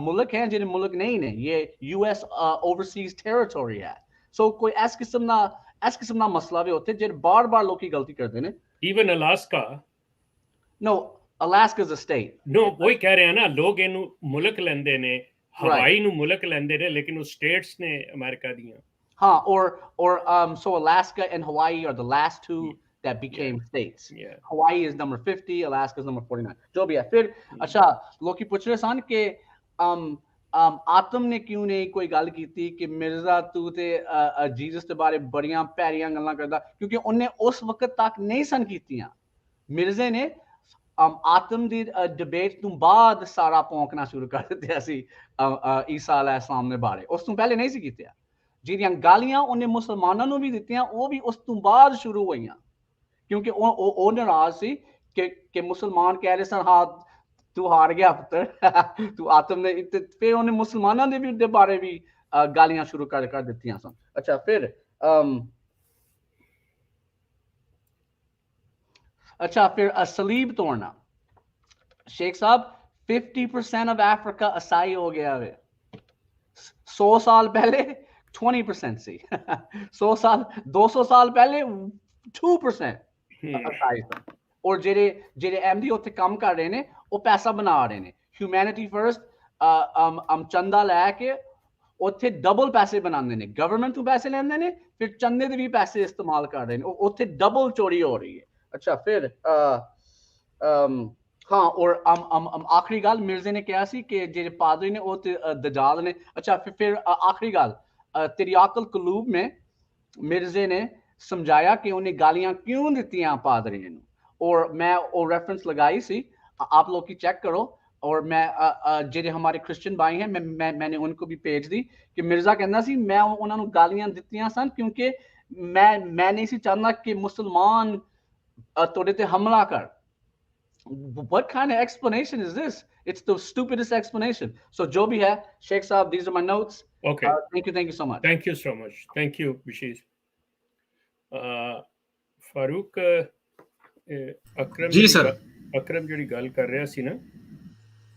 मुल्क हैं जिन्हें मुल्क नहीं है, ये US overseas territory है. So कोई ऐस किस्म ना मसला भी होते हैं जिन्हें बार लोग की गलती कर देने। Even Alaska. No, Alaska is a state. No, वही कह रहे हैं ना, लोग इन्हें मुल्क लेंदे ने, हवाई नु मुल्क लेंदे ने, लेकिन वो states ने अमेरिका दिया। हाँ, or so Alaska and Hawaii are the last two that became states. Yeah. Hawaii is number 50, Alaska is number 49. जो भी है। फिर अच्छा, लोग की पूछ रहे सन कि ਆਤਮ ਨੇ ਕਿਉਂ ਨਹੀਂ ਕੋਈ ਗੱਲ ਕੀਤੀ ਕਿ ਮਿਰਜ਼ਾ ਤੂੰ ਤੇ ਜੀਸਸ ਦੇ ਬਾਰੇ ਬੜੀਆਂ ਪਿਆਰੀਆਂ ਗੱਲਾਂ ਕਰਦਾ, ਕਿਉਂਕਿ ਉਹਨੇ ਉਸ ਵਕਤ ਤੱਕ ਨਹੀਂ ਸਨ ਕੀਤੀਆਂ। ਮਿਰਜ਼ੇ ਨੇ ਆਤਮ ਦੀ ਡਿਬੇਟ ਤੋਂ ਬਾਅਦ ਸਾਰਾ ਪੌਂਕਣਾ ਸ਼ੁਰੂ ਕਰ ਦਿੱਤਾ ਸੀ ਈਸਾ ਅਲੈਹਿਸਲਾਮ ਦੇ ਬਾਰੇ, ਉਸ ਤੋਂ ਪਹਿਲੇ ਨਹੀਂ ਸੀ ਕੀਤੀਆਂ। ਜਿਹੜੀਆਂ ਗਾਲੀਆਂ ਉਹਨੇ ਮੁਸਲਮਾਨਾਂ ਨੂੰ ਵੀ ਦਿੱਤੀਆਂ ਉਹ ਵੀ ਉਸ ਤੋਂ ਬਾਅਦ ਸ਼ੁਰੂ ਹੋਈਆਂ, ਕਿਉਂਕਿ ਉਹ ਨਾਰਾਜ਼ ਸੀ ਕਿ ਮੁਸਲਮਾਨ ਕਹਿ ਰਹੇ ਸਨ ਹਾਂ ਤੂੰ ਹਾਰ ਗਿਆ ਪੁੱਤਰ ਤੂੰ ਆਤਮ ਨੇ, ਫਿਰ ਉਹਨੇ ਮੁਸਲਮਾਨਾਂ ਦੇ ਬਾਰੇ ਵੀ ਗਾਲੀਆਂ ਸ਼ੁਰੂ ਕਰ ਦਿੱਤੀਆਂ ਸਨ। ਅੱਛਾ ਫਿਰ ਸਲੀਬ ਤੋੜਨਾ। ਸ਼ੇਖ ਸਾਹਿਬ 50% of Africa ईसाई हो गया है। 100 साल पहले 20% ਸੀ 100 ਸਾਲ 200 ਸਾਲ ਪਹਿਲੇ 2% ईसाई ਸਨ। ਔਰ ਜਿਹੜੇ ਐਮਡੀ ਉੱਥੇ ਕੰਮ ਕਰ ਰਹੇ ਨੇ ਉਹ ਪੈਸਾ ਬਣਾ ਰਹੇ ਨੇ। ਹਿਊਮੈਨਿਟੀ ਫਰਸਟ ਚੰਦਾ ਲੈ ਕੇ ਉੱਥੇ ਡਬਲ ਪੈਸੇ ਬਣਾਉਂਦੇ ਨੇ, ਗਵਰਨਮੈਂਟ ਤੋਂ ਪੈਸੇ ਲੈਂਦੇ ਨੇ, ਫਿਰ ਚੰਦੇ ਦੇ ਵੀ ਪੈਸੇ ਇਸਤੇਮਾਲ ਕਰ ਰਹੇ ਨੇ, ਉੱਥੇ ਡਬਲ ਚੋਰੀ ਹੋ ਰਹੀ ਹੈ। ਅੱਛਾ ਫਿਰ ਹਾਂ ਔਰ ਆਖਰੀ ਗੱਲ ਮਿਰਜ਼ੇ ਨੇ ਕਿਹਾ ਸੀ ਕਿ ਜਿਹੜੇ ਪਾਦਰੀ ਨੇ ਉਹ ਤੇ ਦਜਾਲ ਨੇ। ਅੱਛਾ ਫਿਰ ਆਖਰੀ ਗੱਲ ਤੇਰੀ ਅਕਲ ਕਲੂਬ में ਮਿਰਜ਼ੇ ਨੇ ਸਮਝਾਇਆ ਕਿ ਉਹਨੇ ਗਾਲੀਆਂ ਕਿਉਂ ਦਿੱਤੀਆਂ ਪਾਦਰੀ ਨੂੰ, और मैं वो रेफरेंस लगाई सी, आप लोग की चेक करो। और मैं ਜਿਹੜੇ हमारे क्रिश्चियन भाई हैं मैंने उनको भी भेज दी कि मिर्जा कहना सी मैं ਉਹਨਾਂ ਨੂੰ ਗਾਲੀਆਂ ਦਿੱਤੀਆਂ ਸਨ ਕਿਉਂਕਿ मैं नहीं सी चाहता कि मुसलमान ਤੁਹਾਡੇ ਤੇ ਹਮਲਾ ਕਰ। What kind of explanation is this? It's the stupidest explanation. So जो भी है शेख साहब, these are my notes. Okay. Thank you so much. Thank you so much. Thank you Bashir. Farooq Akram ਜੀ ਸਰ, ਅਕਰਮ ਜਿਹੜੀ ਗੱਲ ਕਰ ਰਿਹਾ ਸੀ ਨਾ,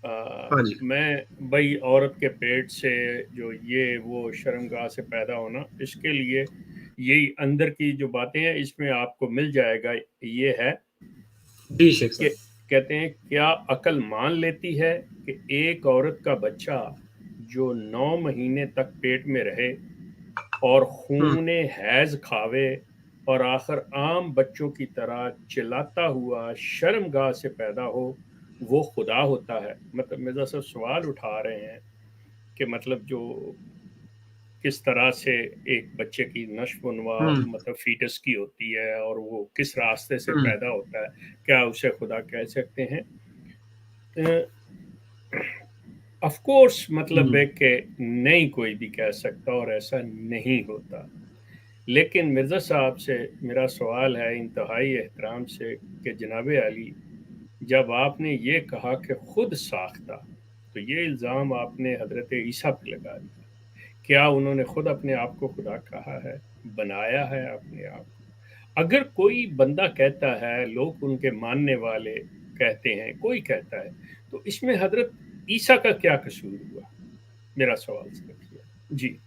हाँ जी, मैं भाई औरत के पेट से जो ये वो शर्मगाह से पैदा होना, इसके लिए यही अंदर की जो बातें हैं इसमें आपको मिल जाएगा। ये है जी शेख कि कहते हैं क्या अकल मान लेती है कि एक औरत का बच्चा जो 9 महीने तक पेट में रहे और खून हैज खावे और आखिर आम बच्चों की तरह चिल्लाता हुआ शर्मगाह से पैदा हो, वो खुदा होता है? मतलब मिर्जा साहब सवाल उठा रहे हैं कि मतलब जो किस तरह से एक बच्चे की नश्व-ओ-नुमा मतलब फीटस की होती है और वो किस रास्ते से पैदा होता है, क्या उसे खुदा कह सकते हैं? ऑफ कोर्स मतलब है कि नहीं कोई भी कह सकता और ऐसा नहीं होता। लेकिन मिर्ज़ा साहब से मेरा सवाल है इंतहाई एहतराम से कि जनाब अली, जब आपने ये कहा कि खुद साख्ता, तो ये इल्ज़ाम आपने हज़रत ईसा पे लगा दिया। क्या उन्होंने खुद अपने आप को खुदा कहा है, बनाया है अपने आप को? अगर कोई बंदा कहता है, लोग उनके मानने वाले कहते हैं, कोई कहता है, तो इसमें हज़रत ईसा का क्या कसूर हुआ? मेरा सवाल सिर्फ जी।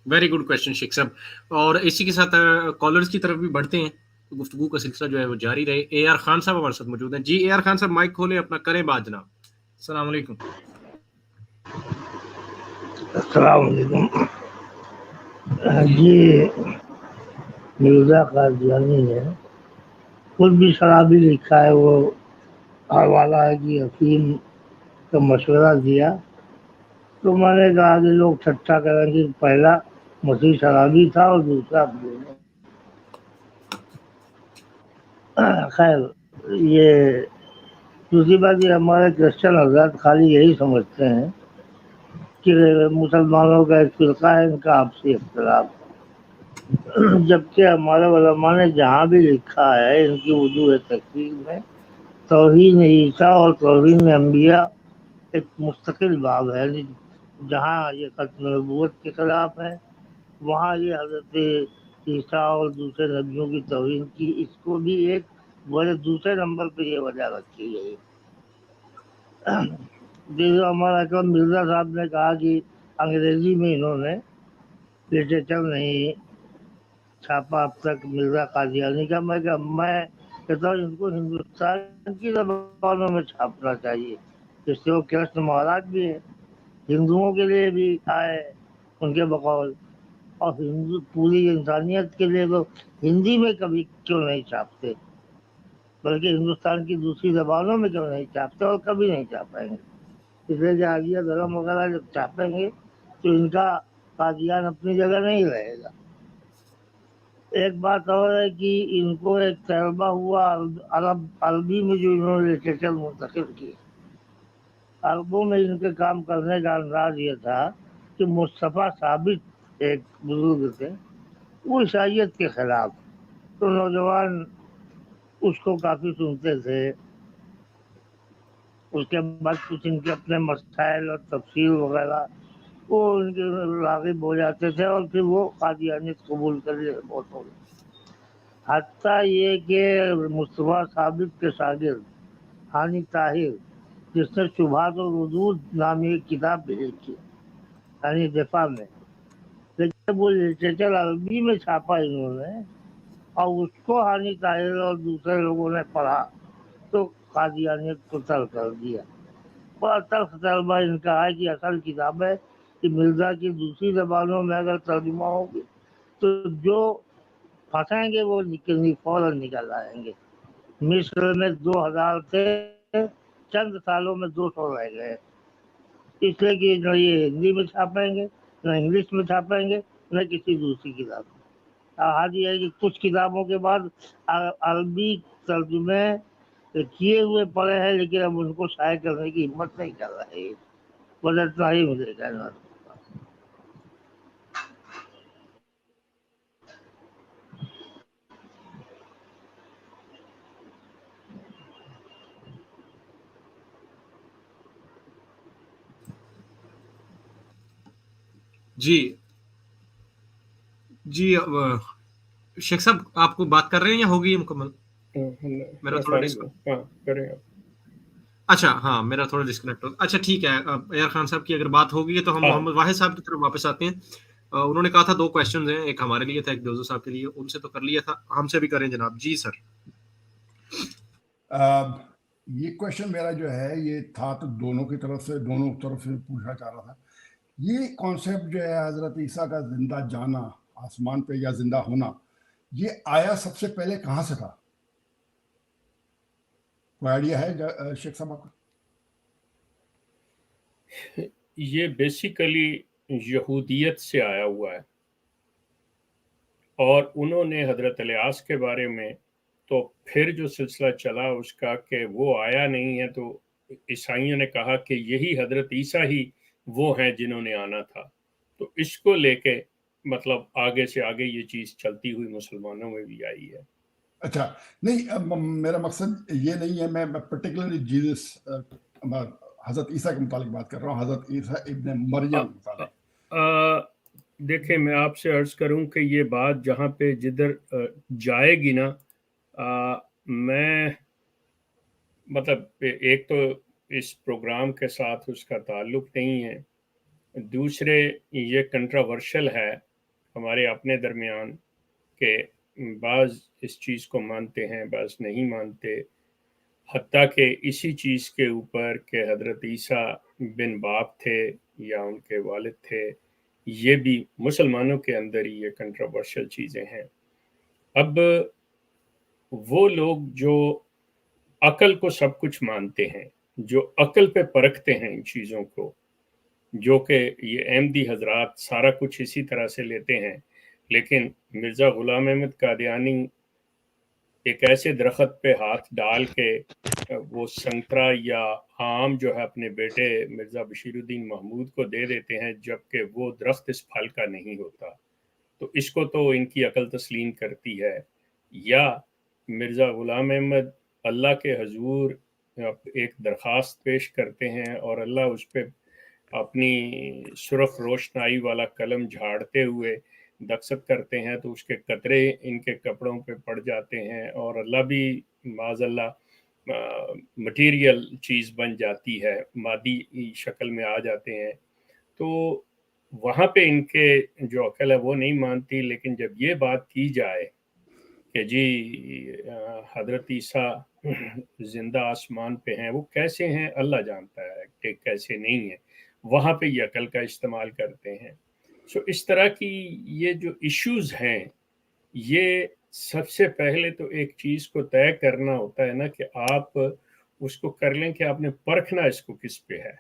वेरी गुड क्वेश्चन शेख साहब। और इसी के साथ कॉलर्स की तरफ भी बढ़ते हैं, तो गुफ्तगू का सिलसिला जो है वो जारी रहे। ए आर खान साहब हमारे साथ मौजूद हैं। जी ए आर खान साहब माइक खोले अपना, करें बात जनाब। अस्सलाम वालेकुम। अस्सलाम वालेकुम जी। मिर्जा कादियानी ने खुद भी शराबी लिखा है, वो हवाला है कि अफीम का मशवरा दिया, तो मैंने कहा कि लोग ठट्टा करेंगे पहला मसीह शराबी था और दूसरा खैर ये दूसरी बात, ये हमारे क्रिश्चियन हज़रात खाली यही समझते हैं कि मुसलमानों का एक फिरका है, इनका आपसी इख्तिलाफ, जबकि हमारे उलमा ने जहाँ भी लिखा है इनकी वजूह तफसीर में तौहीन ईसा और तौहीन अंबिया एक मुस्तकिल बाब है। जहाँ ये खत्म नबूवत के खिलाफ है, वहाँ ये हज़रत ईसा और दूसरे नबियों की तौहीन की, इसको भी एक बड़े दूसरे नंबर पे ये वजह रखी गई। जैसे हमारा अकरम मिर्ज़ा साहब ने कहा कि अंग्रेज़ी में इन्होंने लिटरेचर नहीं छापा अब तक मिर्ज़ा कादियानी का। मैं कहता हूँ इनको हिंदुस्तान की ज़बानों में छापना चाहिए, जिससे वो कृष्ण महाराज भी है, हिंदुओं के लिए भी आए उनके बकौल, और हिंदू पूरी इंसानियत के लिए तो हिंदी में कभी क्यों नहीं छापते। बल्कि हिंदुस्तान की दूसरी जबानों में क्यों नहीं छापते और कभी नहीं छापेंगे। इसलिए जहादिया धर्म वगैरह जब छापेंगे तो इनका कादियान अपनी जगह नहीं रहेगा। एक बात और है कि इनको एक तजर्बा हुआ अरबी में जो इन्होंने लिटरेचर मुंतकिल किए, अरबों में इनके काम करने का अंदाज ये था कि मुस्तफ़ा साबित एक बुजुर्ग थे, वो ईसाइयत के खिलाफ, तो नौजवान उसको काफ़ी सुनते थे। उसके बाद कुछ इनके अपने मसाइल और तफसीर वगैरह वो उनके राग़िब हो जाते थे और फिर वो कादियानियत कबूल कर लिए बहुत हो गए। हत्ता ये कि मुस्तफ़ा साबित के शागिर्द हानी ताहिर, जिसने शुबहात और रुदूद नामी एक किताब भी लिखी यानी दिफा में, लेकिन वो लिटरेचर अरबी में छापा इन्होंने और उसको हानी ताहिर और दूसरे लोगों ने पढ़ा तो कादियानियत को तर्क कर दिया। बड़ा तल्ख तजर्बा इनका है कि असल किताब है कि मिर्ज़ा की दूसरी जबानों में अगर तर्जुमा होगी तो जो फंसेंगे वो फौरन निकल आएंगे। मिस्र में 2000 थे, चंद सालों में 200 रह गए, इसलिए कि न ये हिंदी में छापेंगे, न इंग्लिश में छापेंगे, न किसी दूसरी किताब में। हाल ये है कि कुछ किताबों के बाद अरबी तर्जुमे किए हुए पड़े हैं, लेकिन अब उनको शाये करने की हिम्मत नहीं कर रहे। बदलता ही मुझे कहना। जी जी, शेख साहब आपको बात कर रहे हैं या हो गई मुकम्मल? मेरा थोड़ा करें आप। अच्छा, हाँ, मेरा थोड़ा डिस्कनेक्ट हो। अच्छा ठीक है, यार खान साहब की अगर बात हो गई है तो हम मोहम्मद वाहिद साहब की तरफ वापस आते हैं। उन्होंने कहा था 2 क्वेश्चन हैं, एक हमारे लिए था, एक जोजो साहब के लिए। उनसे तो कर लिया था, हमसे भी करें जनाब। जी सर। ये क्वेश्चन मेरा जो है ये था तो दोनों तरफ से पूछना चाह रहा था। ये कॉन्सेप्ट जो है हजरत ईसा का जिंदा जाना, आसमान पे या जिंदा होना, ये आया सबसे पहले कहाँ से था? कोई आइडिया है शेख साहब आपका? ये बेसिकली यहूदियत से आया हुआ है और उन्होंने हजरत इलियास के बारे में तो फिर जो सिलसिला चला उसका कि वो आया नहीं है, तो ईसाइयों ने कहा कि यही हजरत ईसा ही वो हैं जिन्होंने आना था। तो इसको लेके मतलब आगे से आगे ये चीज़ चलती हुई मुसलमानों में भी आई है। अच्छा, नहीं, मेरा मकसद ये नहीं है, मैं पर्टिकुलरली जीसस हजरत ईसा के मुतालिक बात कर रहा हूँ, हजरत ईसा इब्न मरियम के मुतालिक। देखिए, मैं आपसे अर्ज करूं कि ये बात जहाँ पे जिधर जाएगी ना, मैं मतलब एक तो इस प्रोग्राम के साथ उसका ताल्लुक नहीं है, दूसरे ये कंट्रोवर्शियल है हमारे अपने दरमियान के बाज़ इस चीज़ को मानते हैं, बाज़ नहीं मानते। हत्ता कि इसी चीज़ के ऊपर कि हज़रत ईसा बिन बाप थे या उनके वालिद थे, ये भी मुसलमानों के अंदर ही ये कंट्रोवर्शियल चीज़ें हैं। अब वो लोग जो अकल को सब कुछ मानते हैं, जो अकल पे परखते हैं इन चीज़ों को, जो कि ये अहमदी हजरात सारा कुछ इसी तरह से लेते हैं, लेकिन मिर्ज़ा ग़ुलाम अहमद कादियानी एक ऐसे दरख्त पे हाथ डाल के वो संतरा या आम जो है अपने बेटे मिर्ज़ा बशीरुद्दीन महमूद को दे देते हैं, जबकि वो दरख्त इस फल का नहीं होता। तो इसको तो इनकी अकल तस्लीम करती है। या मिर्ज़ा ग़ुलाम अहमद अल्लाह के हजूर एक दरख्वास्त पेश करते हैं और अल्लाह उस पर अपनी सुरख रोशनाई वाला कलम झाड़ते हुए दस्तखत करते हैं, तो उसके कतरे इनके कपड़ों पे पड़ जाते हैं और अल्लाह भी माज़अल्लाह मटीरियल चीज़ बन जाती है, मादी शक्ल में आ जाते हैं। तो वहाँ पे इनके जो अकल है वो नहीं मानती। लेकिन जब ये बात की जाए कि जी हज़रत ईसा जिंदा आसमान पे हैं, वो कैसे हैं अल्लाह जानता है कि कैसे नहीं है, वहाँ पे ये अकल का इस्तेमाल करते हैं। सो इस तरह की ये जो इश्यूज़ हैं, ये सबसे पहले तो एक चीज को तय करना होता है ना कि आप उसको कर लें कि आपने परखना इसको किस पे है।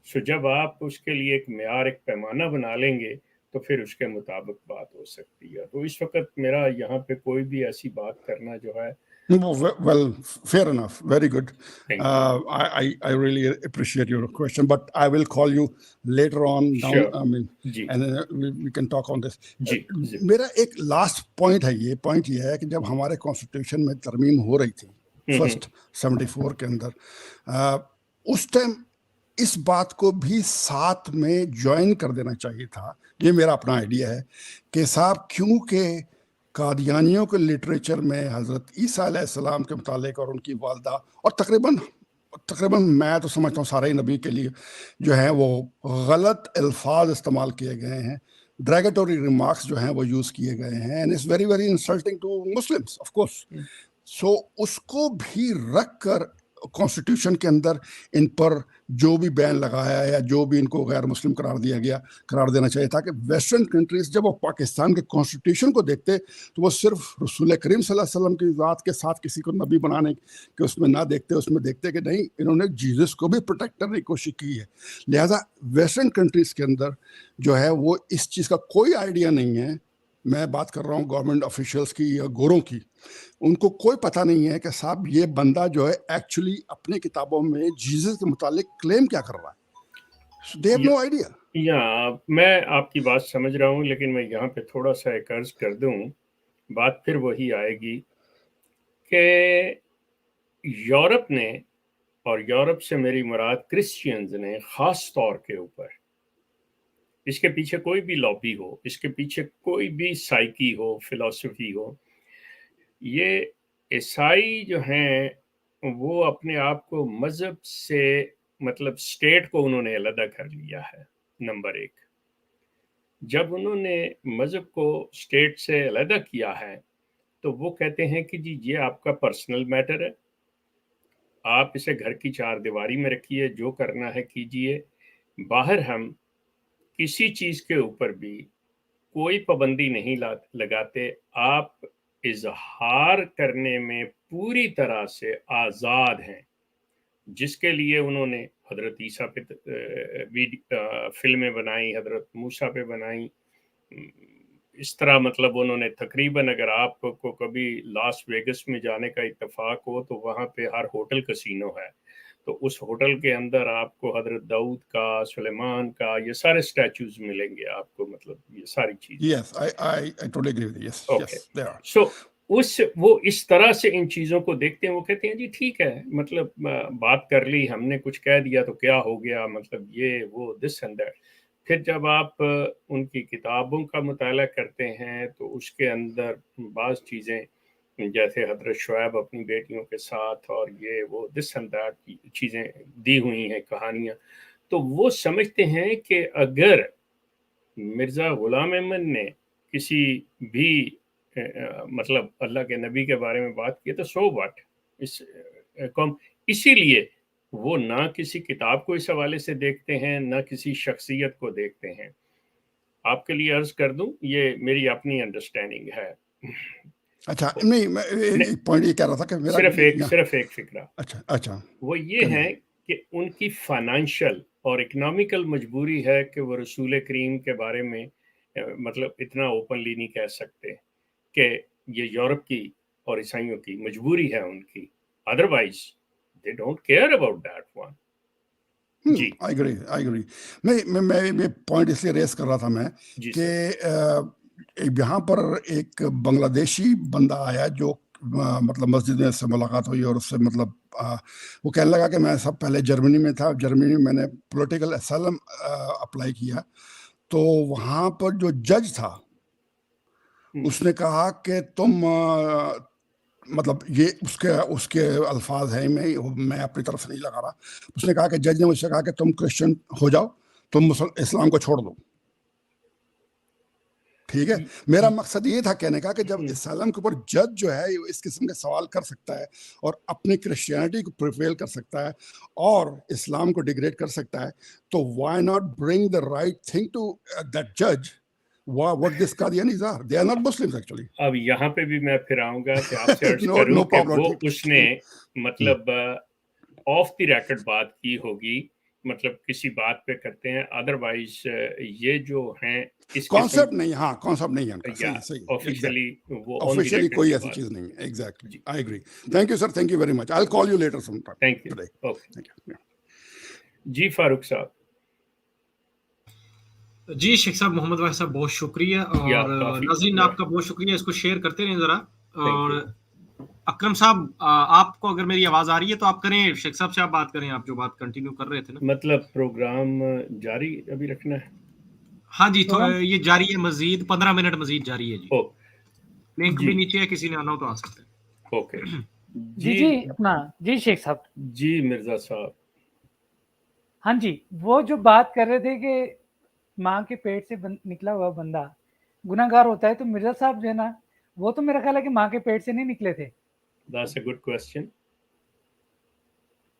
सो जब आप उसके लिए एक मेयार, एक पैमाना बना लेंगे तो फिर उसके मुताबिक बात हो सकती है। तो इस वक्त मेरा यहाँ पे कोई भी ऐसी बात करना जो है Well, fair enough. Very good. Thank you. I really appreciate your question, but I will call you later on down. Sure. I mean, ji and we can talk on this. जी जी मेरा एक लास्ट पॉइंट है, ये point ये है कि जब हमारे constitution में तरमीम हो रही थी फर्स्ट 74 के अंदर, उस टाइम इस बात को भी साथ में ज्वाइन कर देना चाहिए था। ये मेरा अपना आइडिया है कि साहब क्योंकि कादियानियों के लिटरेचर में हज़रत ईसा अलैहिस्सलाम के मुतालिक और उनकी वालदा और तकरीबन मैं तो समझता हूँ सारे नबी के लिए जो है वो गलत अल्फाज इस्तेमाल किए गए हैं, ड्रैगेटोरी रिमार्क्स जो हैं वो यूज़ किए गए हैं, and it's very very insulting to Muslims of course. So उसको भी रख कर कॉन्स्टिट्यूशन के अंदर इन पर जो भी बैन लगाया या जो भी इनको गैर मुस्लिम करार देना चाहिए, ताकि वेस्टर्न कंट्रीज जब वो पाकिस्तान के कॉन्स्टिट्यूशन को देखते तो वो सिर्फ रसूल करीम सल्लल्लाहु अलैहि वसल्लम की ज़ात के साथ किसी को नबी बनाने के उसमें ना देखते, उसमें देखते कि नहीं, इन्होंने जीसस को भी प्रोटेक्ट करने की कोशिश की है। लिहाजा वेस्टर्न कंट्रीज के अंदर जो है वो इस चीज़ का कोई आइडिया नहीं है। मैं बात कर रहा हूँ गवर्नमेंट ऑफिशियल्स की या गोरों की, उनको कोई पता नहीं है कि साहब ये बंदा जो है एक्चुअली अपने किताबों में जीसस के मुतालिक क्लेम क्या कर रहा है। They have no idea. या मैं आपकी बात समझ रहा हूँ, लेकिन मैं यहाँ पे थोड़ा सा एक अर्ज कर दूँ, बात फिर वही आएगी कि यूरोप ने, और यूरोप से मेरी मुराद क्रिश्चियंस ने ख़ास तौर के ऊपर, इसके पीछे कोई भी लॉबी हो, इसके पीछे कोई भी साइकी हो, फिलॉसफी हो, ये ईसाई जो हैं वो अपने आप को मज़हब से, मतलब स्टेट को उन्होंने अलग कर लिया है। नंबर एक, जब उन्होंने मज़हब को स्टेट से अलग किया है तो वो कहते हैं कि जी ये आपका पर्सनल मैटर है, आप इसे घर की चार दीवारी में रखिए, जो करना है कीजिए, बाहर हम किसी चीज़ के ऊपर भी कोई पाबंदी नहीं लगाते, आप इजहार करने में पूरी तरह से आज़ाद हैं। जिसके लिए उन्होंने हज़रत ईसा पे फिल्में बनाई, हज़रत मूसा पे बनाई, इस तरह मतलब उन्होंने तकरीबन, अगर आपको कभी लास वेगस में जाने का इत्तेफाक हो तो वहाँ पे हर होटल कसीनो है, तो उस होटल के अंदर आपको हज़रत दाऊद का, सुलेमान का, ये सारे स्टैचूज मिलेंगे आपको, मतलब ये सारी चीज़ें। Yes, I totally agree with you. Yes, Okay. yes, there are. So वो इस तरह से इन चीज़ों को देखते हैं, वो कहते हैं जी ठीक है, मतलब बात कर ली हमने, कुछ कह दिया तो क्या हो गया, मतलब ये वो दिस एंड दैट। फिर जब आप उनकी किताबों का मुताला करते हैं तो उसके अंदर बाज़ चीज़ें, जैसे हज़रत शुएब अपनी बेटियों के साथ और ये वो दिस एंड दैट चीज़ें दी हुई हैं, कहानियाँ, तो वो समझते हैं कि अगर मिर्ज़ा ग़ुलाम अहमद ने किसी भी मतलब अल्लाह के नबी के बारे में बात की तो सो व्हाट, इस कौम, इसीलिए वो ना किसी किताब को इस हवाले से देखते हैं, ना किसी शख्सियत को देखते हैं। आपके लिए अर्ज कर दूं, ये मेरी अपनी अंडरस्टैंडिंग है। अच्छा, नहीं मैं एक पॉइंट ये कह रहा था कि मेरा सिर्फ एक फिक्रा, अच्छा वो ये है कि उनकी फाइनेंशियल और इकोनॉमिकल मजबूरी है कि वो रसूल करीम के बारे में मतलब इतना ओपनली नहीं कह सकते कि ये यूरोप की और ईसाइयों की मजबूरी है उनकी, otherwise they don't care about that one. जी, आई एग्री। मैं पॉइंट इसलिए रेस कर रहा था मैं कि यहाँ पर एक बांग्लादेशी बंदा आया जो मतलब मस्जिद में से मुलाकात हुई और उससे मतलब वो कहने लगा कि मैं सब पहले जर्मनी में था, जर्मनी में मैंने पॉलिटिकल असाइलम अप्लाई किया, तो वहाँ पर जो जज था उसने कहा कि तुम मतलब ये उसके अल्फाज हैं, मैं अपनी तरफ से नहीं लगा रहा, उसने कहा कि जज ने मुझसे कहा कि तुम क्रिश्चियन हो जाओ, तुम इस्लाम को छोड़ दो। ठीक है, मेरा मकसद ये था कहने का कि जब इस्लाम के ऊपर जज जो है इस किस्म के सवाल कर सकता है और अपनी क्रिश्चियनिटी को प्रिवेल कर सकता है और इस्लाम को डिग्रेड कर सकता है, तो why not bring the right thing to that जज what these Qadianis are. They are not Muslims actually. अब यहाँ पे भी मैं फिर आऊंगा कि आपसे अर्ज No करूं no कि problem. वो उसने मतलब ऑफ द रिकॉर्ड बात की होगी, मतलब किसी बात पे करते हैं, अदरवाइज ये जो हैं इस कॉन्सेप्ट नहीं, हाँ कॉन्सेप्ट नहीं है उनका, या सही ऑफिशियली वो on the ऑफिशियली record कोई की ऐसी बात। चीज नहीं है. एग्जैक्टली, जी। I agree. Thank you sir, thank you very much. I will call you later some time. Thank you. Today. Okay thank you. जी फारूक साहब। जी शेख साहब, मोहम्मद वाहिद साहब बहुत शुक्रिया, या, और काफी नाज़रीन शुक्रिया। आपका बहुत शुक्रिया, इसको शेयर करते रहें जरा. Thank और अकरम साहब, आपको अगर मेरी आवाज आ रही है तो आप करें, शेख साहब से आप बात करें, आप जो बात कंटिन्यू कर रहे थे ना. मतलब प्रोग्राम जारी अभी रखना है? हाँ जी, तो ये जारी है, मजीद 15 मिनट मजीद जारी है जी. ओ लिंक जी। भी नीचे है, किसी ने आना हो तो आ सकते हैं. ओके जी अपना जी शेख साहब। जी मिर्जा साहब। हाँ जी, वो जो बात कर रहे थे कि माँ के पेट से निकला हुआ बंदा गुनाहगार होता है, तो मिर्जा साहब जो है ना, वो तो मेरा ख्याल है कि माँ के पेट से नहीं निकले थे. That's a good question.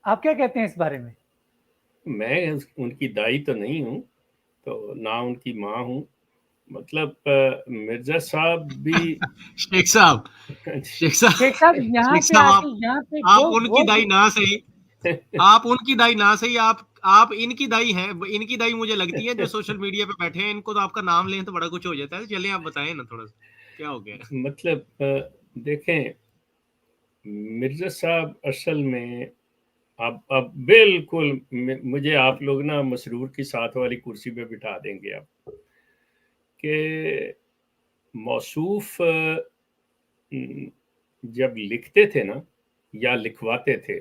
आप क्या कहते हैं इस बारे में? मैं उनकी दाई तो नहीं हूँ, तो ना उनकी माँ हूँ, मतलब मिर्जा साहब भी शेख साहब शेख साहब यहाँ शेख पे साहब, आके यहाँ पे आप वो उनकी दाई ना सही, आप उनकी दाई ना सही, आप इनकी दाई हैं. इनकी दाई मुझे लगती है जो सोशल मीडिया पे बैठे हैं, इनको तो आपका नाम लें तो बड़ा कुछ हो जाता है. चलिए आप बताएं ना थोड़ा सा, क्या हो गया? मतलब देखें, मिर्जा साहब असल में अब बिल्कुल मुझे आप लोग ना मसरूर की साथ वाली कुर्सी पे बिठा देंगे आप कि मौसूफ जब लिखते थे ना या लिखवाते थे,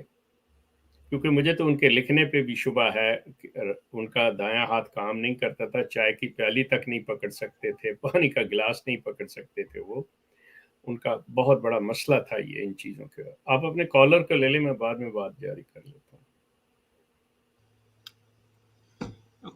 क्योंकि मुझे तो उनके लिखने पे भी शुबा है कि उनका दायां हाथ काम नहीं करता था, चाय की प्याली तक नहीं पकड़ सकते थे, पानी का गिलास नहीं पकड़ सकते थे. वो उनका बहुत बड़ा मसला था ये इन चीज़ों के. आप अपने कॉलर को ले लें, मैं बाद में बात जारी कर लेता हूँ.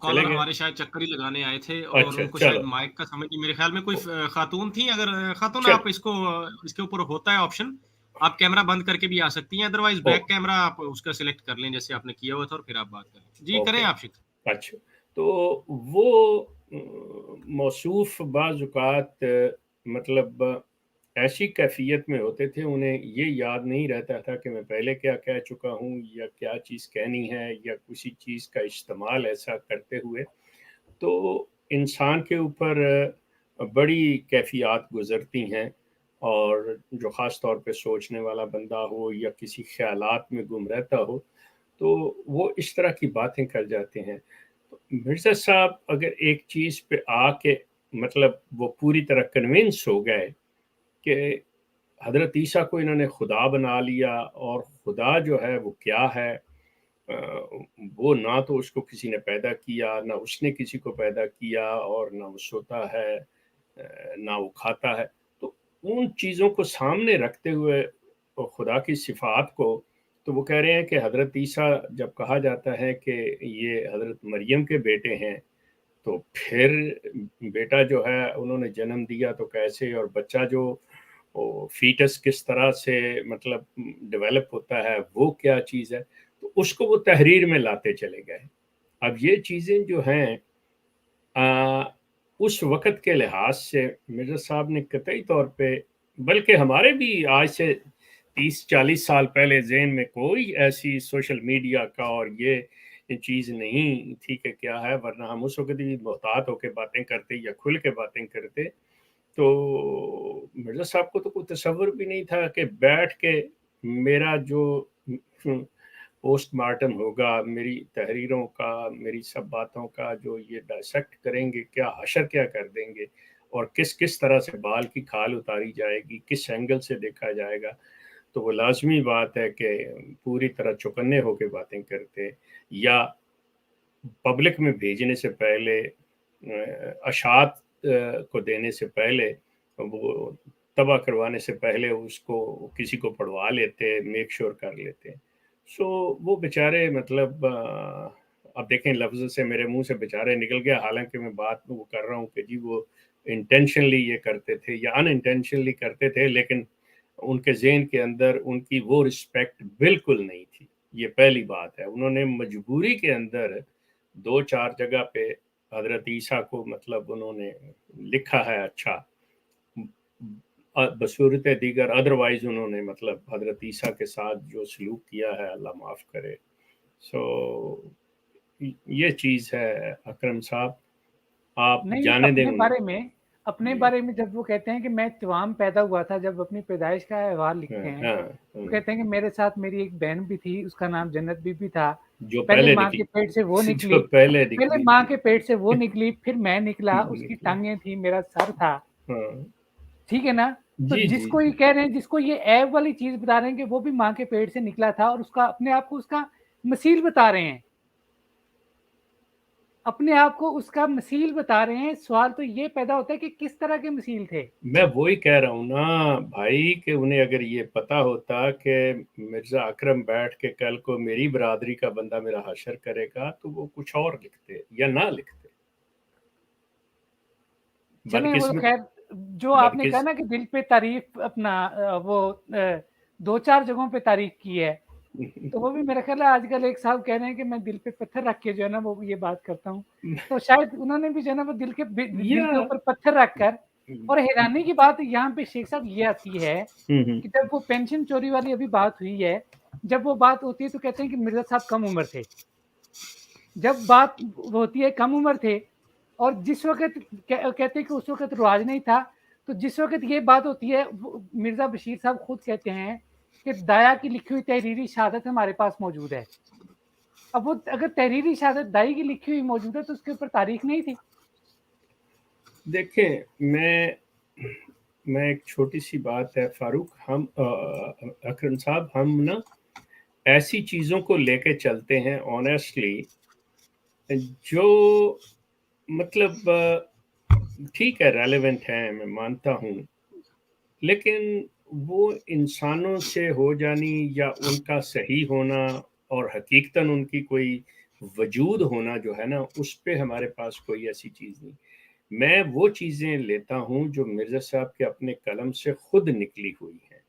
कॉलर हमारे शायद चक्कर ही लगाने आए थे, और अच्छा, उनको चलो। शायद माइक का समझ नहीं, मेरे ख्याल में कोई खातून थी. अगर खातून चलो। आप इसके ऊपर होता है ऑप्शन, आप कैमरा बंद करके भी आ सकती हैं, अदरवाइज ओ। बैक कैमरा आप उसका सिलेक्ट कर लें जैसे आपने किया हुआ था, और फिर आप बात करें. जी ओके। करें आप शेख. अच्छा, तो वो मौसूफ बाज़-औक़ात मतलब ऐसी कैफियत में होते थे, उन्हें ये याद नहीं रहता था कि मैं पहले क्या कह चुका हूँ या क्या चीज़ कहनी है, या किसी चीज़ का इस्तेमाल ऐसा करते हुए तो इंसान के ऊपर बड़ी कैफियत गुजरती हैं. और जो ख़ास तौर पे सोचने वाला बंदा हो या किसी ख़यालात में गुम रहता हो, तो वो इस तरह की बातें कर जाते हैं. तो मिर्ज़ा साहब अगर एक चीज़ पे आके मतलब वो पूरी तरह कन्विंस हो गए कि हज़रत ईसा को इन्होंने खुदा बना लिया, और खुदा जो है वो क्या है, वो ना तो उसको किसी ने पैदा किया, ना उसने किसी को पैदा किया, और ना वो सोता है, ना वो खाता है. तो उन चीज़ों को सामने रखते हुए खुदा की सिफ़ात को, तो वो कह रहे हैं कि हज़रत ईसा जब कहा जाता है कि ये हज़रत मरियम के बेटे हैं, तो फिर बेटा जो है उन्होंने जन्म दिया तो कैसे, और बच्चा जो वो फीटस किस तरह से मतलब डेवलप होता है, वो क्या चीज़ है, तो उसको वो तहरीर में लाते चले गए. अब ये चीज़ें जो हैं उस वक़्त के लिहाज से मिर्ज़ा साहब ने कतई तौर पे, बल्कि हमारे भी आज से 30-40 साल पहले ज़हन में कोई ऐसी सोशल मीडिया का और ये चीज़ नहीं थी कि क्या है, वरना हम उस वक़्त भी मोहतात होकर बातें करते या खुल के बातें करते. तो मिर्ज़ा साहब को तो कोई तसव्वुर भी नहीं था कि बैठ के मेरा जो पोस्टमार्टम होगा, मेरी तहरीरों का, मेरी सब बातों का जो ये डायसेक्ट करेंगे, क्या हशर क्या कर देंगे, और किस तरह से बाल की खाल उतारी जाएगी, किस एंगल से देखा जाएगा. तो वो लाज़मी बात है कि पूरी तरह चौकन्ने होकर बातें करते, या पब्लिक में भेजने से पहले अशात को देने से पहले, वो तबाह करवाने से पहले उसको किसी को पढ़वा लेते, मेक श्योर कर लेते. सो वो बेचारे मतलब अब देखें, लफ्ज़ से मेरे मुंह से बेचारे निकल गया, हालांकि मैं बात वो कर रहा हूँ कि जी वो इंटेंशनली ये करते थे या अनइंटेंशनली करते थे, लेकिन उनके ज़हन के अंदर उनकी वो रिस्पेक्ट बिल्कुल नहीं थी. ये पहली बात है. उन्होंने मजबूरी के अंदर 2-4 जगह पे हजरत ईसा को मतलब उन्होंने लिखा है अच्छा, बसूरत दीगर अदरवाइज उन्होंने मतलब हजरत ईसा के साथ जो सलूक किया है अल्लाह माफ़ करे। सो ये चीज़ है अकरम साहब, आप नहीं, जाने दें अपने जी। बारे में जब वो कहते हैं कि मैं तवाम पैदा हुआ था, जब अपनी पैदाइश का अहवाल लिखते हैं हाँ, तो कहते हैं कि मेरे साथ मेरी एक बहन भी थी, उसका नाम जन्नत बीबी था। जो पहले पहले माँ के निकली पेट से वो जो निकली, पहले पहले निकली माँ थी। के पेट से वो निकली, फिर मैं निकला, उसकी निकली। टांगें थी, मेरा सर था, हाँ, ठीक है ना? तो जी जी जिसको ये कह रहे हैं, जिसको ये ऐब वाली चीज बता रहे हैं कि वो भी माँ के पेट से निकला था और उसका अपने आप को उसका मसील बता रहे हैं, अपने आप को उसका मसील बता रहे हैं। सवाल तो ये पैदा होता है कि किस तरह के मसील थे। मैं वही कह रहा हूँ ना भाई कि उन्हें अगर ये पता होता कि मिर्जा अकरम बैठ के कल को मेरी बरादरी का बंदा मेरा हशर करेगा तो वो कुछ और लिखते या ना लिखते। चलें, वो बदकिस्मत खैर जो आपने कहा ना कि दिल पे तारीफ अपना वो 2-4 जगहों पे तारीफ की है, तो वो भी मेरा ख्याल है आजकल एक साहब कह रहे हैं कि मैं दिल पे पत्थर रख के जो है ना वो ये बात करता हूँ, तो शायद उन्होंने भी जो है ना वो दिल के ऊपर पत्थर रखकर। और हैरानी की बात यहाँ पे शेख साहब ये आती है कि जब वो पेंशन चोरी वाली अभी बात हुई है, जब वो बात होती है तो कहते हैं कि मिर्जा साहब कम उम्र थे। जब बात होती है कम उम्र थे और जिस वक्त कहते हैं कि उस वक्त रिवाज नहीं था, तो जिस वक्त ये बात होती है मिर्जा बशीर साहब खुद कहते हैं कि दाया की लिखी हुई तहरीरी शहादत हमारे पास मौजूद है। अब वो अगर तहरीरी शहादत दाई की लिखी हुई मौजूद है तो उसके ऊपर तारीख नहीं थी। देखें, मैं एक छोटी सी बात है फारूक, हम अकरम साहब, हम ना ऐसी चीज़ों को लेके चलते हैं ऑनेस्टली जो मतलब ठीक है रेलेवेंट है, मैं मानता हूँ, लेकिन वो इंसानों से हो जानी या उनका सही होना और हकीकतन उनकी कोई वजूद होना जो है ना, उस पे हमारे पास कोई ऐसी चीज़ नहीं। मैं वो चीज़ें लेता हूँ जो मिर्ज़ा साहब के अपने कलम से खुद निकली हुई हैं।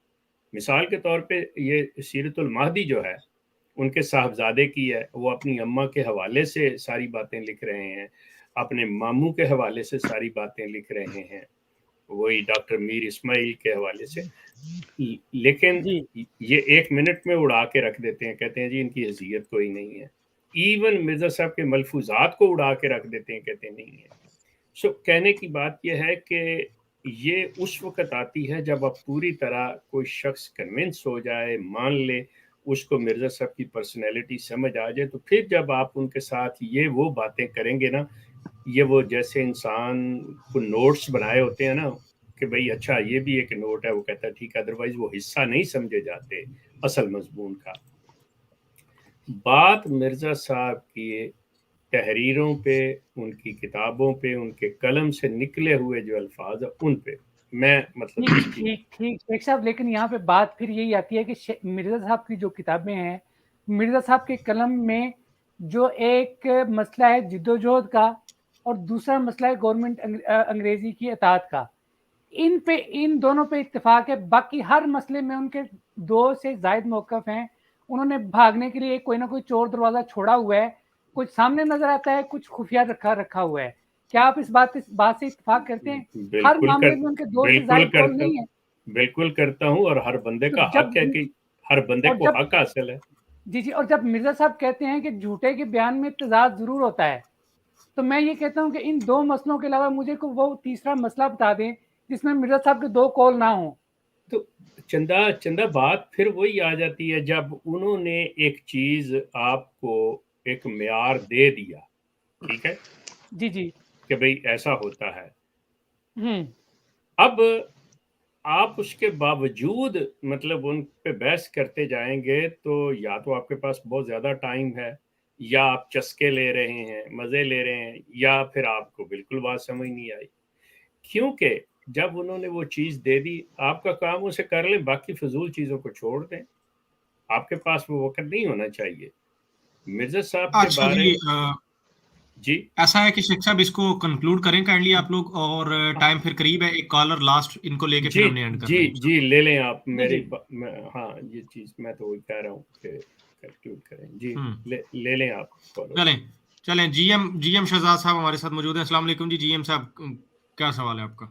मिसाल के तौर पे ये सीरतुल महदी जो है उनके साहबजादे की है, वो अपनी अम्मा के हवाले से सारी बातें लिख रहे हैं, अपने मामू के हवाले से सारी बातें लिख रहे हैं, वही डॉक्टर मीर इस्माइल के हवाले से। लेकिन ये 1 मिनट में उड़ा के रख देते हैं, कहते हैं जी इनकी हैसियत कोई नहीं है। इवन मिर्ज़ा साहब के मलफूजात को उड़ा के रख देते हैं, कहते हैं नहीं है। सो कहने की बात यह है कि ये उस वक़्त आती है जब अब पूरी तरह कोई शख्स कन्विंस हो जाए, मान ले, उसको मिर्ज़ा साहब की पर्सनैलिटी समझ आ जाए, तो फिर जब आप उनके साथ ये वो बातें करेंगे ना, ये वो जैसे इंसान को नोट्स बनाए होते हैं ना कि भाई अच्छा ये भी एक नोट है, वो कहता है ठीक है, अदरवाइज वो हिस्सा नहीं समझे जाते असल मजमून का। बात मिर्ज़ा साहब की तहरीरों पे, उनकी किताबों पे, उनके कलम से निकले हुए जो अल्फाज है उन पे मैं मतलब ठीक शेख साहब, लेकिन यहाँ पे बात फिर यही आती है कि मिर्ज़ा साहब की जो किताबें हैं, मिर्ज़ा साहब के कलम में जो एक मसला है जिद्दोजहद का और दूसरा मसला है गवर्नमेंट अंग्रेजी की अतात का, इन दोनों पे इत्तेफाक है। बाकी हर मसले में उनके 2 से ज़ायद मौक़िफ़ हैं। उन्होंने भागने के लिए कोई ना कोई चोर दरवाज़ा छोड़ा हुआ है, कुछ सामने नजर आता है, कुछ खुफिया रखा हुआ है। क्या आप इस बात से इत्तेफाक करते हैं? हर मामले में उनके 2 से ज़ायद कौल नहीं है। बिल्कुल करता हूँ, और हर बंदे का हक है कि हर बंदे को हक हासिल है। जी, और जब मिर्ज़ा साहब कहते हैं कि झूठे के बयान में तज़ाद जरूर होता है, तो मैं ये कहता हूँ कि इन 2 मसलों के अलावा मुझे को वो तीसरा मसला बता दें जिसमें मिर्ज़ा साहब के 2 कौल ना हो। तो चंदा बात फिर वही आ जाती है, जब उन्होंने एक चीज आपको एक म्यार दे दिया, ठीक है जी कि भाई ऐसा होता है, अब आप उसके बावजूद मतलब उन पे बहस करते जाएंगे तो या तो आपके पास बहुत ज्यादा टाइम है, या आप चस्के ले रहे हैं, मजे ले रहे हैं, या फिर आपको बिल्कुल बात समझ नहीं आई। क्योंकि जब उन्होंने वो चीज दे दी, आपका काम उसे कर लें, बाकी फजूल चीजों को छोड़ दें, आपके पास वो वक्त नहीं होना चाहिए। मिर्जा साहब के बारे जी ऐसा है कि शेख साहब इसको कंक्लूड करें काइंडली आप लोग, और टाइम फिर करीब है, एक कॉलर लास्ट इनको लेके फिर हमने एंड करना है। जी ले लें आप मेरी हाँ, ये चीज मैं तो वही कह रहा हूँ कि कंक्लूड करें। जी ले लें आप। चलें چلیں جی ایم شہزاد صاحب ہمارے ساتھ موجود ہیں. السلام علیکم جی ایم صاحب, کیا سوال ہے آپ کا؟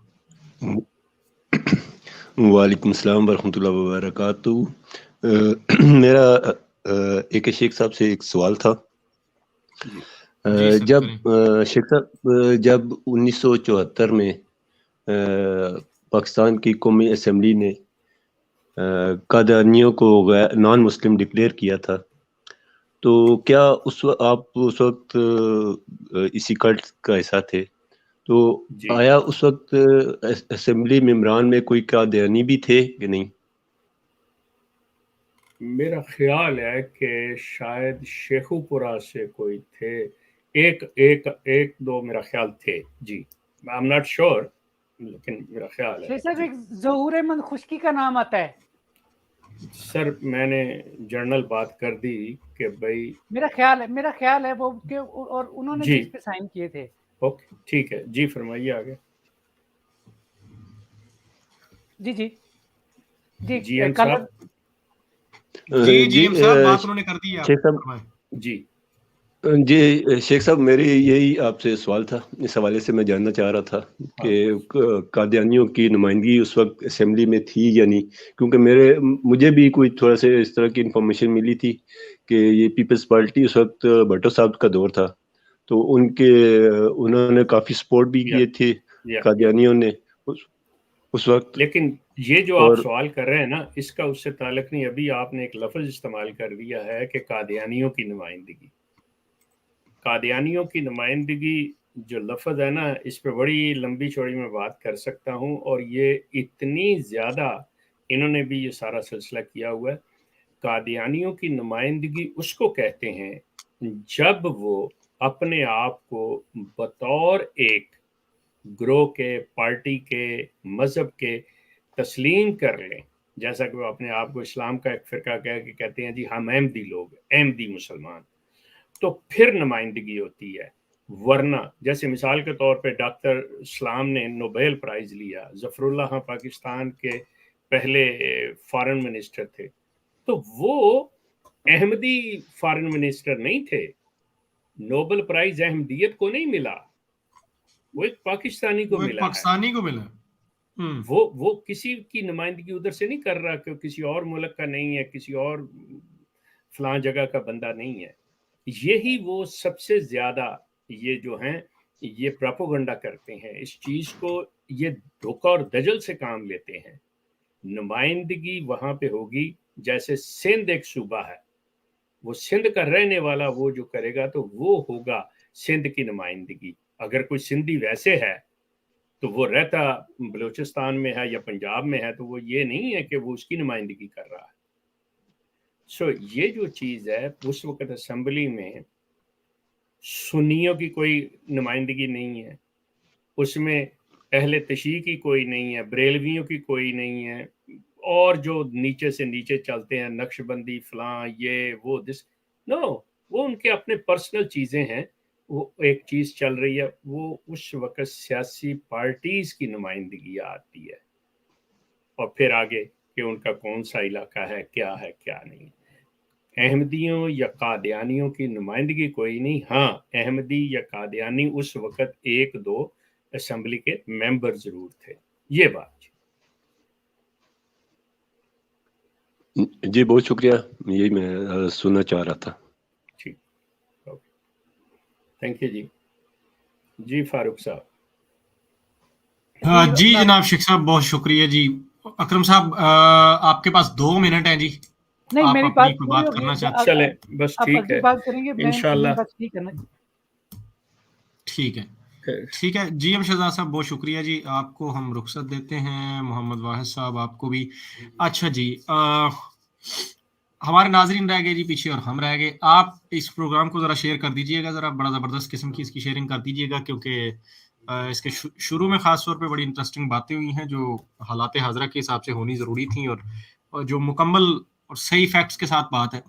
وعلیکم السلام ورحمۃ اللہ وبرکاتہ. میرا ایک شیخ صاحب سے ایک سوال تھا. جب شیخ صاحب جب 1974 میں پاکستان کی قومی اسمبلی نے قادیانیوں کو نان مسلم ڈکلیئر کیا تھا, تو کیا آپ اس وقت اسی کلٹ کا حصہ تھے؟ تو آیا اس وقت اسمبلی ممبران میں کوئی قادیانی بھی تھے کہ نہیں؟ میرا خیال ہے کہ شاید شیخو پورہ سے کوئی تھے, ایک دو میرا خیال تھے. جی آئی ایم ناٹ شیور, لیکن میرا خیال ہے. صاحب ایک ظہور احمد خشکی کا نام آتا ہے. سر میں نے جرنل بات کر دی کہ بھائی میرا خیال ہے وہ کہ اور انہوں نے اس پہ سائن کیے تھے. اوکے ٹھیک ہے, جی فرمائیے آگے. جی شیخ صاحب میری یہی آپ سے سوال تھا. اس حوالے سے میں جاننا چاہ رہا تھا کہ قادیانیوں کی نمائندگی اس وقت اسمبلی میں تھی یا نہیں, کیونکہ مجھے بھی کوئی تھوڑا سا اس طرح کی انفارمیشن ملی تھی کہ یہ پیپلز پارٹی اس وقت بھٹو صاحب کا دور تھا, تو انہوں نے کافی سپورٹ بھی کیے تھے قادیانیوں نے اس وقت. لیکن یہ جو آپ سوال کر رہے ہیں نا, اس کا اس سے تعلق نہیں. ابھی آپ نے ایک لفظ استعمال کر دیا ہے کہ قادیانیوں کی نمائندگی. قادیانیوں کی نمائندگی جو لفظ ہے نا, اس پہ بڑی لمبی چوڑی میں بات کر سکتا ہوں, اور یہ اتنی زیادہ انہوں نے بھی یہ سارا سلسلہ کیا ہوا ہے. قادیانیوں کی نمائندگی اس کو کہتے ہیں جب وہ اپنے آپ کو بطور ایک گروہ کے, پارٹی کے, مذہب کے تسلیم کر لیں. جیسا کہ وہ اپنے آپ کو اسلام کا ایک فرقہ کہتے ہیں جی ہم احمدی لوگ, احمدی مسلمان, تو پھر نمائندگی ہوتی ہے. ورنہ جیسے مثال کے طور پہ ڈاکٹر اسلام نے نوبیل پرائز لیا, ظفر اللہ خان پاکستان کے پہلے فارن منسٹر تھے, تو وہ احمدی فارن منسٹر نہیں تھے. نوبل پرائز احمدیت کو نہیں ملا, وہ ایک پاکستانی کو ملا. وہ کسی کی نمائندگی ادھر سے نہیں کر رہا کہ کسی اور ملک کا نہیں ہے, کسی اور فلاں جگہ کا بندہ نہیں ہے. یہی وہ سب سے زیادہ یہ جو ہیں یہ پروپیگنڈا کرتے ہیں اس چیز کو, یہ دھوکہ اور دجل سے کام لیتے ہیں. نمائندگی وہاں پہ ہوگی, جیسے سندھ ایک صوبہ ہے, وہ سندھ کا رہنے والا وہ جو کرے گا تو وہ ہوگا سندھ کی نمائندگی. اگر کوئی سندھی ویسے ہے تو وہ رہتا بلوچستان میں ہے یا پنجاب میں ہے, تو وہ یہ نہیں ہے کہ وہ اس کی نمائندگی کر رہا ہے. یہ جو چیز ہے, اس وقت اسمبلی میں سنیوں کی کوئی نمائندگی نہیں ہے, اس میں اہل تشیع کی کوئی نہیں ہے, بریلویوں کی کوئی نہیں ہے, اور جو نیچے سے نیچے چلتے ہیں نقش بندی فلاں یہ وہ دس نو, وہ ان کے اپنے پرسنل چیزیں ہیں. وہ ایک چیز چل رہی ہے, وہ اس وقت سیاسی پارٹیز کی نمائندگی آتی ہے, اور پھر آگے کہ ان کا کون سا علاقہ ہے کیا نہیں. احمدیوں یا قادیانیوں کی نمائندگی کوئی نہیں. ہاں احمدی یا قادیانی اس وقت ایک دو اسمبلی کے ممبر ضرور تھے. یہ بات جی بہت شکریہ, یہی میں سننا چاہ رہا تھا. ٹھیک, تھینک یو. جی فاروق صاحب. جی جناب شیخ صاحب بہت شکریہ. جی اکرم صاحب آپ کے پاس 2 منٹ ہیں. جی نہیں, میری بات کرنا چاہتے چلیں, بس ٹھیک ہے, انشاءاللہ. ٹھیک ہے جی ایم شہزاد صاحب بہت شکریہ. جی آپ کو ہم رخصت دیتے ہیں. محمد واحد صاحب آپ کو بھی. اچھا جی, ہمارے ناظرین رہ گئے جی پیچھے اور ہم رہ گئے. آپ اس پروگرام کو ذرا شیئر کر دیجئے گا, ذرا بڑا زبردست قسم کی اس کی شیئرنگ کر دیجئے گا, کیونکہ اس کے شروع میں خاص طور پہ بڑی انٹرسٹنگ باتیں ہوئی ہیں جو حالات حاضرہ کے حساب سے ہونی ضروری تھیں, اور جو مکمل اور صحیح فیکٹس کے ساتھ بات ہے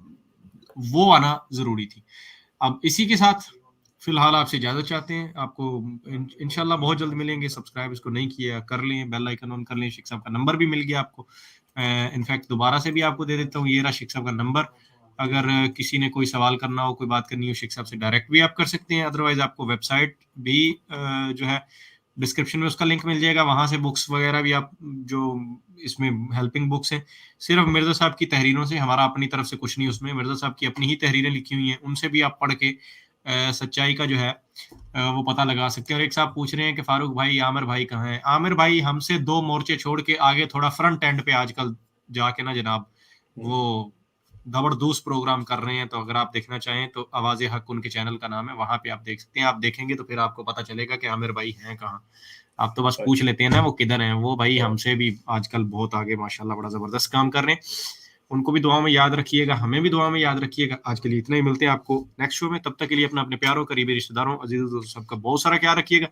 وہ آنا ضروری تھی. اب اسی کے ساتھ فی الحال آپ سے اجازت چاہتے ہیں. آپ کو انشاءاللہ بہت جلد ملیں گے. سبسکرائب اس کو نہیں کیا کر لیں, بیل آئیکن آن کر لیں. شیخ صاحب کا نمبر بھی مل گیا آپ کو, انفیکٹ دوبارہ سے بھی آپ کو دے دیتا ہوں, یہ رہا شیخ صاحب کا نمبر. اگر کسی نے کوئی سوال کرنا ہو, کوئی بات کرنی ہو شیخ صاحب سے ڈائریکٹ بھی آپ کر سکتے ہیں. ادروائز آپ کو ویب سائٹ بھی جو ہے ڈسکرپشن میں اس کا لنک مل جائے گا, وہاں سے بکس وغیرہ بھی آپ جو اس میں ہیلپنگ بکس ہیں صرف مرزا صاحب کی تحریروں سے, ہمارا اپنی طرف سے کچھ نہیں اس میں, مرزا صاحب کی اپنی ہی تحریریں لکھی ہوئی ہیں, ان سے بھی آپ پڑھ کے سچائی کا جو ہے وہ پتہ لگا سکتے ہیں. اور ایک صاحب پوچھ رہے ہیں کہ فاروق بھائی عامر بھائی کہاں ہیں. عامر بھائی ہم سے 2 مورچے چھوڑ کے آگے تھوڑا فرنٹ اینڈ پہ آج کل جا کے نا جناب وہ زبردست پروگرام کر رہے ہیں, تو اگر آپ دیکھنا چاہیں تو آواز حق ان کے چینل کا نام ہے, وہاں پہ آپ دیکھ سکتے ہیں. آپ دیکھیں گے تو پھر آپ کو پتہ چلے گا کہ عامر بھائی ہیں کہاں. آپ تو بس پوچھ لیتے ہیں نا وہ کدھر ہیں, وہ بھائی ہم سے بھی آج کل بہت آگے ماشاءاللہ بڑا زبردست کام کر رہے ہیں. ان کو بھی دعا میں یاد رکھیے گا, ہمیں بھی دعا میں یاد رکھیے گا. آج کے لیے اتنا ہی, ملتے ہیں آپ کو نیکسٹ شو میں. تب تک کے لیے اپنے پیاروں قریبی رشتہ داروں عزیز سب کا بہت سارا خیال رکھیے گا.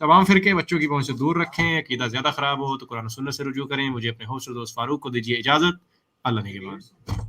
تمام فرقے بچوں کی پہنچ سے دور رکھیں, عقیدہ زیادہ خراب ہو تو قرآن و سنت سے رجوع کریں. مجھے اپنے ہوسٹ دوست فاروق کو دیجیے اجازت. اللہ نگہبان.